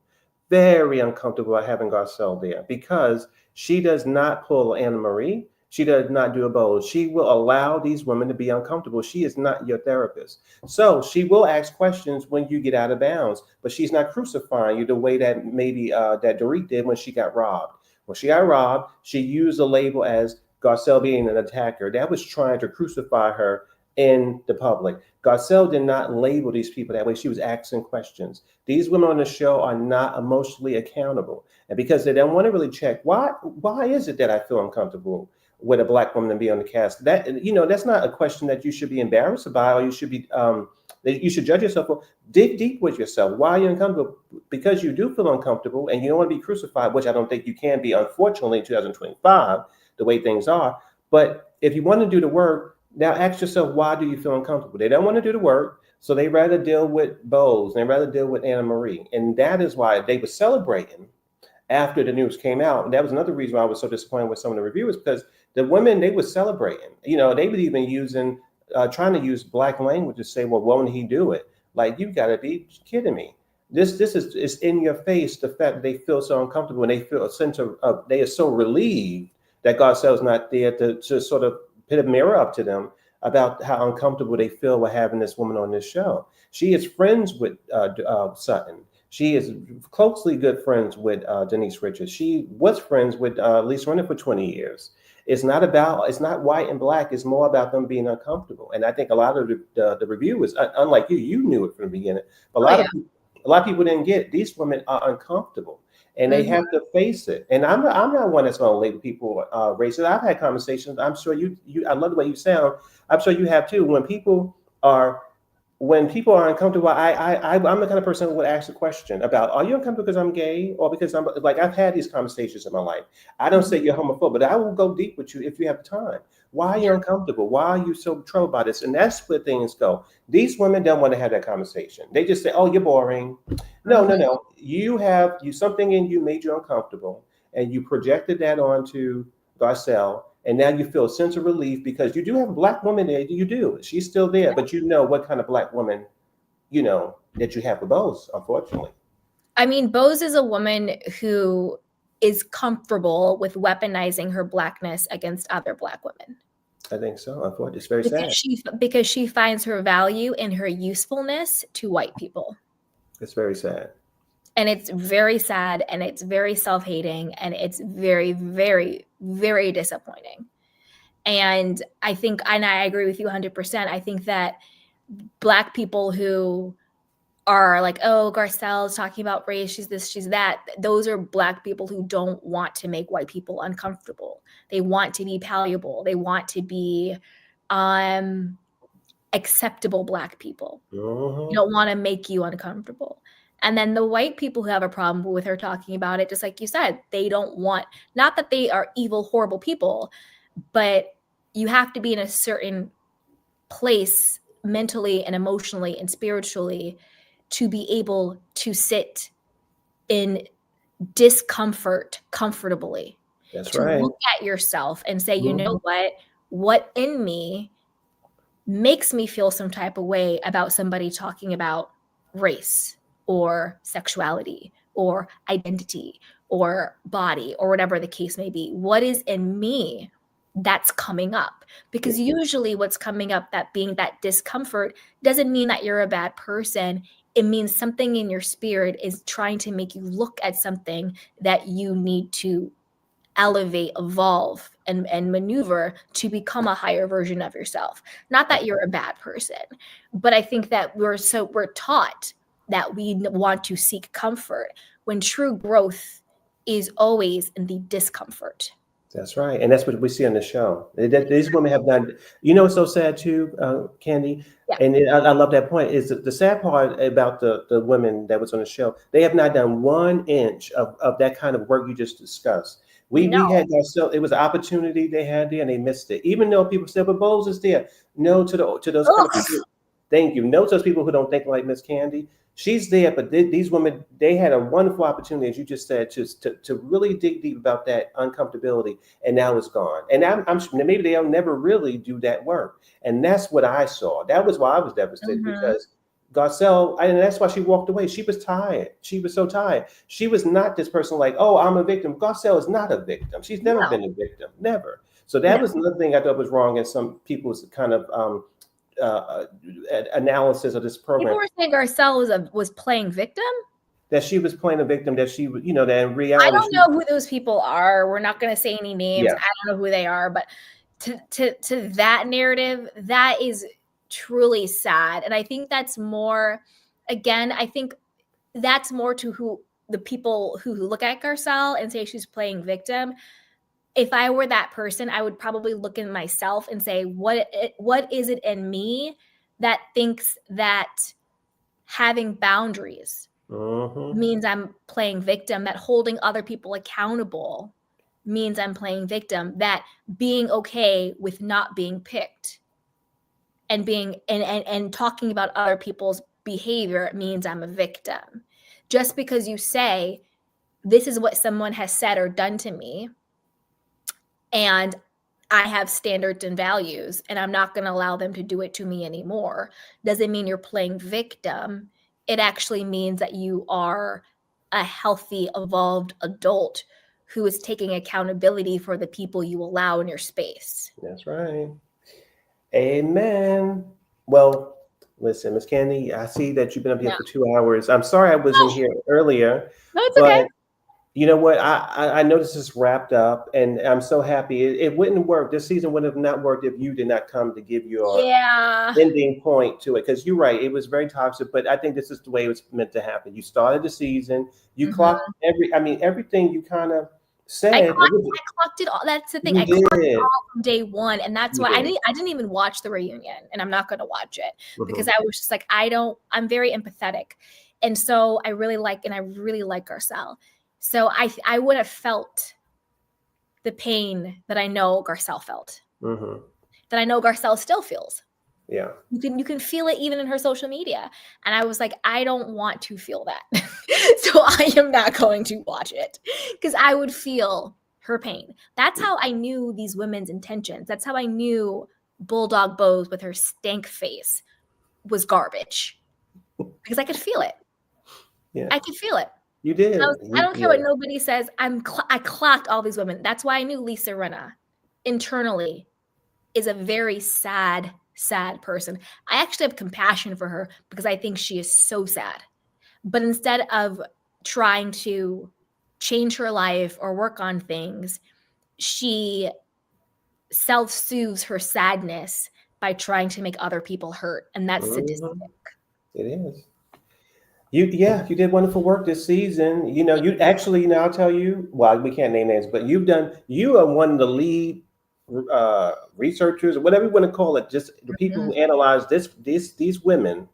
about having Garcelle there because she does not pull Anna Marie. She does not do a Bose. She will allow these women to be uncomfortable. She is not your therapist. So she will ask questions when you get out of bounds, but she's not crucifying you the way that maybe that Dorit did when she got robbed. When she got robbed, she used the label as Garcelle being an attacker. That was trying to crucify her in the public. Garcelle did not label these people that way. She was asking questions. These women on the show are not emotionally accountable. And because they don't want to really check, why is it that I feel uncomfortable with a Black woman to be on the cast? That's not a question that you should be embarrassed about, or you should be that you should judge yourself for. Dig deep with yourself. Why are you uncomfortable? Because you do feel uncomfortable and you don't want to be crucified, which I don't think you can be, unfortunately, in 2025, the way things are. But if you want to do the work, now ask yourself, why do you feel uncomfortable? They don't want to do the work, so they rather deal with Bose, they rather deal with Anna Marie. And that is why they were celebrating after the news came out. And that was another reason why I was so disappointed with some of the reviewers, because the women, they were celebrating. They were even trying to use Black language to say, well, won't he do it? Like, you got to be kidding me. This is in your face, the fact that they feel so uncomfortable and they feel a sense of, they are so relieved that Garcelle's not there to sort of put a mirror up to them about how uncomfortable they feel with having this woman on this show. She is friends with Sutton. She is closely good friends with Denise Richards. She was friends with Lisa Rinna for 20 years. It's not white and Black. It's more about them being uncomfortable. And I think a lot of the reviewers, unlike you knew it from the beginning. But a lot of people didn't get it. These women are uncomfortable. And they have to face it. And I'm not one that's going to label people racist. I've had conversations. I'm sure you. I love the way you sound. I'm sure you have too. When people are uncomfortable, I'm the kind of person who would ask a question about, are you uncomfortable because I'm gay, or because I'm like, I've had these conversations in my life. I don't say you're homophobic, but I will go deep with you if you have time. Why are you uncomfortable? Why are you so troubled by this? And that's where things go. These women don't want to have that conversation. They just say, oh, you're boring. No. You something in you made you uncomfortable, and you projected that onto Garcelle, and now you feel a sense of relief because you do have a Black woman there. You do. She's still there, but you know what kind of Black woman, that you have with Bose, unfortunately. I mean, Bose is a woman who is comfortable with weaponizing her Blackness against other Black women. I think so. Unfortunately, it's very sad. Because she finds her value in her usefulness to white people. It's very sad. And it's very sad, and it's very self-hating, and it's very, very, very disappointing. And I think, and I agree with you 100%. I think that Black people who are like, oh, Garcelle's talking about race, she's this, she's that. Those are Black people who don't want to make white people uncomfortable. They want to be palatable. They want to be acceptable Black people. Mm-hmm. They don't want to make you uncomfortable. And then the white people who have a problem with her talking about it, just like you said, they don't want, not that they are evil, horrible people, but you have to be in a certain place mentally and emotionally and spiritually to be able to sit in discomfort comfortably. That's to right. look at yourself and say, you know what in me makes me feel some type of way about somebody talking about race or sexuality or identity or body or whatever the case may be. What is in me that's coming up? Because usually what's coming up, that being that discomfort, doesn't mean that you're a bad person. It means something in your spirit is trying to make you look at something that you need to elevate, evolve, and maneuver to become a higher version of yourself. Not that you're a bad person, but I think that we're taught that we want to seek comfort when true growth is always in the discomfort. That's right. And that's what we see on the show. These women have done, you know, what's so sad too, Candy? Yeah. And I love that point, is the sad part about the women that was on the show. They have not done 1 inch of that kind of work you just discussed. We had ourselves, it was an opportunity they had there and they missed it. Even though people said, but Bose is there. No to those kind of people. Thank you. No to those people who don't think like Miss Candy. She's there, but these women, they had a wonderful opportunity, as you just said, to really dig deep about that uncomfortability, and now it's gone. And I'm maybe they'll never really do that work. And that's what I saw. That was why I was devastated, because Garcelle, and that's why she walked away. She was tired. She was so tired. She was not this person like, oh, I'm a victim. Garcelle is not a victim. She's never been a victim, never. So that was another thing I thought was wrong in some people's kind of analysis of this program. People were saying Garcelle was playing victim. That she was playing a victim. That she would, that in reality. I don't know who those people are. We're not going to say any names. Yeah. I don't know who they are, but to that narrative, that is truly sad. And I think that's more, again, I think that's more to the people who look at Garcelle and say she's playing victim. If I were that person, I would probably look in myself and say, what is it in me that thinks that having boundaries means I'm playing victim, that holding other people accountable means I'm playing victim, that being okay with not being picked and being and talking about other people's behavior means I'm a victim. Just because you say, this is what someone has said or done to me, and I have standards and values, and I'm not going to allow them to do it to me anymore, doesn't mean you're playing victim. It actually means that you are a healthy, evolved adult who is taking accountability for the people you allow in your space. That's right. Amen. Well, listen, Miss Candy, I see that you've been up here for 2 hours. I'm sorry I wasn't here earlier. No, it's okay. You know what? I know this is wrapped up, and I'm so happy. It wouldn't work. This season would have not worked if you did not come to give your ending point to it. Because you're right, it was very toxic. But I think this is the way it was meant to happen. You started the season. You clocked everything you kind of said. I clocked it all. That's the thing. I clocked it all from day one, and that's why I didn't even watch the reunion, and I'm not going to watch it because I was just like, I'm very empathetic, and so I really like Garcelle. So I would have felt the pain that I know Garcelle felt, that I know Garcelle still feels. Yeah, you can feel it even in her social media, and I was like, I don't want to feel that, so I am not going to watch it because I would feel her pain. That's how I knew these women's intentions. That's how I knew Bulldog Bose with her stank face was garbage, because I could feel it. Yeah, I could feel it. You did. I don't care what nobody says. I clocked all these women. That's why I knew Lisa Rinna internally is a very sad person. I actually have compassion for her because I think she is so sad. But instead of trying to change her life or work on things, she self-soothes her sadness by trying to make other people hurt. And that's sadistic. It is. You did wonderful work this season. You actually, I'll tell you, well, we can't name names, but you are one of the lead researchers, or whatever you want to call it, just the people who analyze these women.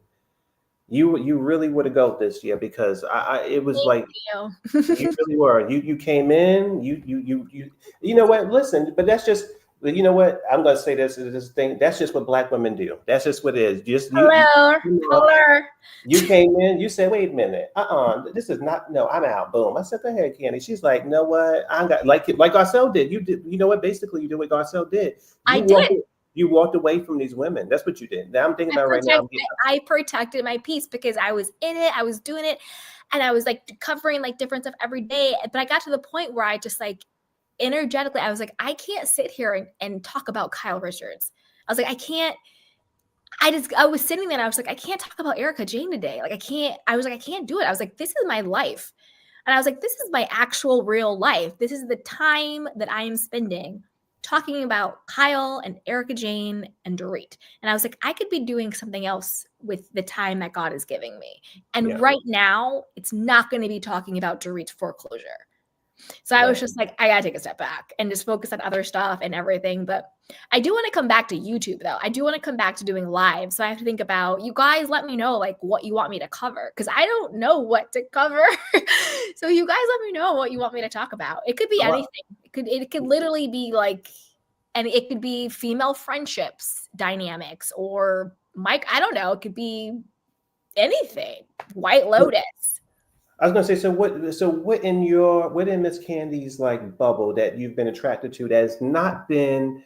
You really would have go this year, because it was like you really were. You came in. You know what? Listen, but that's just. You know what? I'm gonna say this thing. That's just what Black women do. That's just what it is. Hello. You came in. You said, "Wait a minute. This is not. No, I'm out." Boom. I said, "Go ahead, Candy." She's like, "No, what? I got like Garcelle did. You did. You know what? Basically, you did what Garcelle did. You walked away from these women. That's what you did. Now I'm thinking about right now. I protected my peace because I was in it. I was doing it, and I was like covering like different stuff every day. But I got to the point where I just like energetically, I was like, I can't sit here and talk about Kyle Richards. I was like, I can't. I was sitting there and I was like, I can't talk about Erika Jayne today. Like I can't do it. I was like, this is my life. And I was like, this is my actual real life. This is the time that I am spending talking about Kyle and Erika Jayne and Dorit. And I was like, I could be doing something else with the time that God is giving me. And right now, it's not going to be talking about Dorit's foreclosure. So I was just like, I got to take a step back and just focus on other stuff and everything. But I do want to come back to YouTube, though. I do want to come back to doing live. So I have to think about, you guys let me know like what you want me to cover, because I don't know what to cover. So you guys let me know what you want me to talk about. It could be anything. It could literally be like, and it could be female friendships dynamics, or I don't know. It could be anything. White Lotus. I was gonna say, so what in Miss Candy's like bubble that you've been attracted to that has not been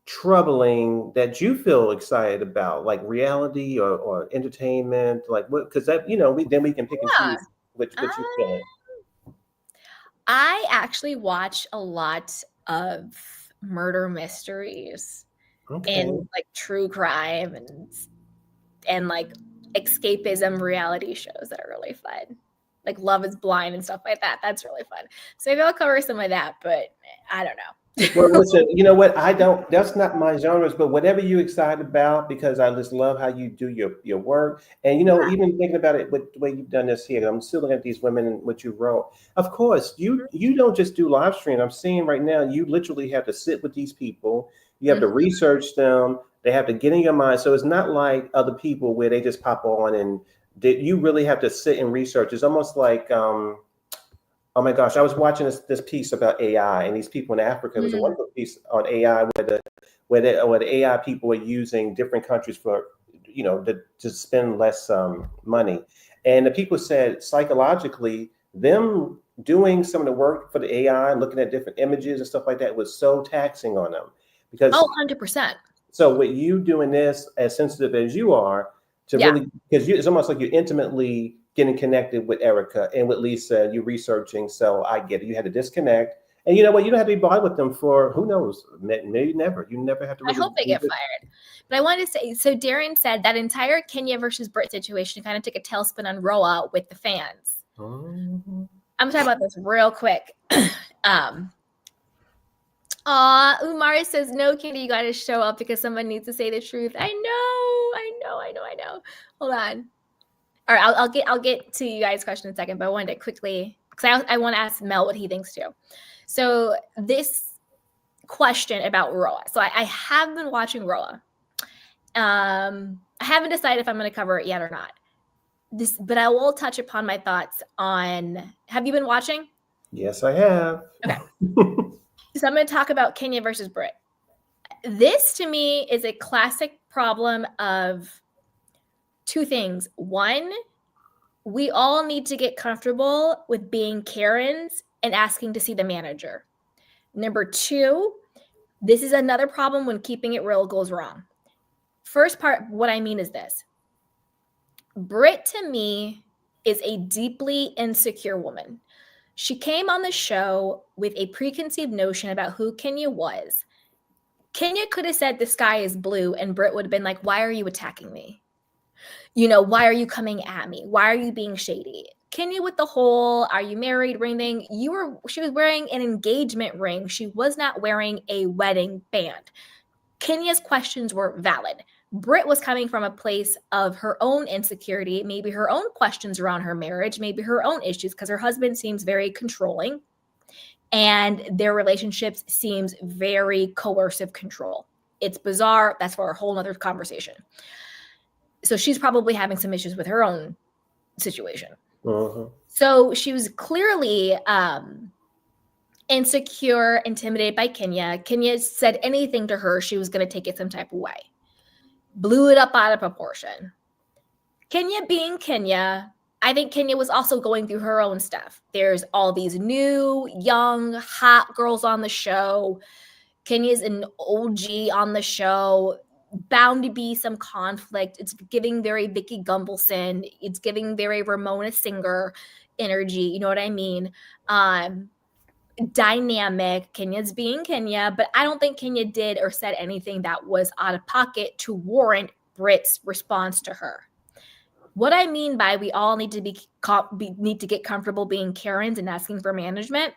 troubling, that you feel excited about, like reality or entertainment, like what? Because that then we can pick and choose what you feel. I actually watch a lot of murder mysteries and like true crime and like escapism reality shows that are really fun. Like Love is Blind and stuff like that. That's really fun. So maybe I'll cover some of that, but I don't know. Well, listen, you know what? That's not my genres, but whatever you're excited about, because I just love how you do your work. And, even thinking about it with the way you've done this here, I'm still looking at these women and what you wrote. Of course, you don't just do live stream. I'm seeing right now, you literally have to sit with these people. You have to research them. They have to get in your mind. So it's not like other people where they just pop on and you really have to sit and research. It's almost like, oh my gosh, I was watching this piece about AI, and these people in Africa. It was a wonderful piece on AI where the AI people are using different countries for, to spend less money. And the people said psychologically, them doing some of the work for the AI, looking at different images and stuff like that, was so taxing on them. Because 100%. So with you doing this, as sensitive as you are, really, because it's almost like you're intimately getting connected with Erika and with Lisa, you're researching. So I get it. You had to disconnect. And you know what? You don't have to be bothered with them for, who knows, maybe never. You never have to. I hope they get fired. But I wanted to say, so Darren said that entire Kenya versus Brit situation kind of took a tailspin on Roa with the fans. Mm-hmm. I'm talking about this real quick. Umari says, no, Candy, you got to show up because someone needs to say the truth. I know. Hold on. All right, I'll get to you guys' question in a second, but I wanted to quickly, because I want to ask Mel what he thinks too. So this question about Roa. So I have been watching Roa. I haven't decided if I'm going to cover it yet or not. But I will touch upon my thoughts on. Have you been watching? Yes, I have. Okay. So I'm going to talk about Kenya versus Brit. This to me is a classic problem of two things. One, we all need to get comfortable with being Karens and asking to see the manager. Number two, this is another problem when keeping it real goes wrong. First part, what I mean is this. Brit to me is a deeply insecure woman. She came on the show with a preconceived notion about who Kenya was. Kenya could have said the sky is blue and Brit would have been like, why are you attacking me? Why are you coming at me? Why are you being shady? Kenya with the whole "are you married" ring thing, she was wearing an engagement ring. She was not wearing a wedding band. Kenya's questions were valid. Britt was coming from a place of her own insecurity, maybe her own questions around her marriage, maybe her own issues, because her husband seems very controlling and their relationships seems very coercive control. It's bizarre. That's for a whole other conversation. So she's probably having some issues with her own situation. So she was clearly insecure, intimidated by Kenya. Kenya said anything to her, she was going to take it some type of way. Blew it up out of proportion. Kenya being Kenya, I think Kenya was also going through her own stuff. There's all these new, young, hot girls on the show. Kenya's an OG on the show. Bound to be some conflict. It's giving very Vicky Gumbelson. It's giving very Ramona Singer energy. You know what I mean? Dynamic. Kenya's being Kenya, but I don't think Kenya did or said anything that was out of pocket to warrant Britt's response to her. What I mean by we all need to need to get comfortable being Karens and asking for management.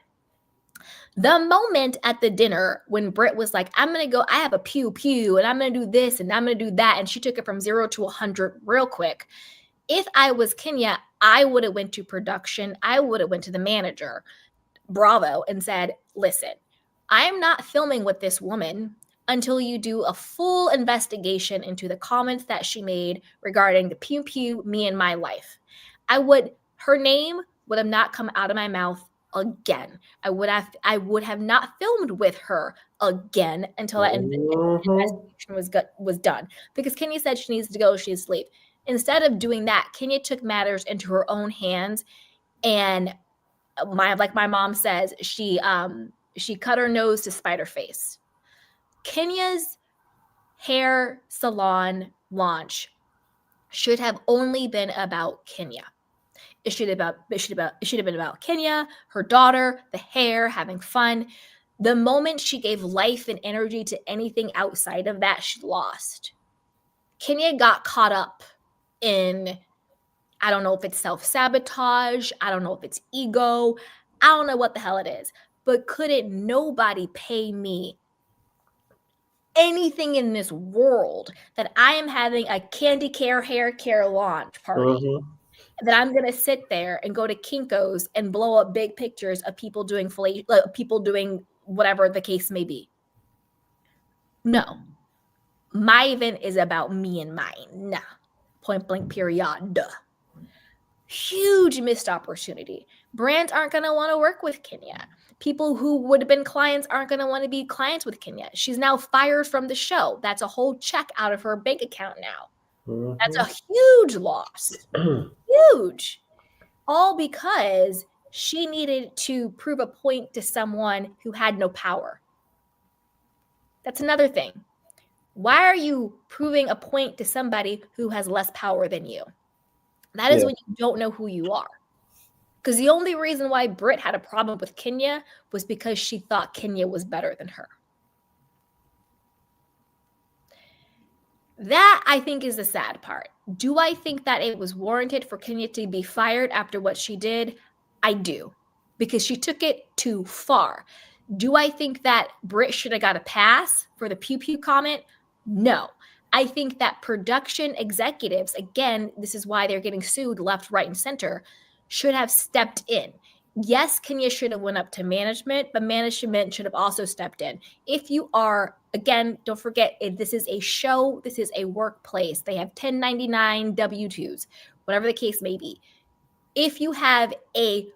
The moment at the dinner when Britt was like, I'm going to go, I have a pew pew and I'm going to do this and I'm going to do that. And she took it from 0 to 100 real quick. If I was Kenya, I would have went to production. I would have went to the manager, Bravo, and said, listen, I'm not filming with this woman until you do a full investigation into the comments that she made regarding the pew pew, me and my life. Her name would have not come out of my mouth again. I would have not filmed with her again until that investigation was done. Because Kenya said she needs to go, she's asleep. Instead of doing that, Kenya took matters into her own hands, and like my mom says, she cut her nose to spite her face. Kenya's hair salon launch should have only been about Kenya. It should have been about Kenya, her daughter, the hair, having fun. The moment she gave life and energy to anything outside of that, she lost. Kenya got caught up in, I don't know if it's self-sabotage, I don't know if it's ego, I don't know what the hell it is, but couldn't nobody pay me anything in this world that I am having a candy care hair care launch party, that I'm going to sit there and go to Kinko's and blow up big pictures of people doing whatever the case may be. No. My event is about me and mine. Nah. Point blank period. Duh. Huge missed opportunity. Brands aren't going to want to work with Kenya. People who would have been clients aren't going to want to be clients with Kenya. She's now fired from the show. That's a whole check out of her bank account now. That's a huge loss. Huge. All because she needed to prove a point to someone who had no power. That's another thing. Why are you proving a point to somebody who has less power than you? That is when you don't know who you are. Because the only reason why Britt had a problem with Kenya was because she thought Kenya was better than her. That, I think, is the sad part. Do I think that it was warranted for Kenya to be fired after what she did? I do. Because she took it too far. Do I think that Britt should have got a pass for the pew pew comment? No. I think that production executives, again, this is why they're getting sued left, right, and center, should have stepped in. Yes, Kenya should have went up to management, but management should have also stepped in. If you are, again, don't forget, if this is a show, this is a workplace. They have 1099 W-2s, whatever the case may be. If you have a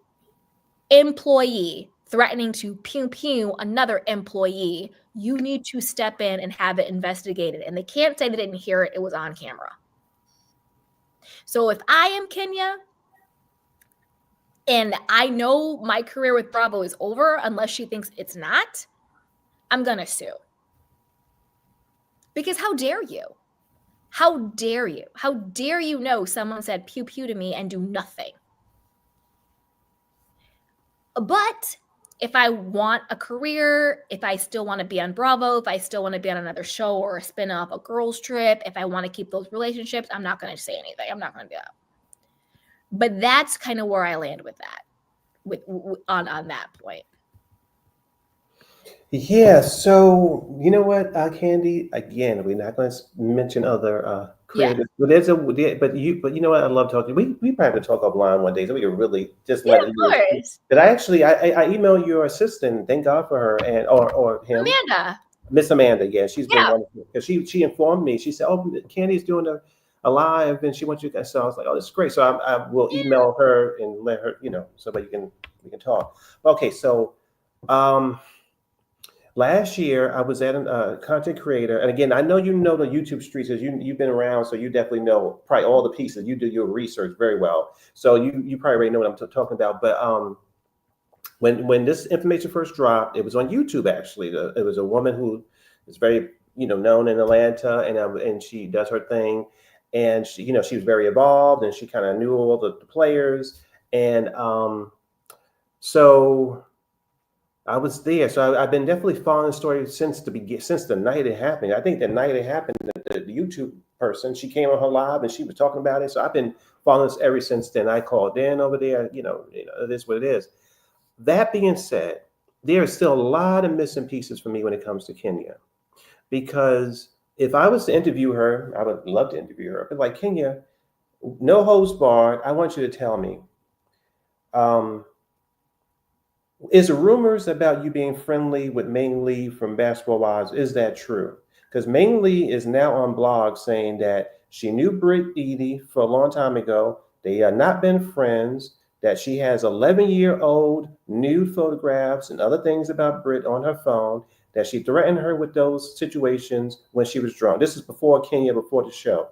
employee threatening to pew pew another employee, you need to step in and have it investigated. And they can't say they didn't hear it. It was on camera. So if I am Kenya, and I know my career with Bravo is over unless she thinks it's not, I'm going to sue. Because how dare you? How dare you? How dare you know someone said pew pew to me and do nothing? But if I want a career, if I still want to be on Bravo, if I still want to be on another show or a spin-off, a girls trip, if I want to keep those relationships, I'm not going to say anything. I'm not going to do that. But that's kind of where I land with that, on that point. Yeah, so you know what, Candy? Again, we're not going to mention other creators, but but you know what? I love talking. We probably could talk offline one day, so we can really just let Of it. course. But I emailed your assistant. Thank God for her and or him, Amanda. Miss Amanda. Yeah, she's been Yeah. wonderful because she informed me. She said, "Oh, Candy's doing a live, and she wants you guys." So I was like, "Oh, this is great." So I will email her and let her, so that we can talk. Okay, so. Last year, I was at a content creator, and again, I know the YouTube streets, as you've been around, so you definitely know probably all the pieces. You do your research very well, so you probably already know what I'm talking about. But when this information first dropped, it was on YouTube. Actually, it was a woman who is very known in Atlanta, and she does her thing, and she was very evolved, and she kind of knew all the players, and so. I was there, so I've been definitely following the story since the night it happened. I think the night it happened, the YouTube person, she came on her live and she was talking about it. So I've been following this ever since then. I called in over there. It is what it is. That being said, there is still a lot of missing pieces for me when it comes to Kenya, because if I was to interview her, I would love to interview her. But like, Kenya, no holds barred. I want you to tell me. Is the rumors about you being friendly with Ming Lee from Basketball Wives, is that true? Because Ming Lee is now on blog saying that she knew Britt Edie for a long time ago. They have not been friends, that she has 11-year-old nude photographs and other things about Britt on her phone, that she threatened her with those situations when she was drunk. This is before Kenya, before the show.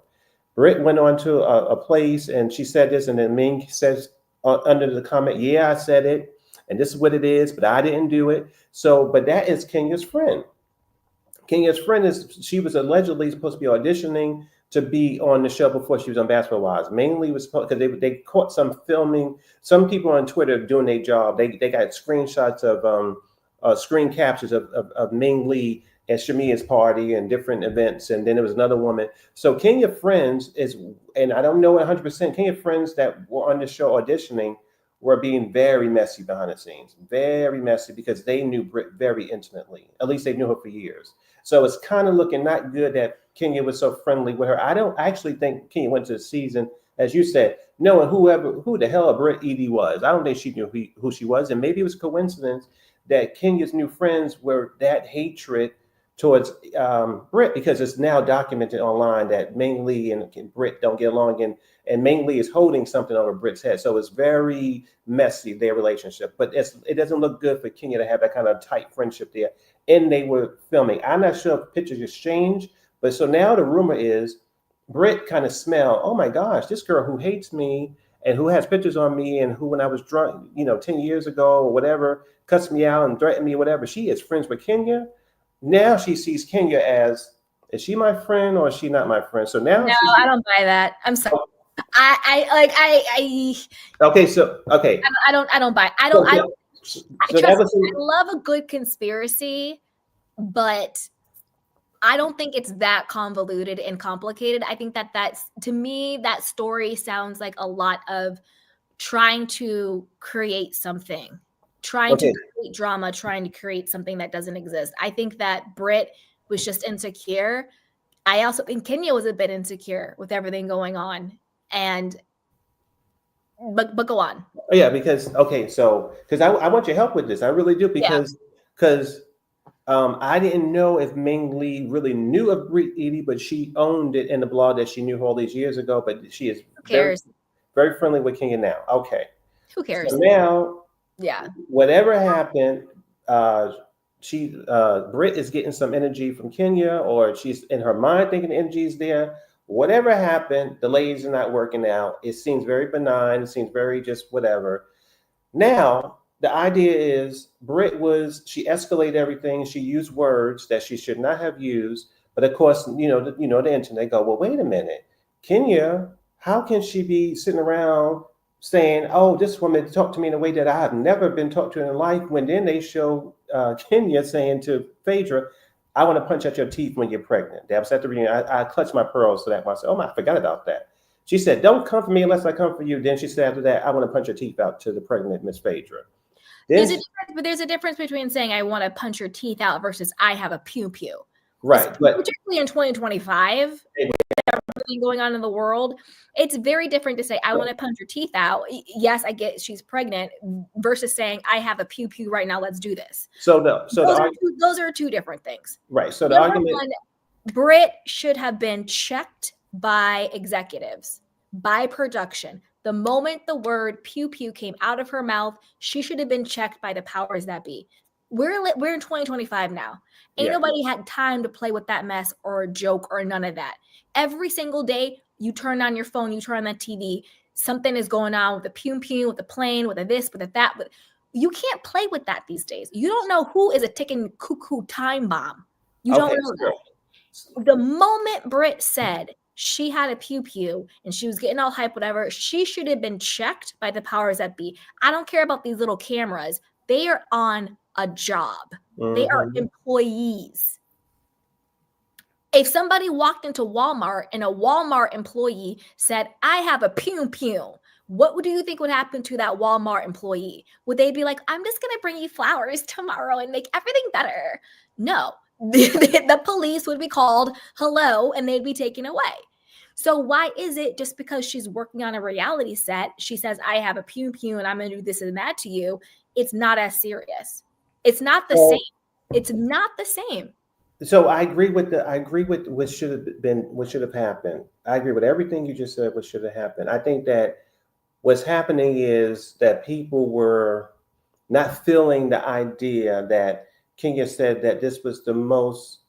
Britt went on to a place and she said this, and then Ming says under the comment, "Yeah, I said it. And this is what it is, but I didn't do it." So, but that is Kenya's friend. Kenya's friend she was allegedly supposed to be auditioning to be on the show before she was on Basketball Wives. Mainly was because they caught some filming. Some people on Twitter doing their job. They got screenshots of screen captures of Ming Lee at Shamia's party and different events. And then there was another woman. So Kenya friends and I don't know 100%, Kenya friends that were on the show auditioning were being very messy behind the scenes, very messy, because they knew Britt very intimately. At least they knew her for years. So it's kind of looking not good that Kenya was so friendly with her. I don't actually think Kenya went to the season, as you said, knowing who the hell Britt Edie was. I don't think she knew who she was. And maybe it was coincidence that Kenya's new friends were that hatred towards Britt, because it's now documented online that Ming Lee and Britt don't get along, and Ming Lee is holding something over Britt's head. So it's very messy, their relationship. But it doesn't look good for Kenya to have that kind of tight friendship there. And they were filming. I'm not sure if pictures exchanged, but so now the rumor is Britt kind of smelled, oh my gosh, this girl who hates me and who has pictures on me and who, when I was drunk, 10 years ago or whatever, cussed me out and threatened me or whatever, she is friends with Kenya. Now she sees Kenya as, is she my friend or is she not my friend? So now I don't buy that. I'm sorry. Okay, so okay. I don't buy. I love a good conspiracy, but I don't think it's that convoluted and complicated. I think that's, to me, that story sounds like a lot of trying to create something, trying to create drama, trying to create something that doesn't exist. I think that Britt was just insecure. I also think Kenya was a bit insecure with everything going on. But go on. Yeah, because I want your help with this. I really do, because I didn't know if Ming Lee really knew of Britt Edie, but she owned it in the blog that she knew her all these years ago. But she is very, very friendly with Kenya now. Okay. Who cares? So now, yeah, whatever happened, Britt is getting some energy from Kenya, or she's in her mind thinking the energy is there. Whatever happened, the ladies are not working out. It seems very benign. It seems very just whatever. Now, the idea is she escalated everything. She used words that she should not have used. But of course, the internet go, well, wait a minute. Kenya, how can she be sitting around saying, oh, this woman talked to me in a way that I have never been talked to in life, when then they show Kenya saying to Phaedra, I want to punch at your teeth when you're pregnant. That was at the reunion. I clutched my pearls to that one. I said, oh my, I forgot about that. She said, "Don't come for me unless I come for you." Then she said after that, "I want to punch your teeth out," to the pregnant Miss Phaedra. There's a difference between saying I want to punch your teeth out versus I have a pew pew. Right, but particularly in 2025, everything going on in the world, it's very different to say I want to punch your teeth out. Yes, I get she's pregnant versus saying I have a pew pew right now. Let's do this. Those are two different things. Right. So the Number argument, one, Brit should have been checked by executives, by production. The moment the word pew pew came out of her mouth, she should have been checked by the powers that be. We're in 2025 now. Ain't nobody had time to play with that mess or a joke or none of that. Every single day, you turn on your phone, you turn on that TV, something is going on with the pew pew, with the plane, with the this, with the that. But you can't play with that these days. You don't know who is a ticking cuckoo time bomb. You don't know that. The moment Brit said she had a pew pew and she was getting all hype, whatever, she should have been checked by the powers that be. I don't care about these little cameras. They are on a job. They are employees. If somebody walked into Walmart and a Walmart employee said, "I have a pew pew," what do you think would happen to that Walmart employee? Would they be like, "I'm just going to bring you flowers tomorrow and make everything better"? No. The police would be called, hello, and they'd be taken away. So why is it just because she's working on a reality set, she says, "I have a pew pew and I'm going to do this and that to you"? It's not as serious. It's not the same. It's not the same. So I agree with what should have happened. I agree with everything you just said, what should have happened. I think that what's happening is that people were not feeling the idea that Kenya said that this was the most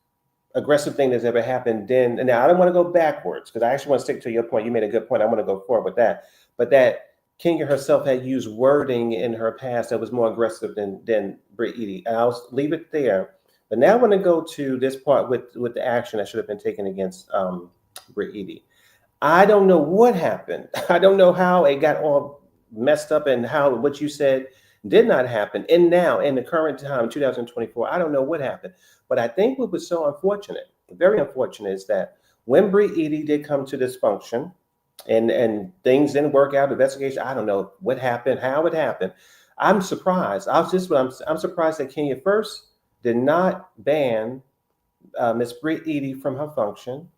aggressive thing that's ever happened. Then, and now I don't want to go backwards because I actually want to stick to your point. You made a good point. I want to go forward with that. But that Kenya herself had used wording in her past that was more aggressive than Brittany. And I'll leave it there. But now I want to go to this part with the action that should have been taken against Brittany. I don't know what happened. I don't know how it got all messed up and how what you said did not happen. And now in the current time, 2024, I don't know what happened. But I think what was so unfortunate, very unfortunate, is that when Brittany did come to this function and things didn't work out, investigation, I don't know what happened, how it happened. I'm surprised. I'm surprised that Kenya first did not ban Miss Brittany from her function.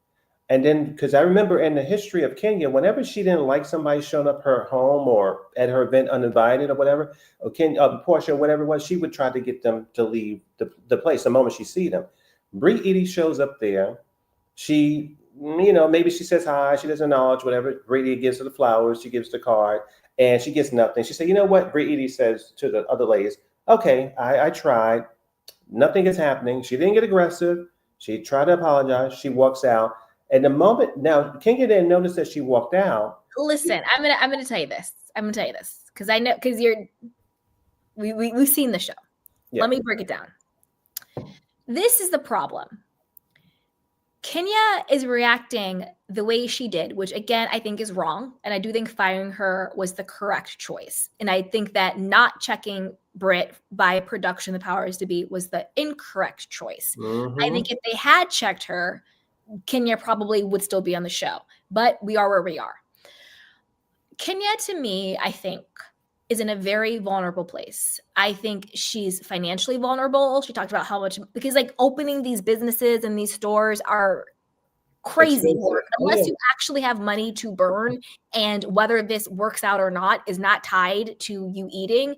And then, because I remember in the history of Kenya, whenever she didn't like somebody showing up her home or at her event uninvited or whatever, or Portia or whatever it was, she would try to get them to leave the place the moment she see them. Brittany shows up there. She, maybe she says hi, she doesn't acknowledge whatever. Brittany gives her the flowers, she gives the card, and she gets nothing. She said, "You know what?" Brittany says to the other ladies, "Okay, I tried. Nothing is happening." She didn't get aggressive. She tried to apologize. She walks out. And the moment now, Kenya didn't notice that she walked out. Listen, I'm gonna tell you this. I'm gonna tell you this because I know because we've seen the show. Yeah. Let me break it down. This is the problem. Kenya is reacting the way she did, which again I think is wrong, and I do think firing her was the correct choice. And I think that not checking Brit by production, the powers to be, was the incorrect choice. I think if they had checked her, Kenya probably would still be on the show, but we are where we are. Kenya, to me, I think, is in a very vulnerable place. I think she's financially vulnerable. She talked about how much, because like opening these businesses and these stores are crazy work unless you actually have money to burn, and whether this works out or not is not tied to you eating.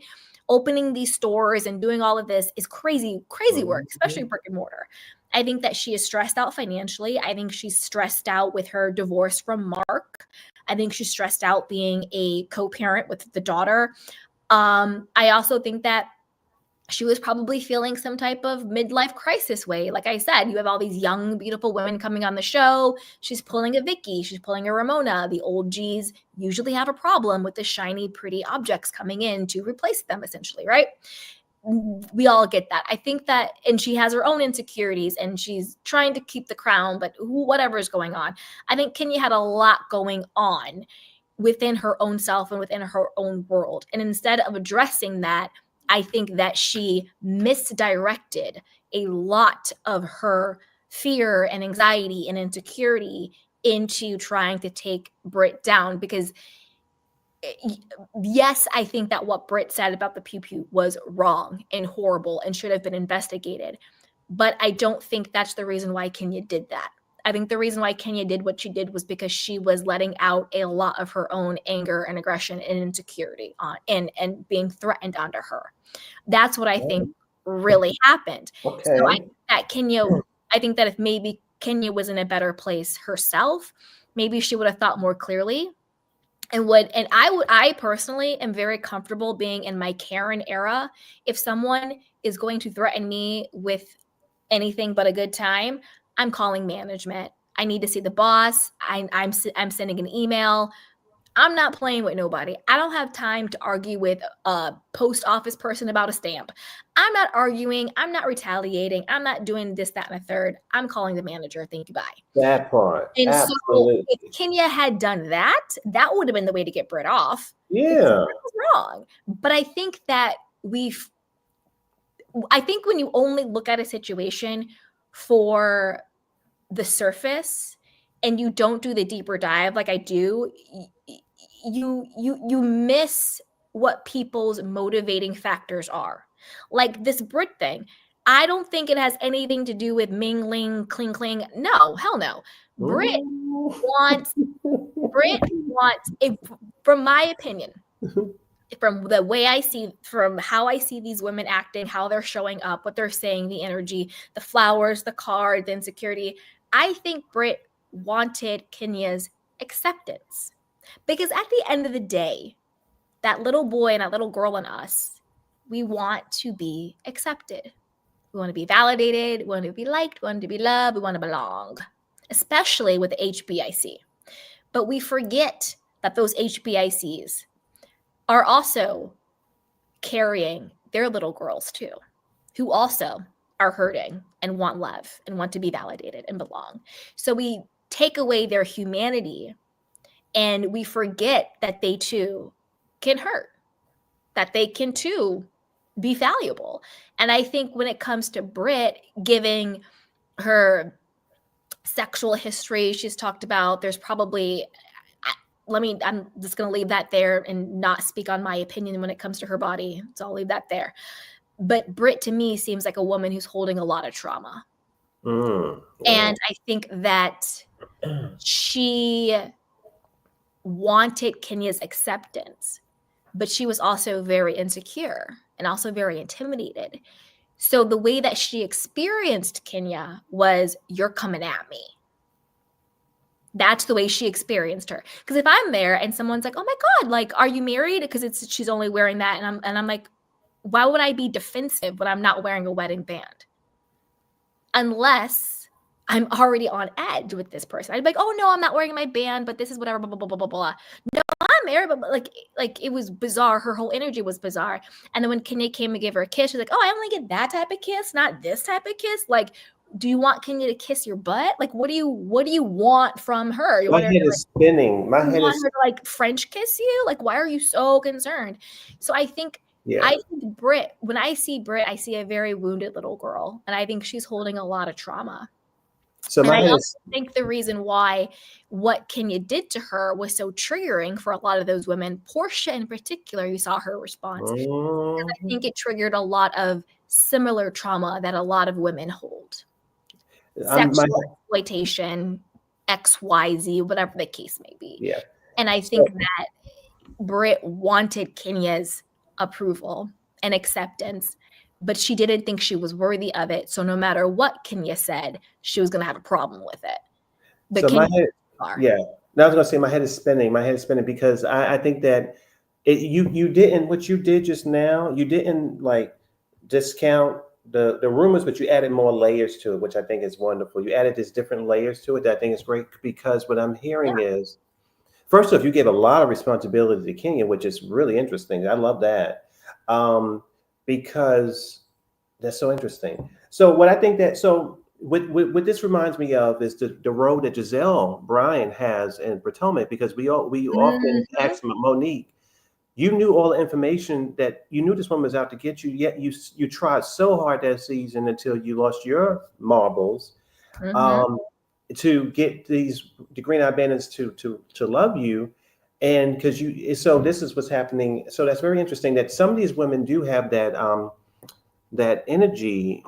Opening these stores and doing all of this is crazy work, especially brick and mortar. I think that she is stressed out financially. I think she's stressed out with her divorce from Mark. I think she's stressed out being a co-parent with the daughter. I also think that she was probably feeling some type of midlife crisis way. Like I said, you have all these young, beautiful women coming on the show. She's pulling a Vicky. She's pulling a Ramona. The old G's usually have a problem with the shiny, pretty objects coming in to replace them, essentially, right? We all get that. I think that, and she has her own insecurities and she's trying to keep the crown, but whatever is going on. I think Kenya had a lot going on within her own self and within her own world. And instead of addressing that, I think that she misdirected a lot of her fear and anxiety and insecurity into trying to take Britt down, because yes, I think that what Britt said about the pew pew was wrong and horrible and should have been investigated. But I don't think that's the reason why Kenya did that. I think the reason why Kenya did what she did was because she was letting out a lot of her own anger and aggression and insecurity on and being threatened onto her. That's what I think really happened. Okay. So I think that if maybe Kenya was in a better place herself, maybe she would have thought more clearly. I personally am very comfortable being in my Karen era. If someone is going to threaten me with anything but a good time, I'm calling management. I need to see the boss. I'm sending an email. I'm not playing with nobody. I don't have time to argue with a post office person about a stamp. I'm not arguing. I'm not retaliating. I'm not doing this, that, and a third. I'm calling the manager. Thank you. Bye. That part. And Absolutely. so if Kenya had done that, that would have been the way to get Britt off. Yeah. That was wrong. But I think that I think when you only look at a situation for the surface and you don't do the deeper dive like I do, you miss what people's motivating factors are. Like this Brit thing, I don't think it has anything to do with mingling, cling cling. No, hell no. Brit wants, from my opinion, from the way I see, from how I see these women acting, how they're showing up, what they're saying, the energy, the flowers, the card, the insecurity, I think Brit wanted Kenya's acceptance. Because at the end of the day, that little boy and that little girl in us, we want to be accepted. We want to be validated. We want to be liked. We want to be loved. We want to belong, especially with the HBIC. But we forget that those HBICs are also carrying their little girls too, who also are hurting and want love and want to be validated and belong. So we take away their humanity and we forget that they too can hurt, that they can too be valuable. And I think when it comes to Brit giving her sexual history, she's talked about, there's probably, I'm just going to leave that there and not speak on my opinion when it comes to her body. So I'll leave that there. But Brit to me seems like a woman who's holding a lot of trauma. And I think that she wanted Kenya's acceptance, but she was also very insecure and also very intimidated. So the way that she experienced Kenya was, you're coming at me. That's the way she experienced her. Because if I'm there and someone's like, oh my God, like, are you married? Because she's only wearing that. And I'm like, why would I be defensive when I'm not wearing a wedding band? Unless I'm already on edge with this person. I'd be like, oh no, I'm not wearing my band, but this is whatever, blah, blah, blah, blah, blah. No, I'm married, but like it was bizarre. Her whole energy was bizarre. And then when Kenya came to give her a kiss, she's like, oh, I only get that type of kiss, not this type of kiss. Like, do you want Kenya to kiss your butt? Like, what do you want from her? You My want her head to, is spinning. My head want is her to like French kiss you? Like, why are you so concerned? So I think Brit, when I see Brit, I see a very wounded little girl. And I think she's holding a lot of trauma. So and I also think the reason why what Kenya did to her was so triggering for a lot of those women, Portia in particular, you saw her response. Because I think it triggered a lot of similar trauma that a lot of women hold. Sexual exploitation, XYZ, whatever the case may be. Yeah. And I think that Brit wanted Kenya's approval and acceptance, but she didn't think she was worthy of it. So no matter what Kenya said, she was going to have a problem with it. But so my head, now I was going to say my head is spinning. My head is spinning because I think that you didn't, what you did just now, you didn't like discount the rumors, but you added more layers to it, which I think is wonderful. You added these different layers to it that I think is great, because what I'm hearing is, first off, you gave a lot of responsibility to Kenya, which is really interesting. I love that. Because that's so interesting. So what I think that, so what this reminds me of is the role that Giselle Bryan has in Potomac, because we often ask Monique, you knew all the information, that you knew this woman was out to get you, yet you tried so hard that season until you lost your marbles. to get these green eye bandits to love you. And because so this is what's happening. So that's very interesting that some of these women do have that energy.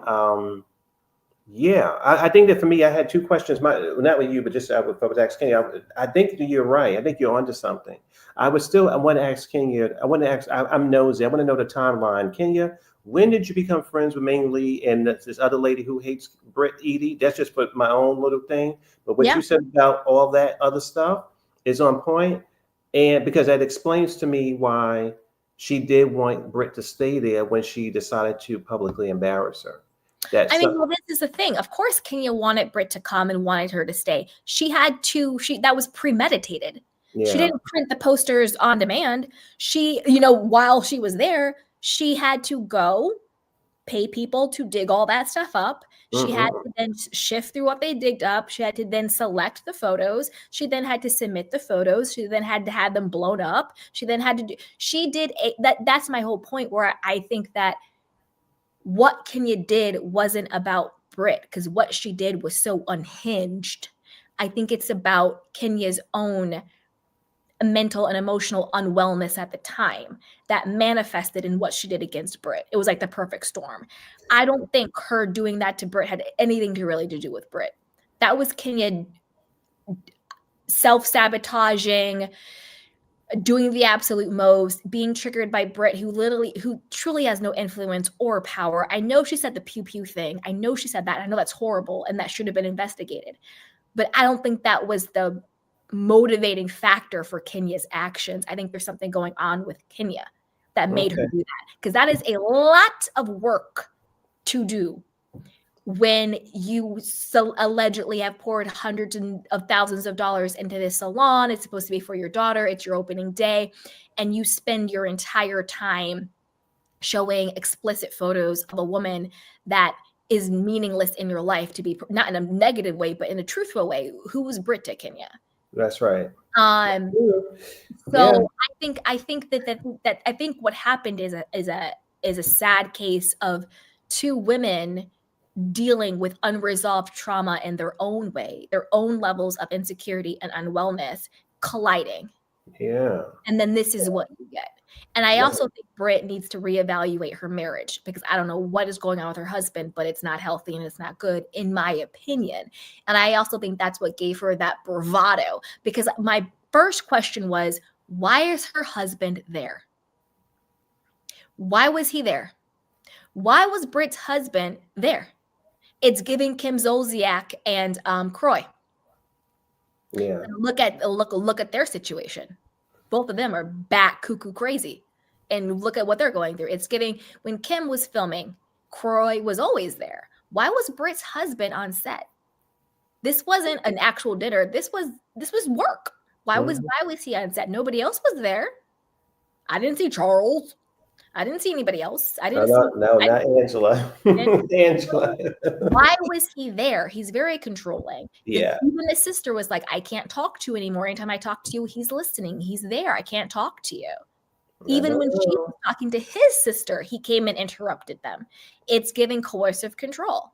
Yeah, I think that for me, I had two questions. Not with you, but just I was asking you. I think that you're right. I think you're onto something. I want to ask Kenya. I'm nosy. I want to know the timeline. Kenya, when did you become friends with Ming Lee and this other lady who hates Britt Edie? That's just for my own little thing. But what you said about all that other stuff is on point. And because that explains to me why she did want Britt to stay there when she decided to publicly embarrass her. Well, this is the thing. Of course, Kenya wanted Britt to come and wanted her to stay. That was premeditated. Yeah. She didn't print the posters on demand. She, while she was there, she had to go pay people to dig all that stuff up. She had to then shift through what they digged up. She had to then select the photos. She then had to submit the photos. She then had to have them blown up. She then had to that's my whole point, where I think that what Kenya did wasn't about Britt, because what she did was so unhinged. I think it's about Kenya's own mental and emotional unwellness at the time that manifested in what she did against Britt. It was like the perfect storm. I don't think her doing that to Britt had anything to do with Britt. That was Kenya self-sabotaging, doing the absolute most, being triggered by Britt, who truly has no influence or power. I know she said the pew pew thing. I know she said that. I know that's horrible and that should have been investigated. But I don't think that was the motivating factor for Kenya's actions. I think there's something going on with Kenya that made her do that. Because that is a lot of work to do when you allegedly have poured hundreds of thousands of dollars into this salon. It's supposed to be for your daughter. It's your opening day. And you spend your entire time showing explicit photos of a woman that is meaningless in your life, to be not in a negative way, but in a truthful way. Who was Britt to Kenya? That's right. So yeah. I think that what happened is a sad case of two women dealing with unresolved trauma in their own way, their own levels of insecurity and unwellness colliding. Yeah. And then this is what you get. And I also think Britt needs to reevaluate her marriage, because I don't know what is going on with her husband, but it's not healthy and it's not good, in my opinion. And I also think that's what gave her that bravado, because my first question was, why is her husband there? Why was he there? Why was Britt's husband there? It's giving Kim Zolciak and Croy. Yeah. Look at their situation. Both of them are bat cuckoo crazy. And look at what they're going through. It's giving, when Kim was filming, Croy was always there. Why was Britt's husband on set? This wasn't an actual dinner. This was work. Why was he on set? Nobody else was there. I didn't see Charles. I didn't see anybody else. Not Angela. Angela. Why was he there? He's very controlling. Yeah. Even the sister was like, I can't talk to you anymore. Anytime I talk to you, he's listening. He's there. I can't talk to you. Even when she was talking to his sister, he came and interrupted them. It's giving coercive control.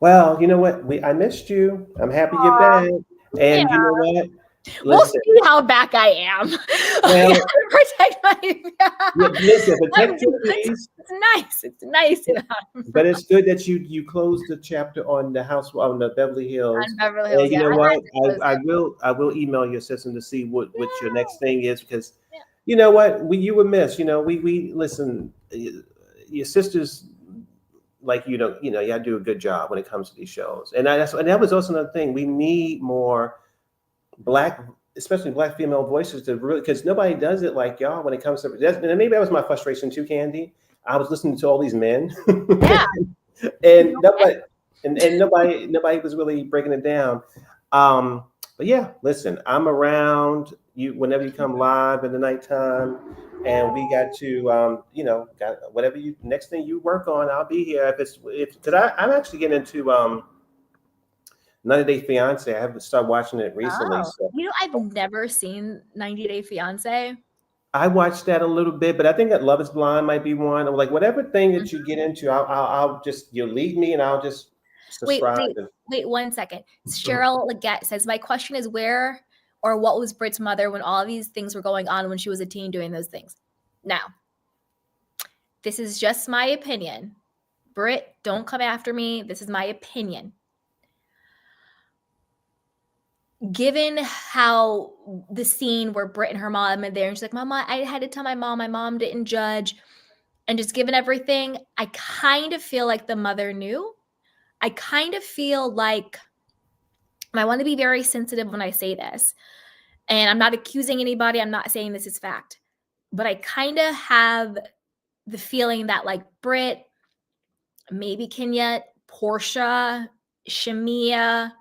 Well, you know what? I missed you. I'm happy you're back. And you know what? We'll see how back I am. Well, protect my protect your peace. It's nice. But it's good that you closed the chapter on the house on the Beverly Hills. On Beverly Hills. And you know what? I will email your assistant to see what your next thing is, because you know what? You were missed. We listen. Your sisters, like you do a good job when it comes to these shows, and that was also another thing. We need more especially black female voices to really, because nobody does it like y'all when it comes to and maybe that was my frustration too, Candy. I was listening to all these men, and nobody was really breaking it down. But yeah, listen, I'm around you whenever you come live in the nighttime, and we got to got whatever next thing you work on, I'll be here. Because I'm actually getting into 90 Day Fiance. I haven't started watching it recently. Oh. So. I've never seen 90 Day Fiance. I watched that a little bit, but I think that Love Is Blind might be one. Or like whatever thing that you get into, I'll just, you'll lead me and I'll just subscribe. Wait 1 second. Cheryl Leggett says, my question is where or what was Britt's mother when all these things were going on when she was a teen doing those things? Now, this is just my opinion. Britt, don't come after me. This is my opinion. Given how the scene where Britt and her mom are there, and she's like, Mama, I had to tell my mom didn't judge. And just given everything, I kind of feel like the mother knew. I kind of feel like, and I want to be very sensitive when I say this, and I'm not accusing anybody. I'm not saying this is fact, but I kind of have the feeling that like Britt, maybe Kenya, Portia, Shamia,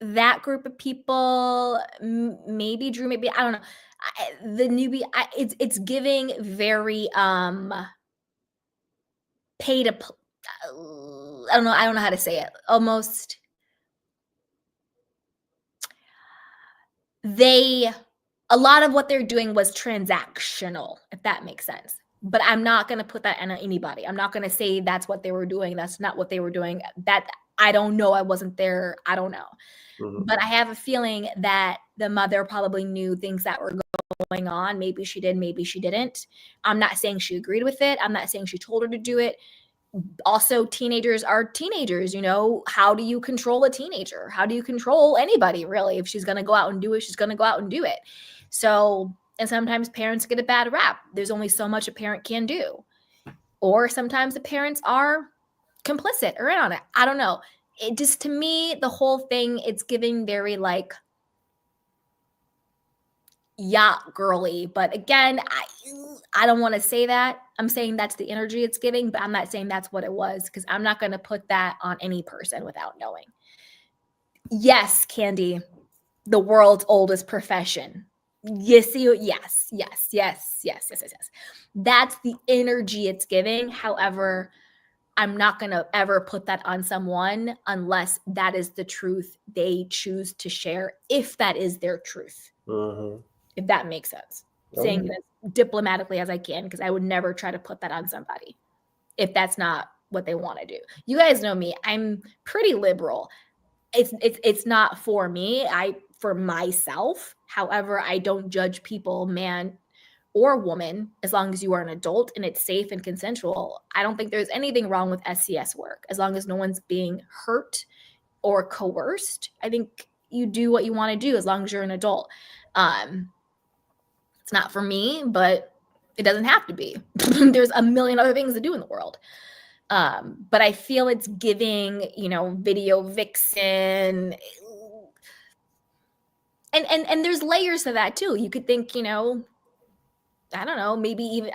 that group of people, maybe Drew, maybe, I don't know. The newbie, it's giving very pay to, I don't know how to say it. Almost, a lot of what they're doing was transactional, if that makes sense. But I'm not going to put that on anybody. I'm not going to say that's what they were doing. That's not what they were doing. That I don't know. I wasn't there. I don't know. Mm-hmm. But I have a feeling that the mother probably knew things that were going on. Maybe she did, maybe she didn't. I'm not saying she agreed with it. I'm not saying she told her to do it. Also, teenagers are teenagers, you know. How do you control a teenager? How do you control anybody, really? If she's going to go out and do it, she's going to go out and do it. So, and sometimes parents get a bad rap. There's only so much a parent can do. Or sometimes the parents are complicit or in on it. I don't know. It just, to me, the whole thing, it's giving very like yacht girly. But again, I don't want to say that. I'm saying that's the energy it's giving, but I'm not saying that's what it was, because I'm not going to put that on any person without knowing. Yes, Candy, the world's oldest profession. Yes. That's the energy it's giving. However, I'm not going to ever put that on someone unless that is the truth they choose to share, if that is their truth. Mm-hmm. If that makes sense. Saying it as diplomatically as I can, because I would never try to put that on somebody if that's not what they want to do. You guys know me. I'm pretty liberal. It's not for me. For myself. However, I don't judge people, man or woman, as long as you are an adult and it's safe and consensual. I don't think there's anything wrong with SCS work, as long as no one's being hurt or coerced. I think you do what you want to do as long as you're an adult. It's not for me, but it doesn't have to be. There's a million other things to do in the world. But I feel it's giving, video vixen. And there's layers to that too. You could think, I don't know, maybe even,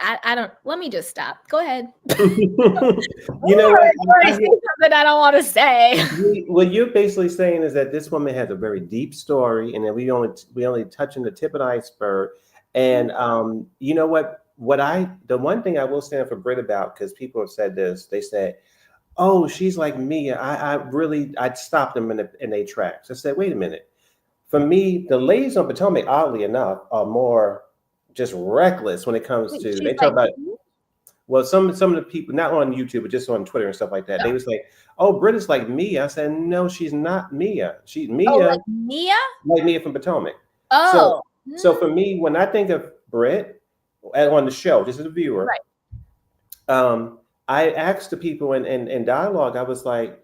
let me just stop. Go ahead. You know what? Something I don't want to say. What you're basically saying is that this woman has a very deep story, and that we only touching the tip of the iceberg. And you know what? The one thing I will stand for Britt about, because people have said this, they said, "Oh, she's like me." I'd stop them in their tracks. I said, "Wait a minute." For me, the ladies on Potomac, oddly enough, are more just reckless when it comes to. They talk about. Well, some of the people, not on YouTube, but just on Twitter and stuff like that, they was like, "Oh, Britt is like Mia." I said, "No, she's not Mia. She's Mia." Oh, like Mia? Like Mia from Potomac. Oh. So for me, when I think of Britt on the show, just as a viewer, right. I asked the people in dialogue, I was like,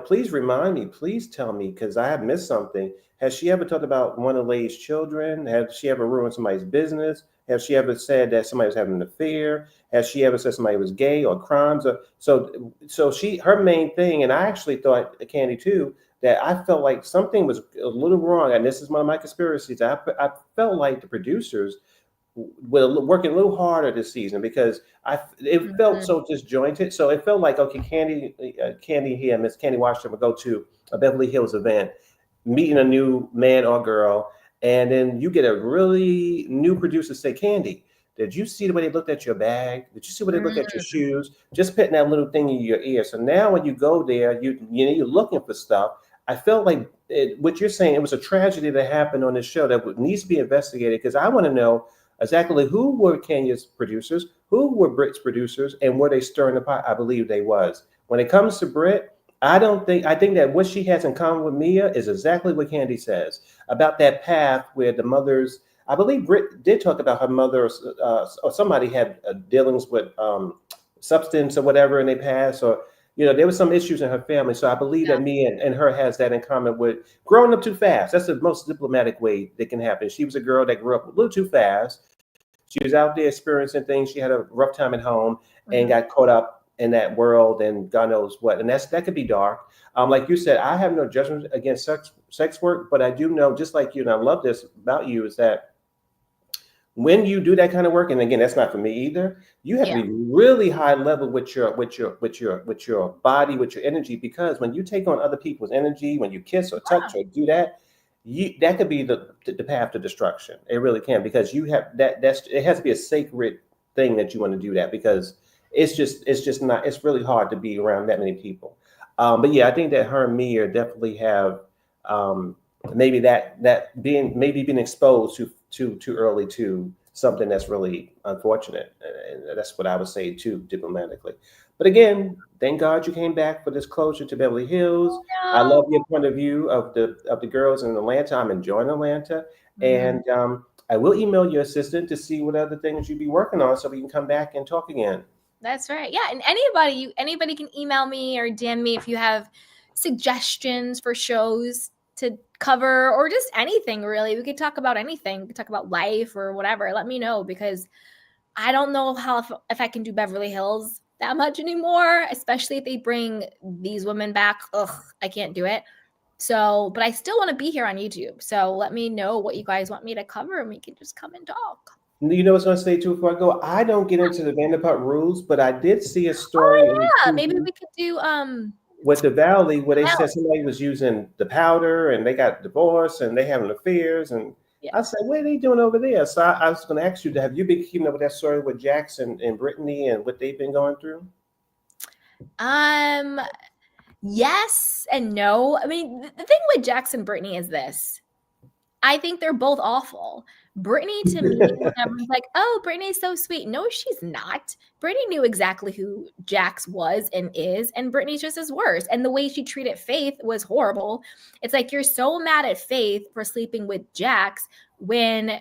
please remind me, please tell me, because I have missed something. Has she ever talked about one of the lady's children? Has she ever ruined somebody's business? Has she ever said that somebody was having an affair? Has she ever said somebody was gay or crimes? So her main thing, and I actually thought, Candy too, that I felt like something was a little wrong. And this is one of my conspiracies. I felt like the producers were working a little harder this season, because it felt so disjointed. So it felt like, okay, Candy here, Miss Candy Washington would go to a Beverly Hills event, meeting a new man or girl, and then you get a really new producer say, "Candy, did you see the way they looked at your bag? Did you see what they looked at your shoes?" Just putting that little thing in your ear. So now when you go there, you're looking for stuff. I felt like what you're saying, it was a tragedy that happened on this show that needs to be investigated, because I want to know exactly who were Kenya's producers, who were Britt's producers, and were they stirring the pot? I believe they was. When it comes to Britt, I think that what she has in common with Mia is exactly what Candy says about that path where the mothers, I believe Britt did talk about her mother, or somebody had dealings with substance or whatever in their past, or, there was some issues in her family. So I believe that Mia and her has that in common with growing up too fast. That's the most diplomatic way that can happen. She was a girl that grew up a little too fast. She was out there experiencing things. She had a rough time at home and got caught up in that world and God knows what. And that could be dark. Like you said, I have no judgment against sex work, but I do know, just like you, and I love this about you, is that when you do that kind of work, and again, that's not for me either, you have to be really high level with your body, with your energy, because when you take on other people's energy, when you kiss or touch or do that, that could be the path to destruction. It really can, because you have it has to be a sacred thing that you want to do that, because it's just not, it's really hard to be around that many people. But yeah, I think that her and me are definitely have maybe being exposed too early to something that's really unfortunate, and that's what I would say too, diplomatically. But again, thank God you came back for this closure to Beverly Hills. I love your point of view of the girls in Atlanta. I'm enjoying Atlanta, and I will email your assistant to see what other things you'd be working on, so we can come back and talk again. That's right. Yeah, and anybody can email me or DM me if you have suggestions for shows to cover, or just anything really. We could talk about anything. We could talk about life or whatever. Let me know, because I don't know if I can do Beverly Hills that much anymore, especially if they bring these women back. Ugh, I can't do it. So, but I still want to be here on YouTube. So let me know what you guys want me to cover, and we can just come and talk. You know what's going to say too before I go? I don't get into the Vanderpump Rules, but I did see a story. Oh yeah, maybe we could do with the Valley, where they said somebody was using the powder and they got divorced and they having affairs, and I said, what are they doing over there? So I was going to ask you, have you been keeping up with that story with Jackson and Brittany and what they've been going through? Yes and no. I mean, the thing with Jackson and Brittany is this. I think they're both awful. Brittany, to me, everyone's like, oh, Brittany's so sweet. No, she's not. Brittany knew exactly who Jax was and is, and Brittany's just as worse. And the way she treated Faith was horrible. It's like, you're so mad at Faith for sleeping with Jax when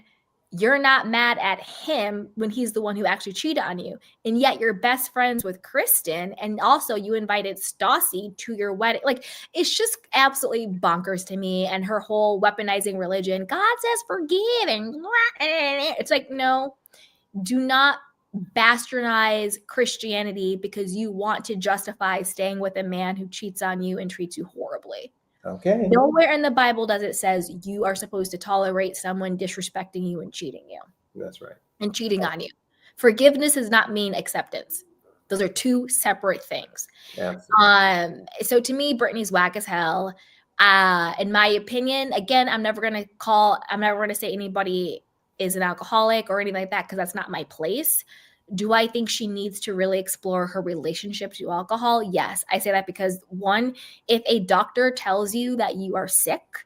you're not mad at him when he's the one who actually cheated on you. And yet you're best friends with Kristen. And also you invited Stassi to your wedding. Like, it's just absolutely bonkers to me. And her whole weaponizing religion. God says forgive. And it's like, no, do not bastardize Christianity because you want to justify staying with a man who cheats on you and treats you horribly. Okay. Nowhere in the Bible does it says you are supposed to tolerate someone disrespecting you and cheating you. That's right. And cheating on you. Forgiveness does not mean acceptance. Those are two separate things. Absolutely. So to me, Brittany's whack as hell. In my opinion, again, I'm never going to say anybody is an alcoholic or anything like that, because that's not my place. Do I think she needs to really explore her relationship to alcohol? Yes. I say that because, one, if a doctor tells you that you are sick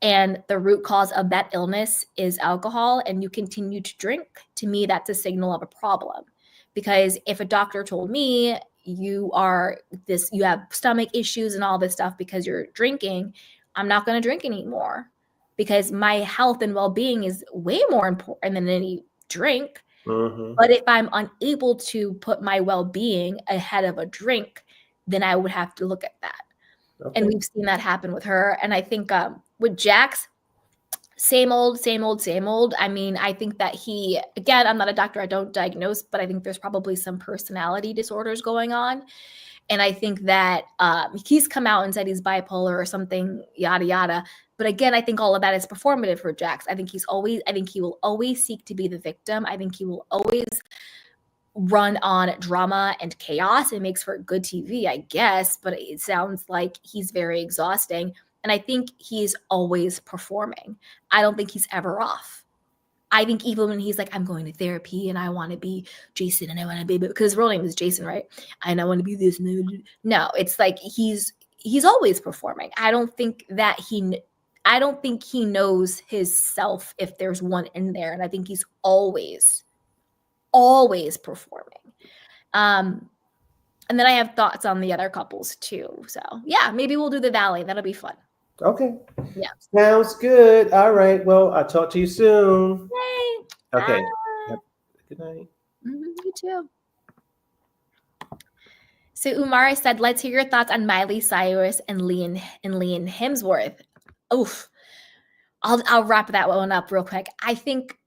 and the root cause of that illness is alcohol and you continue to drink, to me, that's a signal of a problem. Because if a doctor told me you have stomach issues and all this stuff because you're drinking, I'm not going to drink anymore, because my health and well-being is way more important than any drink. Mm-hmm. But if I'm unable to put my well-being ahead of a drink, then I would have to look at that. Okay. And we've seen that happen with her. And I think with Jax, same old. I mean, I think that again, I'm not a doctor, I don't diagnose, but I think there's probably some personality disorders going on. And I think that he's come out and said he's bipolar or something, yada, yada. But again, I think all of that is performative for Jax. I think he will always seek to be the victim. I think he will always run on drama and chaos. It makes for good TV, I guess, but it sounds like he's very exhausting. And I think he's always performing. I don't think he's ever off. I think even when he's like, I'm going to therapy and I want to be Jason and I want to be, because his real name is Jason, right? And I want to be this. No, it's like he's always performing. I don't think he knows his self if there's one in there. And I think he's always performing. And then I have thoughts on the other couples too. So yeah, maybe we'll do the Valley. That'll be fun. Okay. Yeah. Sounds good. All right. Well, I'll talk to you soon. Yay. Okay. Bye. Yep. Good night. You too. So Umar said, let's hear your thoughts on Miley Cyrus and Liam Hemsworth. Oof. I'll wrap that one up real quick. I think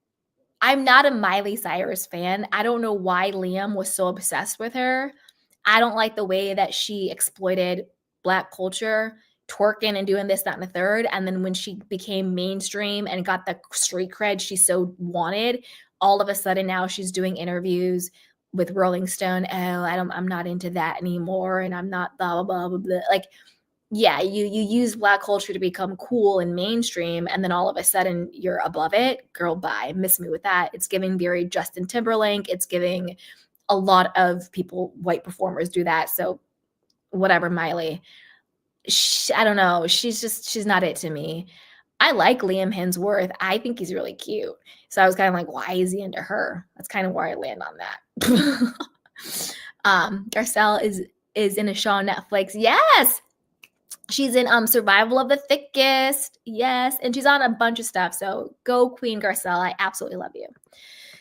I'm not a Miley Cyrus fan. I don't know why Liam was so obsessed with her. I don't like the way that she exploited Black culture, twerking and doing this, that, and the third. And then when she became mainstream and got the street cred she so wanted, all of a sudden now she's doing interviews with Rolling Stone. Oh, I'm not into that anymore. And I'm not blah, blah, blah, blah, blah. Like, yeah, you use Black culture to become cool and mainstream, and then all of a sudden you're above it. Girl, bye. Miss me with that. It's giving very Justin Timberlake. It's giving a lot of people, white performers, do that. So whatever, Miley. I don't know. She's not it to me. I like Liam Hemsworth. I think he's really cute. So I was kind of like, why is he into her? That's kind of where I land on that. Garcelle is in a show on Netflix. Yes. She's in Survival of the Thickest. Yes. And she's on a bunch of stuff. So go Queen Garcelle. I absolutely love you.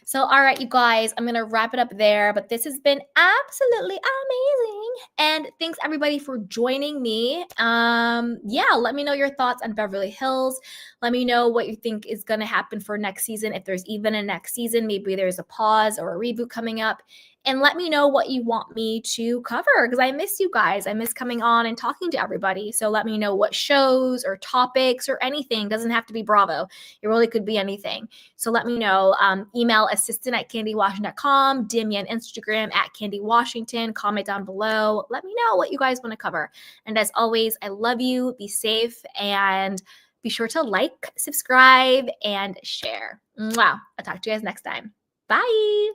So, all right, you guys, I'm going to wrap it up there. But this has been absolutely amazing. And thanks, everybody, for joining me. Yeah, let me know your thoughts on Beverly Hills. Let me know what you think is going to happen for next season. If there's even a next season, maybe there's a pause or a reboot coming up. And let me know what you want me to cover, because I miss you guys. I miss coming on and talking to everybody. So let me know what shows or topics or anything. Doesn't have to be Bravo. It really could be anything. So let me know. Email assistant@candywashington.com. DM me on Instagram @candywashington. Comment down below. Let me know what you guys want to cover. And as always, I love you. Be safe and be sure to like, subscribe, and share. Wow. I'll talk to you guys next time. Bye.